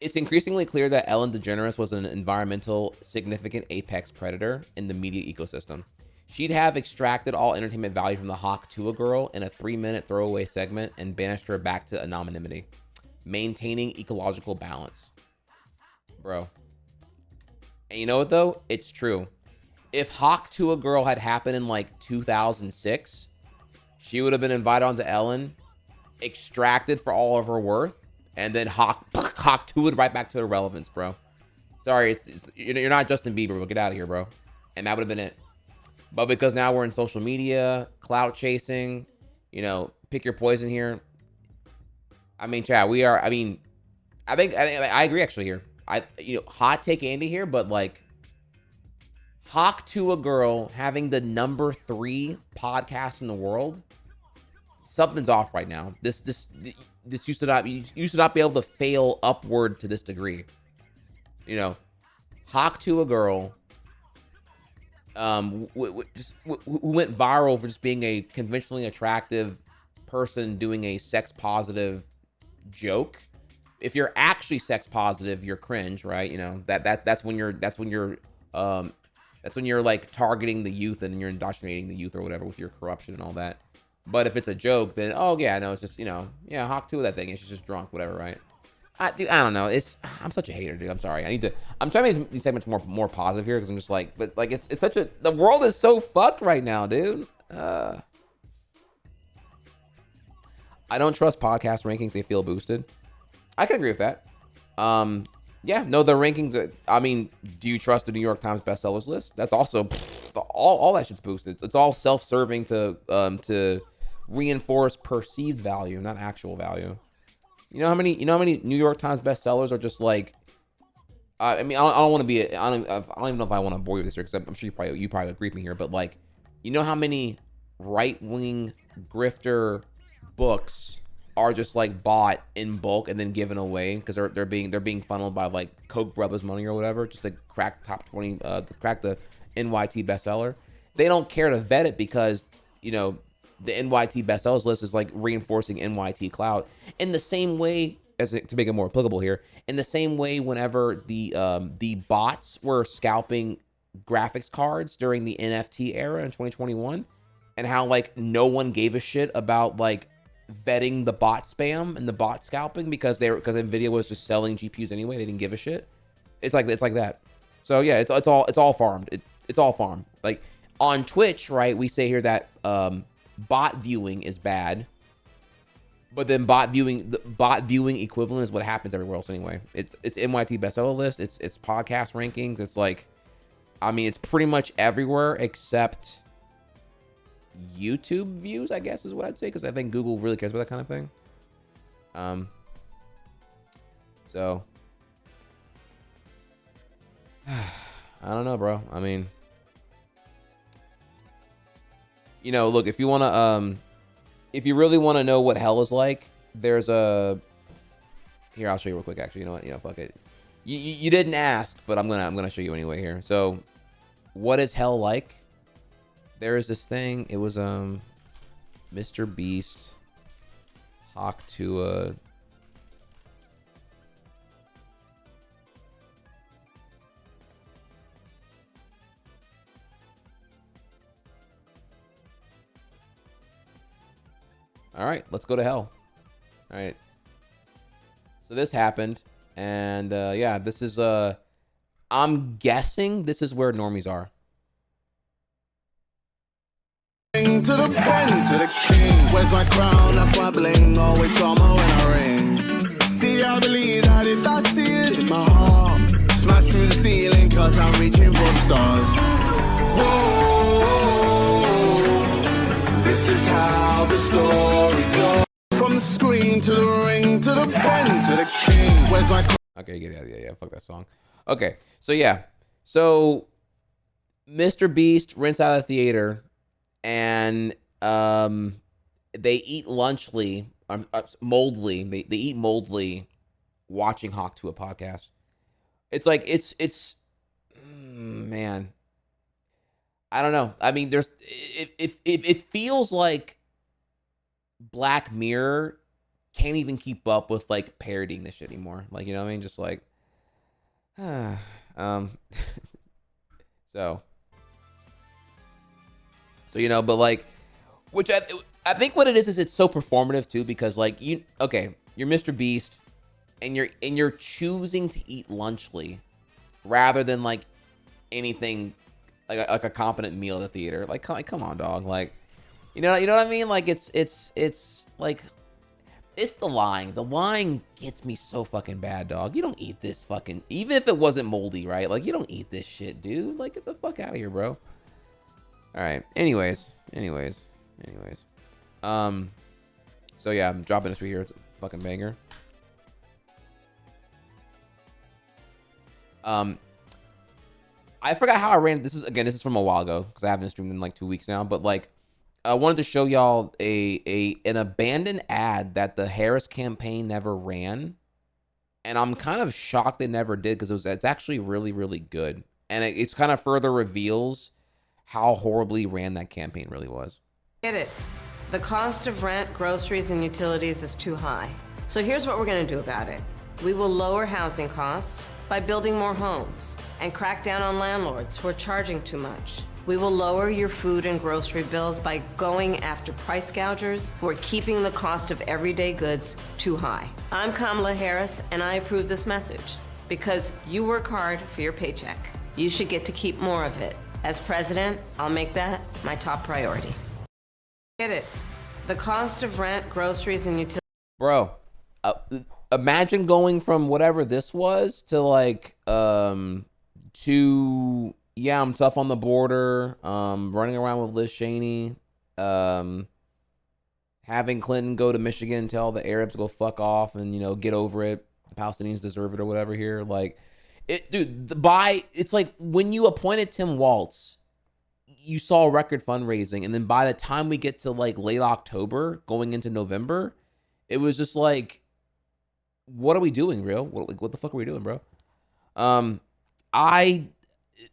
It's increasingly clear that Ellen DeGeneres was an environmental significant apex predator in the media ecosystem. She'd have extracted all entertainment value from the hawk to a girl in a 3-minute throwaway segment and banished her back to anonymity, maintaining ecological balance. Bro. And you know what, though? It's true. If Hawk to a Girl had happened in like 2006, she would have been invited onto Ellen, extracted for all of her worth, and then Hawk to it right back to irrelevance, bro. Sorry, you're not Justin Bieber, but get out of here, bro. And that would have been it. But because now we're in social media, clout chasing, pick your poison here. I mean, chat, we are. I mean, I think I agree actually here. Hot take Andy here, but like Hawk to a Girl having the number 3 podcast in the world, something's off right now. This used to not be able to fail upward to this degree. Hawk to a Girl, who went viral for just being a conventionally attractive person doing a sex positive joke. If you're actually sex positive, you're cringe, right? That's when you're like targeting the youth and you're indoctrinating the youth or whatever with your corruption and all that. But if it's a joke, then oh yeah, no, it's just Hawk to that thing. She's just drunk, whatever, right? Dude, I don't know. I'm such a hater, dude. I'm sorry. I'm trying to make these segments more positive here because I'm just like, but like it's such a, the world is so fucked right now, dude. I don't trust podcast rankings. They feel boosted. I can agree with that. Yeah, no, the rankings. I mean, do you trust the New York Times bestsellers list? That's also all that shit's boosted. It's all self-serving to reinforce perceived value, not actual value. You know how many New York Times bestsellers are just like I mean, I don't want to be. I don't even know if I want to bore you with this here, because I'm sure you probably agree with me here. But like, you know how many right wing grifter books are just like bought in bulk and then given away because they're being funneled by like Koch brothers money or whatever, just to crack top 20, to crack the NYT bestseller. They don't care to vet it because, you know, the NYT bestsellers list is like reinforcing NYT clout in the same way, as to make it more applicable here, in the same way whenever the bots were scalping graphics cards during the NFT era in 2021, and how like no one gave a shit about like vetting the bot spam and the bot scalping because Nvidia was just selling GPUs anyway. They didn't give a shit. It's like that. So yeah, it's all farmed. It's all farmed. Like on Twitch, right? We say here that bot viewing is bad. But then the bot viewing equivalent is what happens everywhere else anyway. It's NYT bestseller list. It's podcast rankings. It's like, I mean, it's pretty much everywhere except YouTube views, I guess is what I'd say, because I think Google really cares about that kind of thing. So I don't know, bro. I mean, you know, look, if you want to if you really want to know what hell is like, there's a... Here, I'll show you real quick, actually. You know what? You know, fuck it. You didn't ask, but I'm gonna show you anyway here. So, what is hell like? There is this thing. It was Mr. Beast, Hawk Tua. All right, let's go to hell. All right. So this happened, and yeah, this is I'm guessing this is where normies are. To the pen, to the king. Where's my crown? That's my bling. Always drama when I ring. See, I believe that if I see it in my heart, smash through the ceiling, cause I'm reaching for the stars. Whoa, this is how the story goes. From the screen to the ring, to the pen, to the king. Where's my crown? Okay, yeah, fuck that song. Okay, so yeah. So Mr. Beast rents out of the theater, and they eat lunchly, moldly. They eat moldly watching Hawk to a podcast. It's like it's man. I don't know. I mean, there's it feels like Black Mirror can't even keep up with like parodying this shit anymore. Like, you know what I mean? Just like so you know, but like, which I think what it is it's so performative too, because like you're Mr. Beast and you're choosing to eat lunchly rather than like anything like a competent meal at the theater. Like come on, dog. Like, you know what I mean? Like it's like, it's the lying. The lying gets me so fucking bad, dog. You don't eat this fucking, even if it wasn't moldy, right? Like, you don't eat this shit, dude. Like, get the fuck out of here, bro. All right. Anyways. So yeah, I'm dropping this right here. It's a fucking banger. I forgot how I ran. This is from a while ago because I haven't streamed in like 2 weeks now. But like, I wanted to show y'all an abandoned ad that the Harris campaign never ran, and I'm kind of shocked they never did because it's actually really, really good, and it's kind of further reveals how horribly ran that campaign really was. Get it. The cost of rent, groceries, and utilities is too high. So here's what we're going to do about it. We will lower housing costs by building more homes and crack down on landlords who are charging too much. We will lower your food and grocery bills by going after price gougers who are keeping the cost of everyday goods too high. I'm Kamala Harris, and I approve this message because you work hard for your paycheck. You should get to keep more of it. As president, I'll make that my top priority. Get it. The cost of rent, groceries, and utilities. Bro, imagine going from whatever this was to like, yeah, I'm tough on the border, running around with Liz Cheney, having Clinton go to Michigan and tell the Arabs to go fuck off and, you know, get over it. The Palestinians deserve it or whatever here. Like, It's like when you appointed Tim Waltz, you saw record fundraising, and then by the time we get to like late October, going into November, it was just like, what are we doing, real? What the fuck are we doing, bro?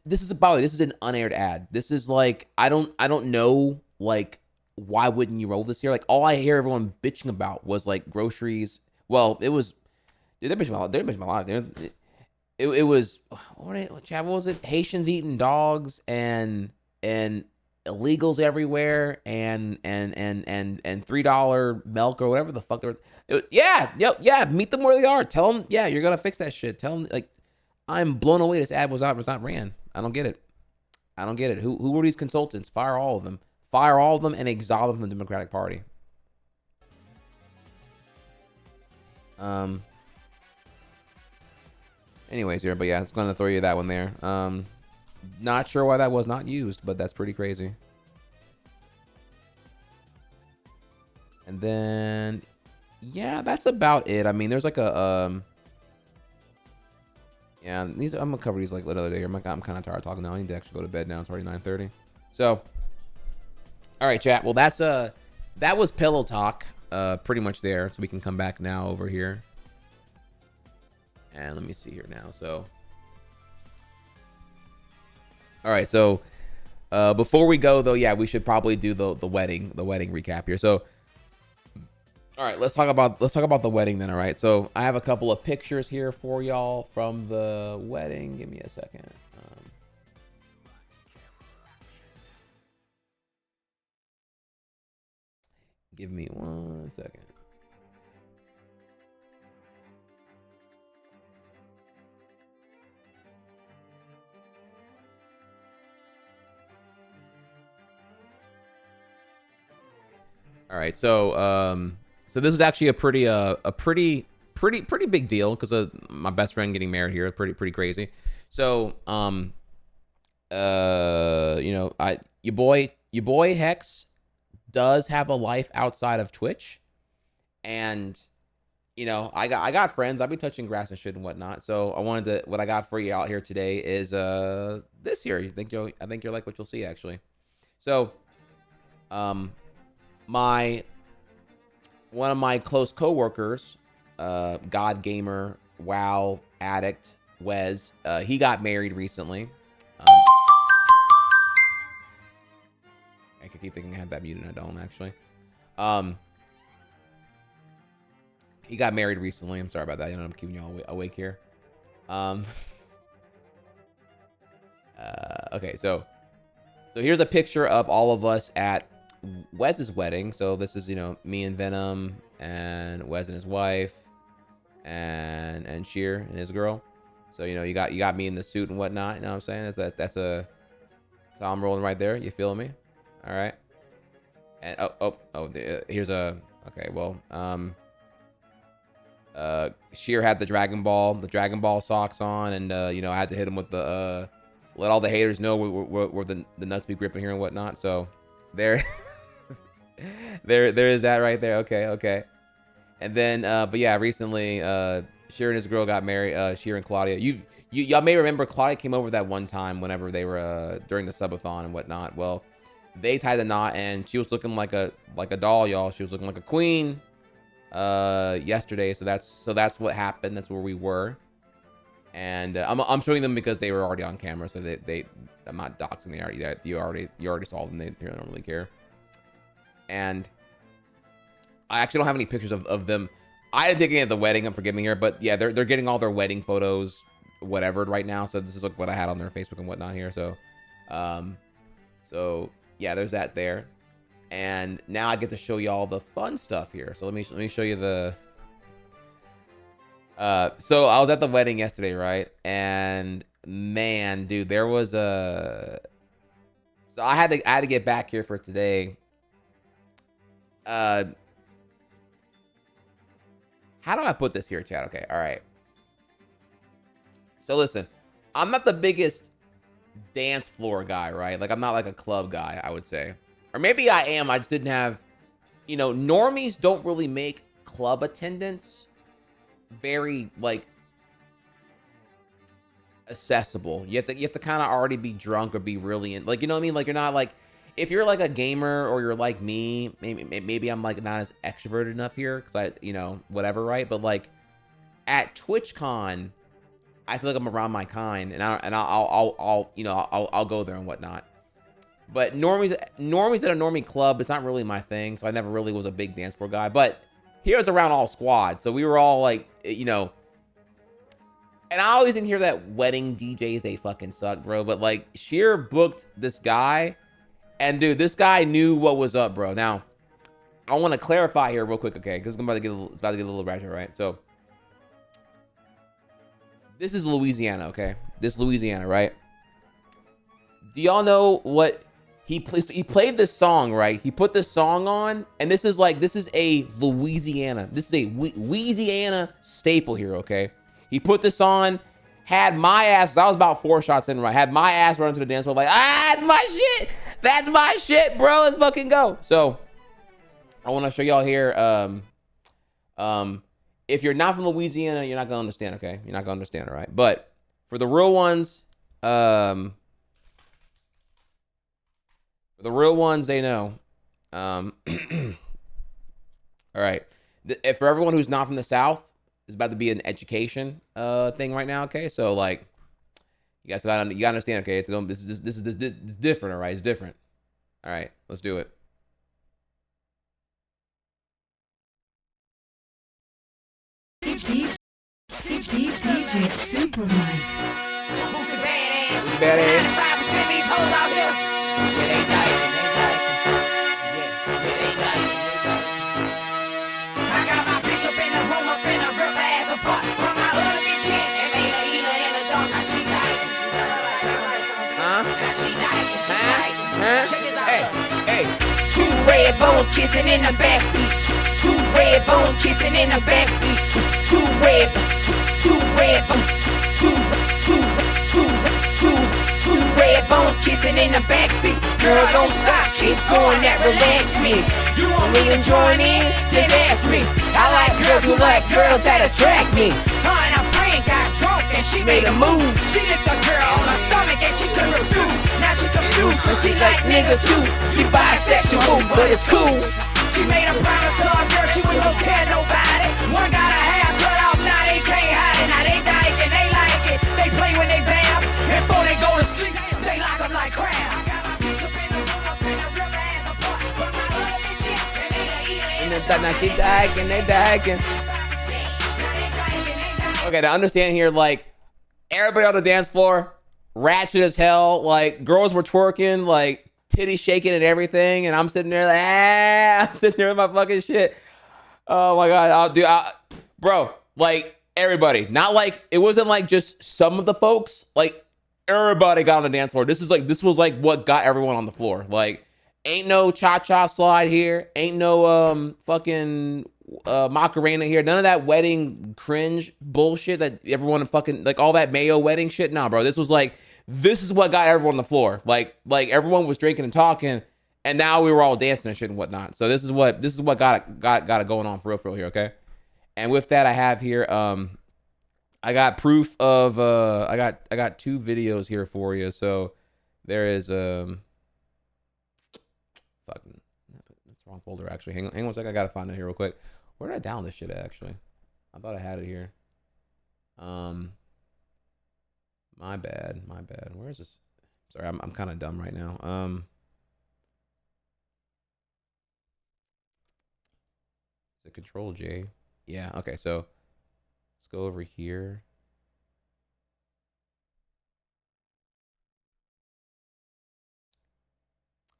This is an unaired ad. This is like, I don't know, like, why wouldn't you roll this here? Like, all I hear everyone bitching about was like groceries. Well, it was, dude, they're bitching my life. It was, what was it? Haitians eating dogs and illegals everywhere and $3 milk or whatever the fuck they were. Yeah. Meet them where they are. Tell them, yeah, you're gonna fix that shit. Tell them, like, I'm blown away. This ad was not ran. I don't get it. Who were these consultants? Fire all of them. Fire all of them and exile them from the Democratic Party. Anyways, here, but yeah, it's going to throw you that one there. Not sure why that was not used, but that's pretty crazy. And then, yeah, that's about it. I mean, there's like a, yeah, I'm gonna cover these like another day. I'm kind of tired of talking now. I need to actually go to bed now. It's already 9:30. So, all right, chat. Well, that was Pillow Talk, pretty much there. So we can come back now over here. And let me see here now. So, all right. So, before we go though, yeah, we should probably do the wedding recap here. So, all right, let's talk about the wedding then. All right. So I have a couple of pictures here for y'all from the wedding. Give me a second. Give me 1 second. All right, so this is actually a pretty big deal because of my best friend getting married here. Pretty crazy. So your boy Hex does have a life outside of Twitch, and I got friends. I'll be touching grass and shit and whatnot. So what I got for you out here today is this here. I think you'll like what you'll see actually. So one of my close coworkers, God gamer, WoW addict, Wes, he got married recently. I could keep thinking I had that muted, and I don't actually. He got married recently. I'm sorry about that. I'm keeping y'all awake here. Okay, so here's a picture of all of us at Wes's wedding. So this is me and Venom and Wes and his wife and Sheer and his girl. So you got me in the suit and whatnot. You know what I'm saying? That's how I'm rolling right there. You feel me? All right. And here's a okay. Well, Sheer had the Dragon Ball socks on, and I had to hit him with the let all the haters know where the nuts be gripping here and whatnot. So there. there is that right there. Okay. And then but yeah, recently Sheer and his girl got married. Sheer and Claudia. Y'all may remember Claudia came over that one time whenever they were during the subathon and whatnot. Well, they tied the knot and she was looking like a doll, y'all. She was looking like a queen yesterday. So that's what happened. That's where we were. And I'm showing them because they were already on camera. So I'm not doxing. You already saw them. They don't really care. And I actually don't have any pictures of them. I didn't take any at the wedding, forgive me here, but yeah, they're getting all their wedding photos, whatever, right now. So this is like what I had on their Facebook and whatnot here. So, so yeah, there's that there. And now I get to show you all the fun stuff here. So let me show you the. So I was at the wedding yesterday, right? And man, dude, there was a. So I had to get back here for today. How do I put this here, chat? Okay, all right. So listen, I'm not the biggest dance floor guy, right? Like I'm not like a club guy, I would say. Or maybe I am, I just didn't have, normies don't really make club attendance very like accessible. You have to kind of already be drunk or be really in, like, you know what I mean? Like, you're not like, if you're like a gamer or you're like me, maybe I'm like not as extroverted enough here because I, you know, whatever, right? But like at TwitchCon, I feel like I'm around my kind, and I'll you know, I'll go there and whatnot. But normies at a normie club, it's not really my thing, so I never really was a big dance floor guy. But he was around all squad, so we were all like, you know. And I always didn't hear that wedding DJs, they fucking suck, bro. But like, Sheer booked this guy, and dude, this guy knew what was up, bro. Now, I want to clarify here real quick, okay? Because it's about to get a little ratchet, right? So, this is Louisiana, okay? This is Louisiana, right? Do y'all know what he plays? He played this song, right? He put this song on, and this is a Louisiana. This is a Louisiana staple here, okay? He put this on, had my ass, I was about 4 shots in, right? Had my ass running to the dance floor, like, that's my shit. That's my shit, bro. Let's fucking go. So, I want to show y'all here, if you're not from Louisiana, you're not gonna understand, okay? You're not gonna understand, all right? But for the real ones, they know. All right. For everyone who's not from the South, it's about to be an education thing right now, okay? So like, you guys gotta understand, okay? This is different, all right? It's different. All right, let's do it. DJ Super Mike. Badass. 95% these hoes out here. Yeah, they dicing. I got my bitch up in the room, I'm finna rip her ass apart. From my other bitch in, and made her eat her in the dark. Now she dicing. Now she dicing. Check this out. Hey. 2 red bones kissing in the backseat. 2 red bones kissing in the backseat. 2 red bones kissing in the backseat. Girl, don't stop, keep going, that relax me. You want me to join in? Then ask me. I like girls who like girls that attract me. Her and her friend got drunk and she made a move. She licked a girl on her stomach and she couldn't refuse. Now she confused, cause she like niggas too. She bisexual, but it's cool. She made a promise to her girl she wouldn't go tell nobody. One got her hair cut off, now they can't hide it. Now they like it, they like it. They play when they bath. And before they go to sleep, they lock them like crab. I got my bitch up in the room, I'm finna rip her ass apart. Put my other bitch in, and made her eat her in the dark. Now keep dyking, they dyking. Okay, to understand here, like, everybody on the dance floor, ratchet as hell, like, girls were twerking, like, titty shaking and everything, and I'm sitting there like, I'm sitting there with my fucking shit. Oh my god, bro, like, everybody, not like, it wasn't like just some of the folks, like, everybody got on the dance floor. This was like what got everyone on the floor. Like, ain't no cha-cha slide here, ain't no fucking Macarena here, none of that wedding cringe bullshit that everyone fucking, like, all that Mayo wedding shit. Nah, bro, this was like, this is what got everyone on the floor. Like everyone was drinking and talking, and now we were all dancing and shit and whatnot. So this is what got it going on for real here, okay? And with that, I have here, I got proof of, I got 2 videos here for you. So there is, fucking, that's the wrong folder actually. Hang on 1 second, I gotta find it here real quick. Where did I download this shit at, actually? I thought I had it here. My bad. Where is this? Sorry, I'm kind of dumb right now. Is it Control J? Yeah. Okay. So let's go over here.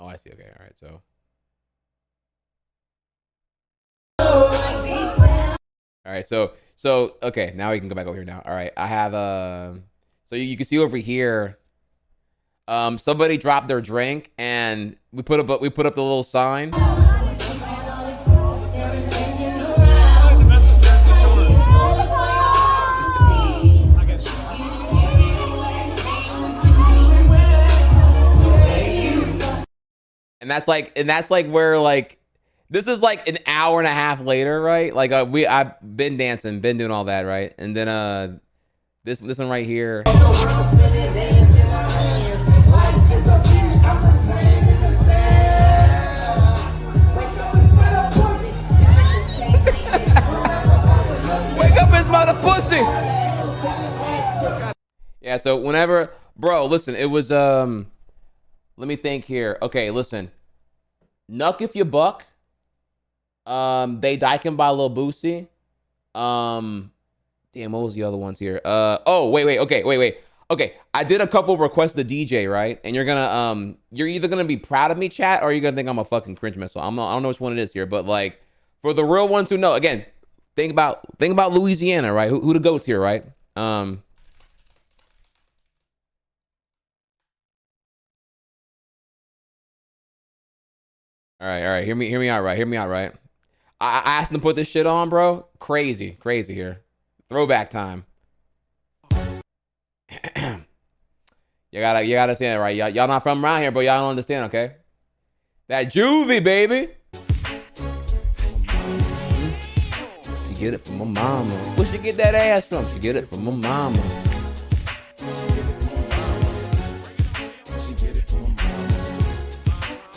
Oh, I see. Okay. All right. So. All right. So okay. Now we can go back over here now. All right. I have so you can see over here, somebody dropped their drink, and we put up the little sign. And that's like where, like, this is like an hour and a half later, right? Like I've been dancing, been doing all that, right? And then This one right here. Wake up and smell the pussy. Yeah, so whenever, bro, listen, it was let me think here. Okay, listen. Nuck if you buck. They Dyken by Lil Boosie. Damn, what was the other ones here? Oh, wait. Okay, I did a couple requests to DJ, right? And you're gonna you're either gonna be proud of me, chat, or you're gonna think I'm a fucking cringe missile. I don't know which one it is here, but like for the real ones who know, again, think about Louisiana, right? Who the goats here, right? All right. Hear me out, right? I asked them to put this shit on, bro. Crazy here. Throwback time. you gotta say it right. Y'all not from around here, but y'all don't understand, okay? That juvie, baby. She get it from my mama. Where she get that ass from? She get it from my mama.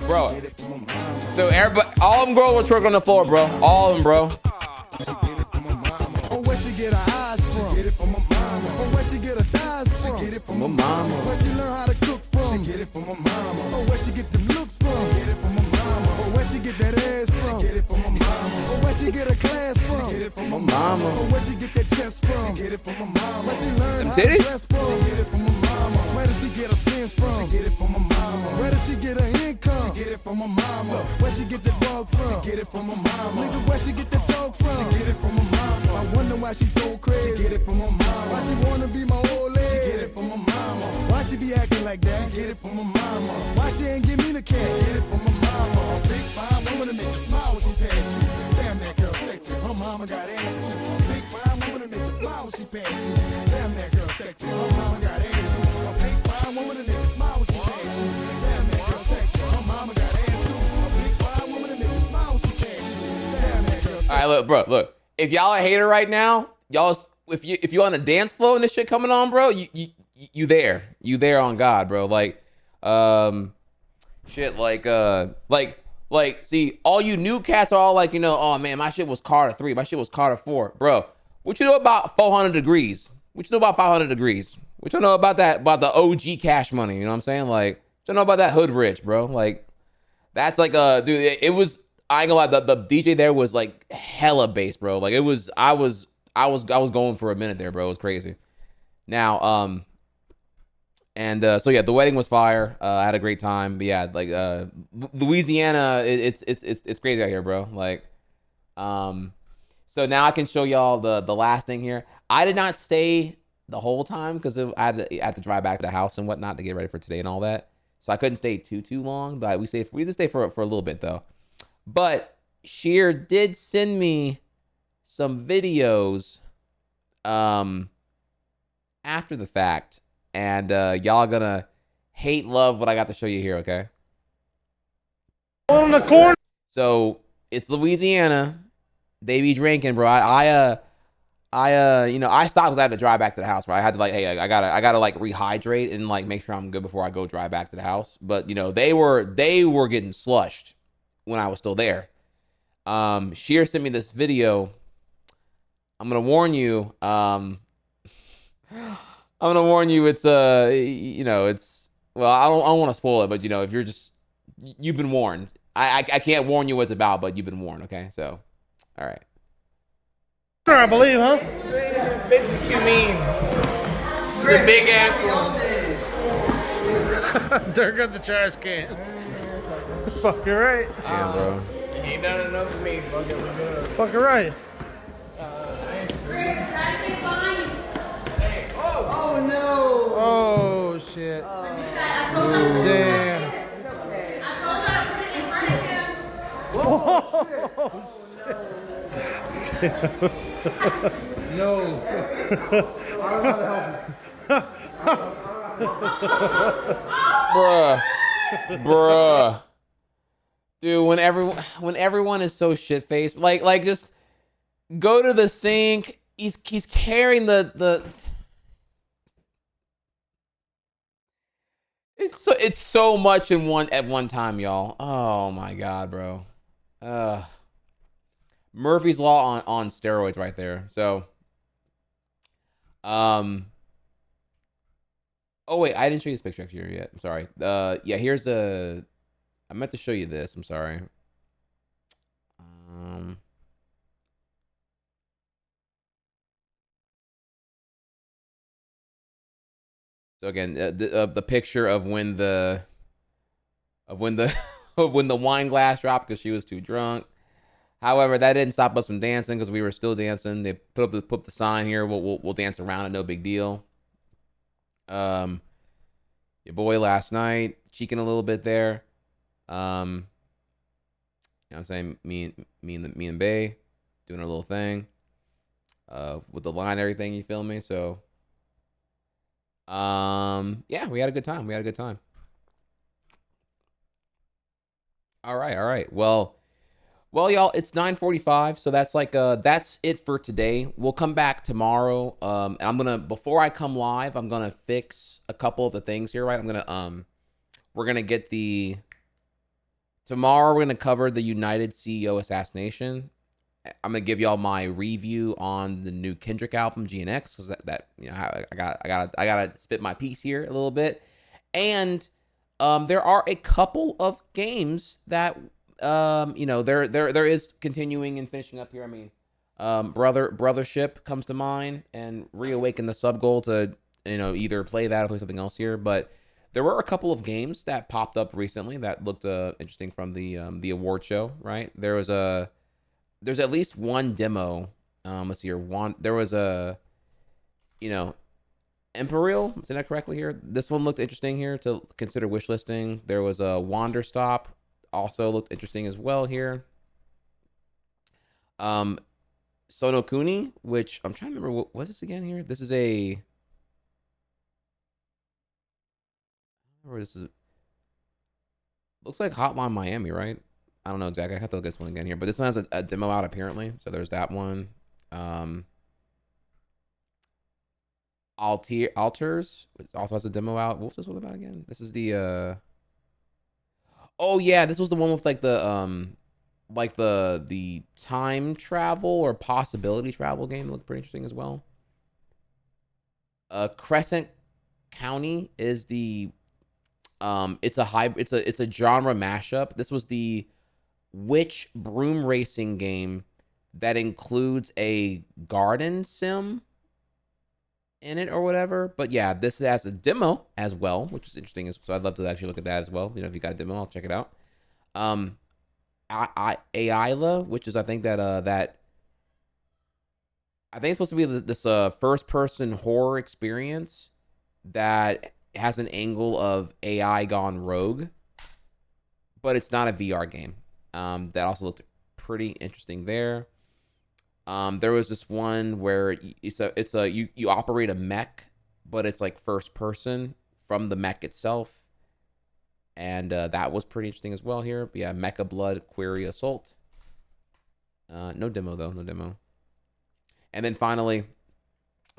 Bro, so everybody, all them girls will twerk on the floor, bro. All of them, bro. Oh, where she get her eyes from? She get it from my mama. Oh, where she get her thighs from? She get it from my mama. Where she learn how to cook from? She get it from my mama. Oh, where she get them looks from? She get it from my mama. Oh, where she get that ass from? She get it from my mama. Oh, where she get her class from? She get it from my mama. Oh, where she get that chest from? She get it from my mama. Where she learn how to dress from? She get it from my mama. Where does she get her sins from? She get it from my mama. Where does she get her income? She get it from my mama. Where she get the dog from? She get it from my mama. Nigga, where she get the dog from? She get it from my mama. I wonder why she's so crazy. She get it from my mama. Why she wanna be my old lady? She get it from my mama. Why she be acting like that? She get it from my mama. Why she ain't give me the cash? She get it from my mama. A big fine woman to make you smile when she pass you. Damn, that girl sexy. Her mama got ass too. A big fine woman to make you smile when she pass you. Damn, that girl sexy. Her mama got ass too. A big fine woman to make you smile when she pass you. Damn, that girl sexy. Her mama got ass too. A big fine woman to make you smile when she pass you. Damn, that girl sexy. All right, look, bro, look. If y'all a hater right now, y'all, if you on the dance floor and this shit coming on, bro, you there on God, bro. Like, shit, like, see, all you new cats are all like, you know, oh man, my shit was Carter 3, my shit was Carter 4, bro. What you know about 400 degrees? What you know about 500 degrees? What you know about that, about the OG Cash Money? You know what I'm saying? Like, what you know about that Hood Rich, bro? Like, that's like, dude, it was. I ain't gonna lie, the DJ there was like hella bass, bro. Like it was, I was going for a minute there, bro. It was crazy. Now, so yeah, the wedding was fire. I had a great time. But yeah, like Louisiana, it's crazy out here, bro. Like, so now I can show y'all the last thing here. I did not stay the whole time because I had to drive back to the house and whatnot to get ready for today and all that. So I couldn't stay too long. But we did stay for a little bit though. But Sheer did send me some videos after the fact, and y'all gonna love what I got to show you here, okay? On the corner. So it's Louisiana. They be drinking, bro. I you know, I stopped because I had to drive back to the house, bro. I had to like, hey, I gotta like rehydrate and like make sure I'm good before I go drive back to the house. But you know, they were getting slushed when I was still there. Sheer sent me this video. I'm gonna warn you. It's you know, it's, well, I don't want to spoil it, but you know, if you've been warned. I can't warn you what it's about, but you've been warned. Okay, so all right. I believe, huh? Bitch, what you mean? The big ass one. Dirk got the trash can. Fuck, you're right. Yeah, bro. Ain't done enough for me. Fuck it, we're good. Fuck, you're right. Oh no! Oh shit. Damn. Oh shit. No. Bruh. Dude, when everyone is so shit-faced, like just go to the sink. He's carrying the It's so much at one time, y'all. Oh my god, bro. Murphy's Law on steroids right there. So, oh wait, I didn't show you this picture actually yet. I'm sorry. Yeah, here's the. I meant to show you this. I'm sorry. So again, the picture of when the of when the wine glass dropped because she was too drunk. However, that didn't stop us from dancing because we were still dancing. They put up the sign here. We'll dance around it, no big deal. Your boy last night cheeking a little bit there. You know what I'm saying? Me and Bay doing a little thing. With the line and everything, you feel me? So yeah, we had a good time. All right. Well, y'all, it's 9:45, so that's that's it for today. We'll come back tomorrow. And before I come live, I'm gonna fix a couple of the things here, right? We're gonna get tomorrow we're gonna cover the United CEO assassination. I'm gonna give y'all my review on the new Kendrick album, GNX, because that you know I gotta spit my piece here a little bit, and there are a couple of games that there is continuing and finishing up here. I mean, Brothership comes to mind, and Reawaken the Sub Goal to either play that or play something else here, but. There were a couple of games that popped up recently that looked interesting from the award show, right? There's at least one demo. Let's see here. There was Imperial. Is that correctly here? This one looked interesting here to consider wishlisting. There was a Wander Stop. Also looked interesting as well here. Sonokuni, which I'm trying to remember. What was this again here? This is a... Or this is looks like Hotline Miami, right? I don't know exactly. I have to look at this one again here, but this one has a demo out apparently. So there's that one. Alters, which also has a demo out. What was this one about again? This is the oh yeah, this was the one with the time travel or possibility travel game. It looked pretty interesting as well. Crescent County is the it's a genre mashup. This was the witch broom racing game that includes a garden sim in it or whatever. But yeah, this has a demo as well, which is interesting. So I'd love to actually look at that as well. If you got a demo, I'll check it out. Ayla, which is I think it's supposed to be this first person horror experience that has an angle of AI gone rogue, but it's not a VR game. That also looked pretty interesting there. There was this one where you operate a mech, but it's like first person from the mech itself, and that was pretty interesting as well here. But yeah, Mecha Blood Query Assault. No demo though, no demo. And then finally,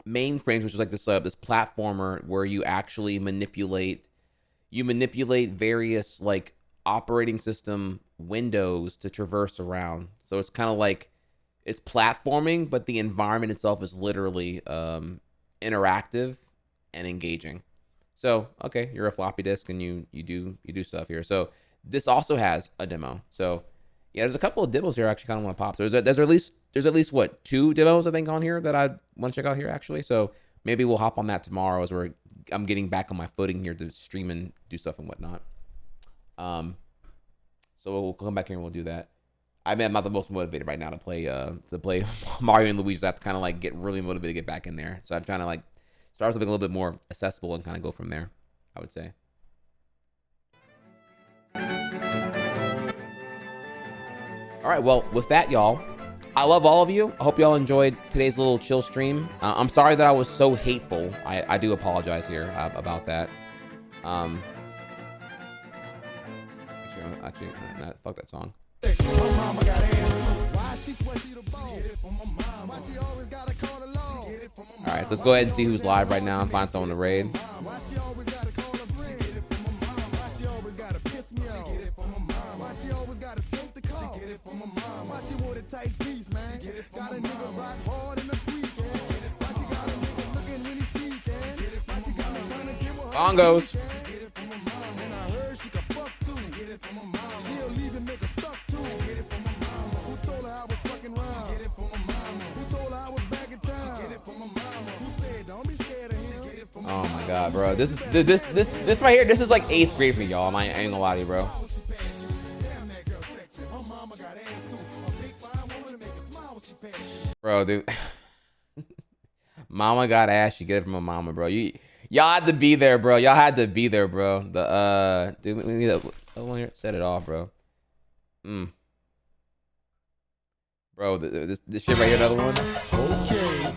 Mainframes, which is like this platformer where you actually manipulate various like operating system windows to traverse around. So it's kind of like it's platforming, but the environment itself is literally interactive and engaging. So okay, you're a floppy disk and you do stuff here. So this also has a demo. So yeah, there's a couple of demos here I actually kind of want to pop. So there's at least what, 2 demos I think on here that I want to check out here actually. So maybe we'll hop on that tomorrow as I'm getting back on my footing here to stream and do stuff and whatnot. So we'll come back here and we'll do that. I mean, I'm not the most motivated right now to play Mario and Luigi. So I have to kind of like get really motivated to get back in there. So I'm trying to like start something a little bit more accessible and kind of go from there, I would say. All right, well, with that, y'all, I love all of you. I hope y'all enjoyed today's little chill stream. I'm sorry that I was so hateful. I do apologize here about that. Actually, fuck that song. All right, so let's go ahead and see who's live right now and find someone to raid. Bongos. Oh my god, bro. This right here, this is like 8th grade for y'all. I ain't gonna lie to you, bro. Bro, dude. Mama got ass, you get it from a mama, bro. Y'all had to be there, bro. Y'all had to be there, bro. Dude, we need to set it off, bro. Bro, this shit right here, another one. Okay.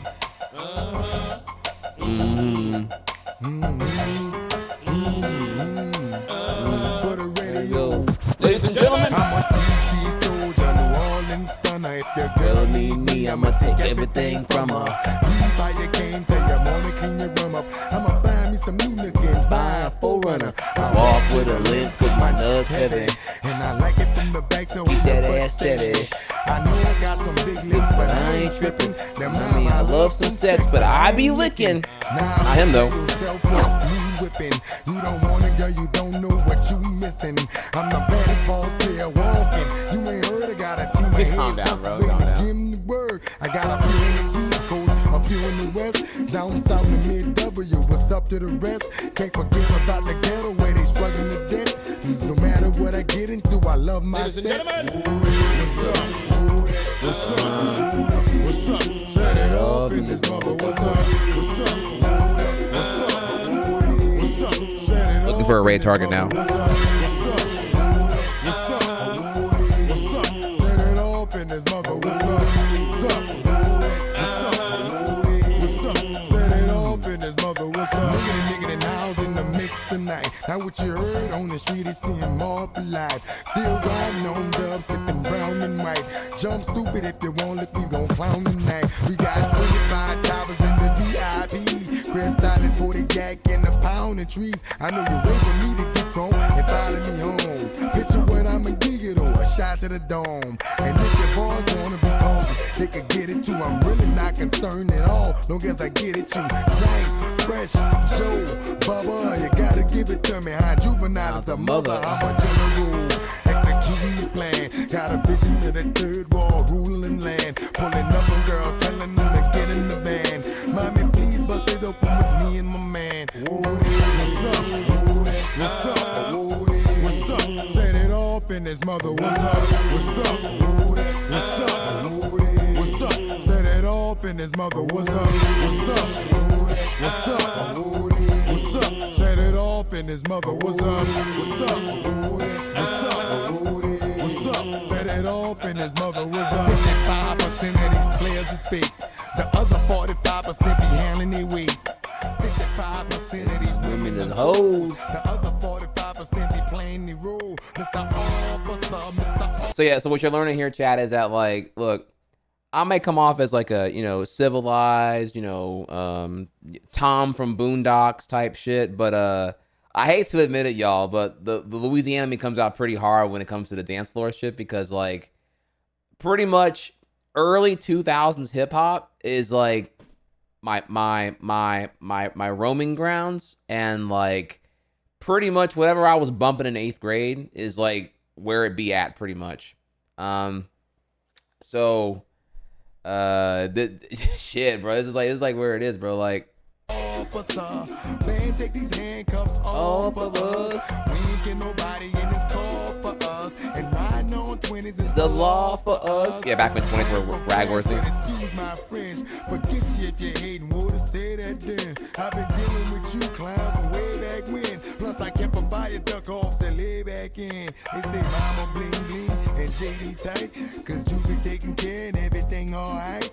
For the radio. Ladies and gentlemen. I'm a TC soldier, New Orleans stunner. If your girl need me, I'ma take everything from her. Leave by your game, tell your mama clean your room up. I'ma find me some new looking, buy a 4Runner. I walk with a limp cause my nut heavy. And I like it from the back, so keep that ass steady. I know I got some big lips, but I ain't tripping. I mean, I love some sex, but I be licking. Not him though. Whipping. You don't want it, girl, you don't know what you missing. I'm the baddest boss player walking. You ain't heard, I got a team of head. Calm down, bro. Calm down. Give me the word. I got a few in the East Coast, a few in the West, down south in mid-W. What's up to the rest? Can't forget about the ghetto where they struggling to death. No matter what I get into, I love my set. What's up? What's up? What's up? Set it up in this mother. What's up? What's up? What's up? What's up? Set it up. Looking for a raid target now. What's up? What's up? What's up? Set it up in this mother. What's up? What's up? What's up? What's up? Set it up in this mother. What's up? Nigga, the now's in the mix tonight. Now what you heard on the street is seeing more for life. Still riding on dubs, sipping brown and white. Jump stupid if you want, look, we gon' clown tonight. We got 25 choppers in the VIP. Crest Island, 40 yak and a pound of trees. I know you're waiting for me to get drunk and follow me home. Picture what I'ma give it on, a shot to the dome. And if your boys wanna be talkers, they could get it too. I'm really not concerned at all, long as I get it you. Jank, Fresh, Joe, Bubba, you gotta give it to me. Huh? Juvenile is a mother, I'm a general. Executing the plan, got a vision of the third wall, ruling land. Pulling up on girls, telling them to get in the van. Mommy, please bust it open with me and my man. What's up? What's up? What's up? Set it off in this mother. What's up? What's up? What's up? What's up? Set it off in this mother. What's up? What's up? What's up? What's up? Set it off in this mother. What's up? What's up? What's up? What's up? Set it off in his mother. What's up? 55% of these players is fake. The other 45% be handling their weight. 55% of these women is hoes. The other 45% be playing the role. Mr. Officer, Mr. Officer. So yeah, so what you're learning here, chat, is that like, look, I may come off as like a, you know, civilized, you know, Tom from Boondocks type shit, but I hate to admit it, y'all, but the Louisiana me comes out pretty hard when it comes to the dance floor shit, because like pretty much early 2000s hip hop is like my roaming grounds, and like pretty much whatever I was bumping in 8th grade is like where it be at pretty much. So shit, bro, this is like where it is, bro. Like, officer, man, take these handcuffs off of us. We ain't get nobody in this car for us. And riding on 20s is the law for us. Yeah, back when 20s were ragworthy. Excuse my French, forget you if you hating, would've said that then. I've been dealing with you clowns from way back when. Plus I kept a fire duck off the lay back in. They say mama bling bling and JD tight, cause you be taking care and everything alright.